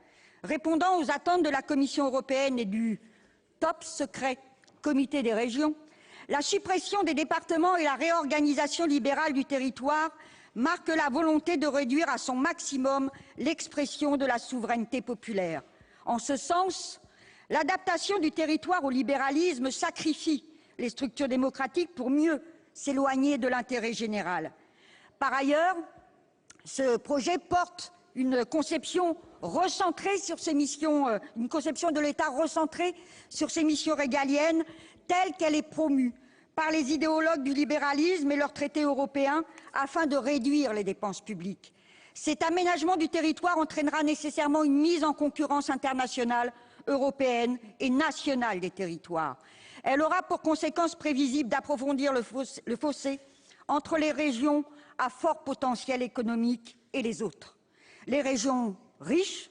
Répondant aux attentes de la Commission européenne et du top secret Comité des régions, la suppression des départements et la réorganisation libérale du territoire marquent la volonté de réduire à son maximum l'expression de la souveraineté populaire. En ce sens, l'adaptation du territoire au libéralisme sacrifie les structures démocratiques pour mieux s'éloigner de l'intérêt général. Par ailleurs, ce projet porte une conception recentrée sur ses missions, une conception de l'État recentrée sur ses missions régaliennes, telle qu'elle est promue par les idéologues du libéralisme et leurs traités européens afin de réduire les dépenses publiques. Cet aménagement du territoire entraînera nécessairement une mise en concurrence internationale, européenne et nationale des territoires. Elle aura pour conséquence prévisible d'approfondir le fossé entre les régions à fort potentiel économique et les autres. Les régions riches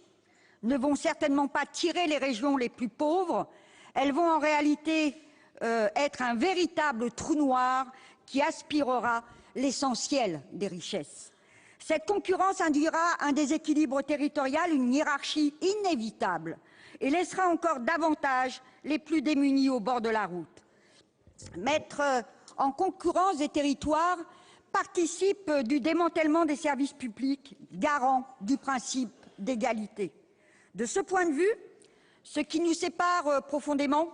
ne vont certainement pas tirer les régions les plus pauvres, elles vont en réalité être un véritable trou noir qui aspirera l'essentiel des richesses. Cette concurrence induira un déséquilibre territorial, une hiérarchie inévitable et laissera encore davantage les plus démunis au bord de la route. Mettre en concurrence des territoires participe du démantèlement des services publics, garant du principe d'égalité. De ce point de vue, ce qui nous sépare profondément,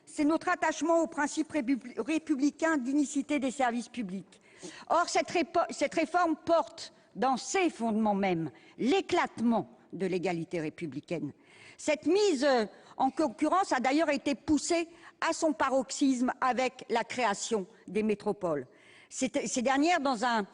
c'est notre attachement au principe républicain d'unicité des services publics. Or, cette réforme porte dans ses fondements mêmes l'éclatement de l'égalité républicaine. Cette mise en concurrence a d'ailleurs été poussée à son paroxysme avec la création des métropoles. Ces dernières, dans un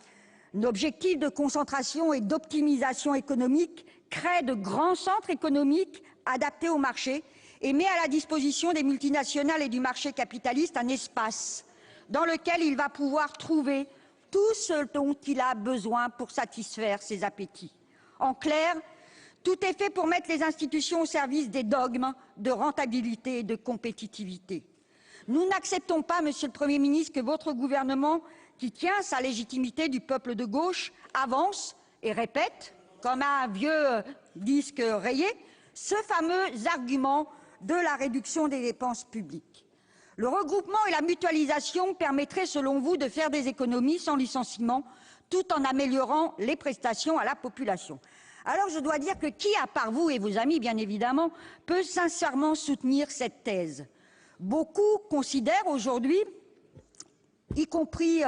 objectif de concentration et d'optimisation économique, créent de grands centres économiques adaptés au marché et met à la disposition des multinationales et du marché capitaliste un espace dans lequel il va pouvoir trouver tout ce dont il a besoin pour satisfaire ses appétits. En clair, tout est fait pour mettre les institutions au service des dogmes de rentabilité et de compétitivité. Nous n'acceptons pas, Monsieur le Premier ministre, que votre gouvernement, qui tient sa légitimité du peuple de gauche, avance et répète, comme un vieux disque rayé, ce fameux argument de la réduction des dépenses publiques. Le regroupement et la mutualisation permettraient, selon vous, de faire des économies sans licenciement, tout en améliorant les prestations à la population. Alors je dois dire que qui, à part vous et vos amis bien évidemment, peut sincèrement soutenir cette thèse? Beaucoup considèrent aujourd'hui, y compris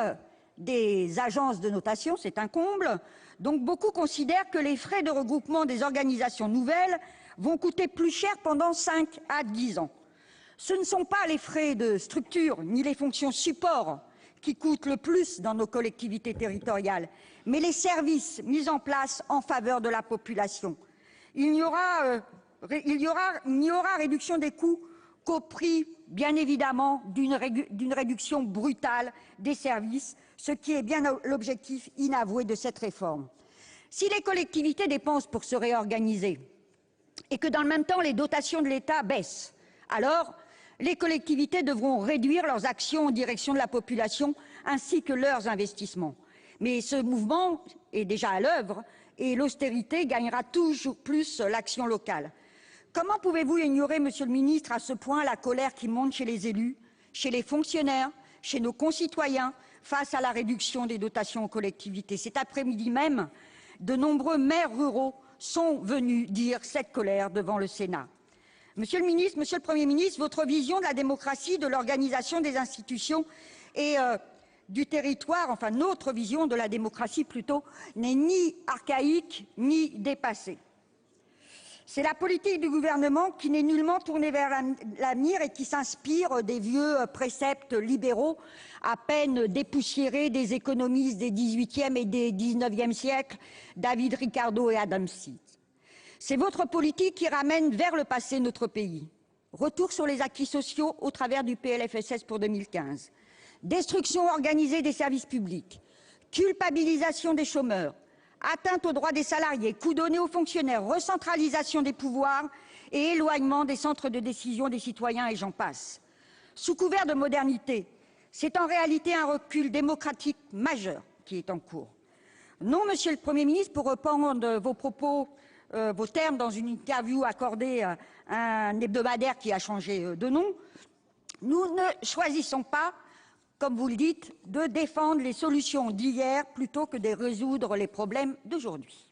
des agences de notation, c'est un comble, donc beaucoup considèrent que les frais de regroupement des organisations nouvelles vont coûter plus cher pendant 5 à 10 ans. Ce ne sont pas les frais de structure ni les fonctions support qui coûtent le plus dans nos collectivités territoriales, mais les services mis en place en faveur de la population. Il n'y aura réduction des coûts qu'au prix, bien évidemment, d'une réduction brutale des services, ce qui est bien l'objectif inavoué de cette réforme. Si les collectivités dépensent pour se réorganiser et que, dans le même temps, les dotations de l'État baissent, alors les collectivités devront réduire leurs actions en direction de la population ainsi que leurs investissements. Mais ce mouvement est déjà à l'œuvre et l'austérité gagnera toujours plus l'action locale. Comment pouvez-vous ignorer, Monsieur le ministre, à ce point la colère qui monte chez les élus, chez les fonctionnaires, chez nos concitoyens face à la réduction des dotations aux collectivités? Cet après-midi même, de nombreux maires ruraux sont venus dire cette colère devant le Sénat. Monsieur le ministre, Monsieur le Premier ministre, votre vision de la démocratie, de l'organisation des institutions et du territoire, enfin notre vision de la démocratie plutôt, n'est ni archaïque ni dépassée. C'est la politique du gouvernement qui n'est nullement tournée vers l'avenir et qui s'inspire des vieux préceptes libéraux à peine dépoussiérés des économistes des XVIIIe et des XIXe siècles, David Ricardo et Adam Smith. C'est votre politique qui ramène vers le passé notre pays. Retour sur les acquis sociaux au travers du PLFSS pour 2015. Destruction organisée des services publics. Culpabilisation des chômeurs. Atteinte aux droits des salariés. Coups donnés aux fonctionnaires. Recentralisation des pouvoirs et éloignement des centres de décision des citoyens et j'en passe. Sous couvert de modernité, c'est en réalité un recul démocratique majeur qui est en cours. Non, Monsieur le Premier ministre, pour reprendre vos propos, vos termes dans une interview accordée à un hebdomadaire qui a changé de nom, nous ne choisissons pas, comme vous le dites, de défendre les solutions d'hier plutôt que de résoudre les problèmes d'aujourd'hui.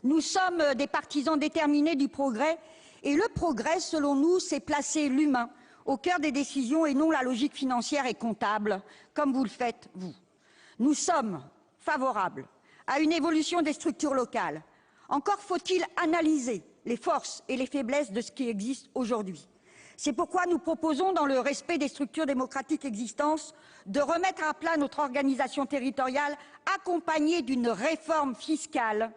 Nous sommes des partisans déterminés du progrès et le progrès, selon nous, c'est placer l'humain au cœur des décisions et non la logique financière et comptable, comme vous le faites, vous. Nous sommes favorables à une évolution des structures locales. Encore faut-il analyser les forces et les faiblesses de ce qui existe aujourd'hui. C'est pourquoi nous proposons, dans le respect des structures démocratiques existantes, de remettre à plat notre organisation territoriale, accompagnée d'une réforme fiscale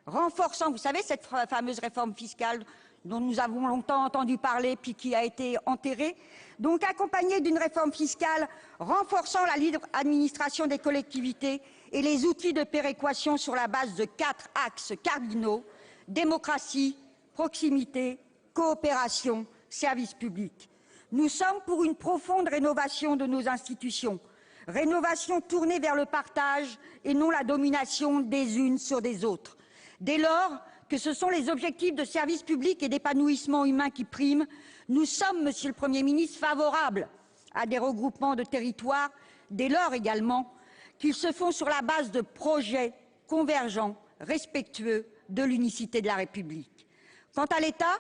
renforçant, vous savez, cette fameuse réforme fiscale dont nous avons longtemps entendu parler puis qui a été enterrée, donc accompagnée d'une réforme fiscale renforçant la libre administration des collectivités et les outils de péréquation sur la base de 4 axes cardinaux: démocratie, proximité, coopération, service public. Nous sommes pour une profonde rénovation de nos institutions, rénovation tournée vers le partage et non la domination des unes sur des autres. Dès lors que ce sont les objectifs de service public et d'épanouissement humain qui priment, nous sommes, Monsieur le Premier ministre, favorables à des regroupements de territoires, dès lors également qu'ils se font sur la base de projets convergents, respectueux de l'unicité de la République. Quant à l'État,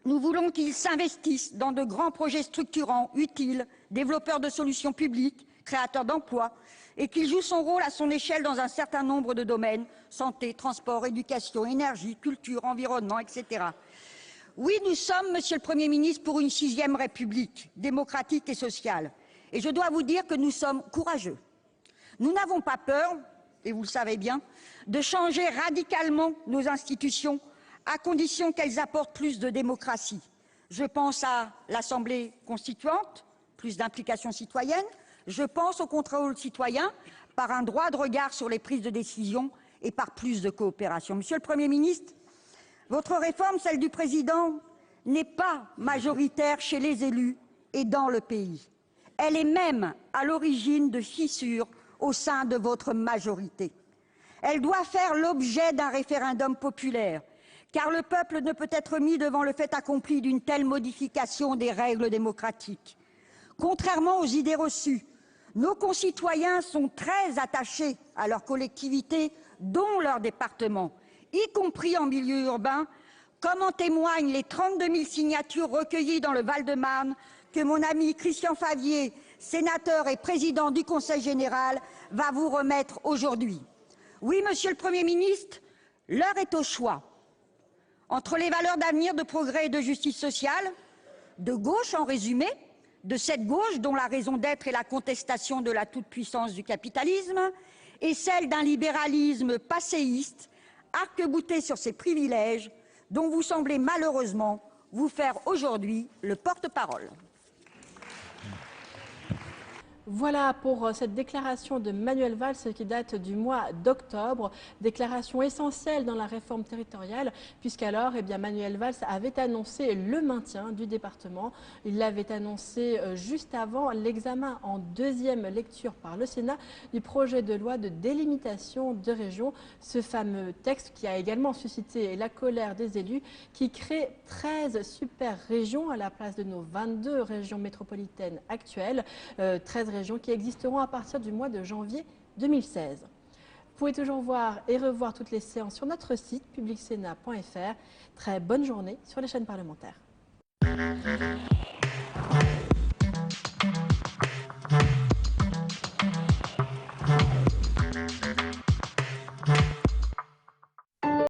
nous voulons qu'il s'investisse dans de grands projets structurants, utiles, développeurs de solutions publiques, créateurs d'emplois, et qu'il joue son rôle à son échelle dans un certain nombre de domaines: santé, transport, éducation, énergie, culture, environnement, etc. Oui, nous sommes, Monsieur le Premier ministre, pour une 6e République démocratique et sociale. Et je dois vous dire que nous sommes courageux. Nous n'avons pas peur, et vous le savez bien, de changer radicalement nos institutions à condition qu'elles apportent plus de démocratie. Je pense à l'Assemblée constituante, plus d'implication citoyenne. Je pense au contrôle citoyen par un droit de regard sur les prises de décision et par plus de coopération. Monsieur le Premier ministre, votre réforme, celle du président, n'est pas majoritaire chez les élus et dans le pays. Elle est même à l'origine de fissures au sein de votre majorité. Elle doit faire l'objet d'un référendum populaire, car le peuple ne peut être mis devant le fait accompli d'une telle modification des règles démocratiques. Contrairement aux idées reçues, nos concitoyens sont très attachés à leur collectivité, dont leur département, y compris en milieu urbain, comme en témoignent les 32 000 signatures recueillies dans le Val-de-Marne que mon ami Christian Favier, sénateur et président du Conseil général, va vous remettre aujourd'hui. Oui, Monsieur le Premier ministre, l'heure est au choix. Entre les valeurs d'avenir, de progrès et de justice sociale, de gauche en résumé, de cette gauche dont la raison d'être est la contestation de la toute-puissance du capitalisme, et celle d'un libéralisme passéiste, arc-bouté sur ses privilèges, dont vous semblez malheureusement vous faire aujourd'hui le porte-parole. Voilà pour cette déclaration de Manuel Valls qui date du mois d'octobre, déclaration essentielle dans la réforme territoriale, puisqu'alors Manuel Valls avait annoncé le maintien du département. Il l'avait annoncé juste avant l'examen en deuxième lecture par le Sénat du projet de loi de délimitation de régions, ce fameux texte qui a également suscité la colère des élus, qui crée 13 super régions à la place de nos 22 régions métropolitaines actuelles, 13 régions qui existeront à partir du mois de janvier 2016. Vous pouvez toujours voir et revoir toutes les séances sur notre site publicsénat.fr. Très bonne journée sur les chaînes parlementaires.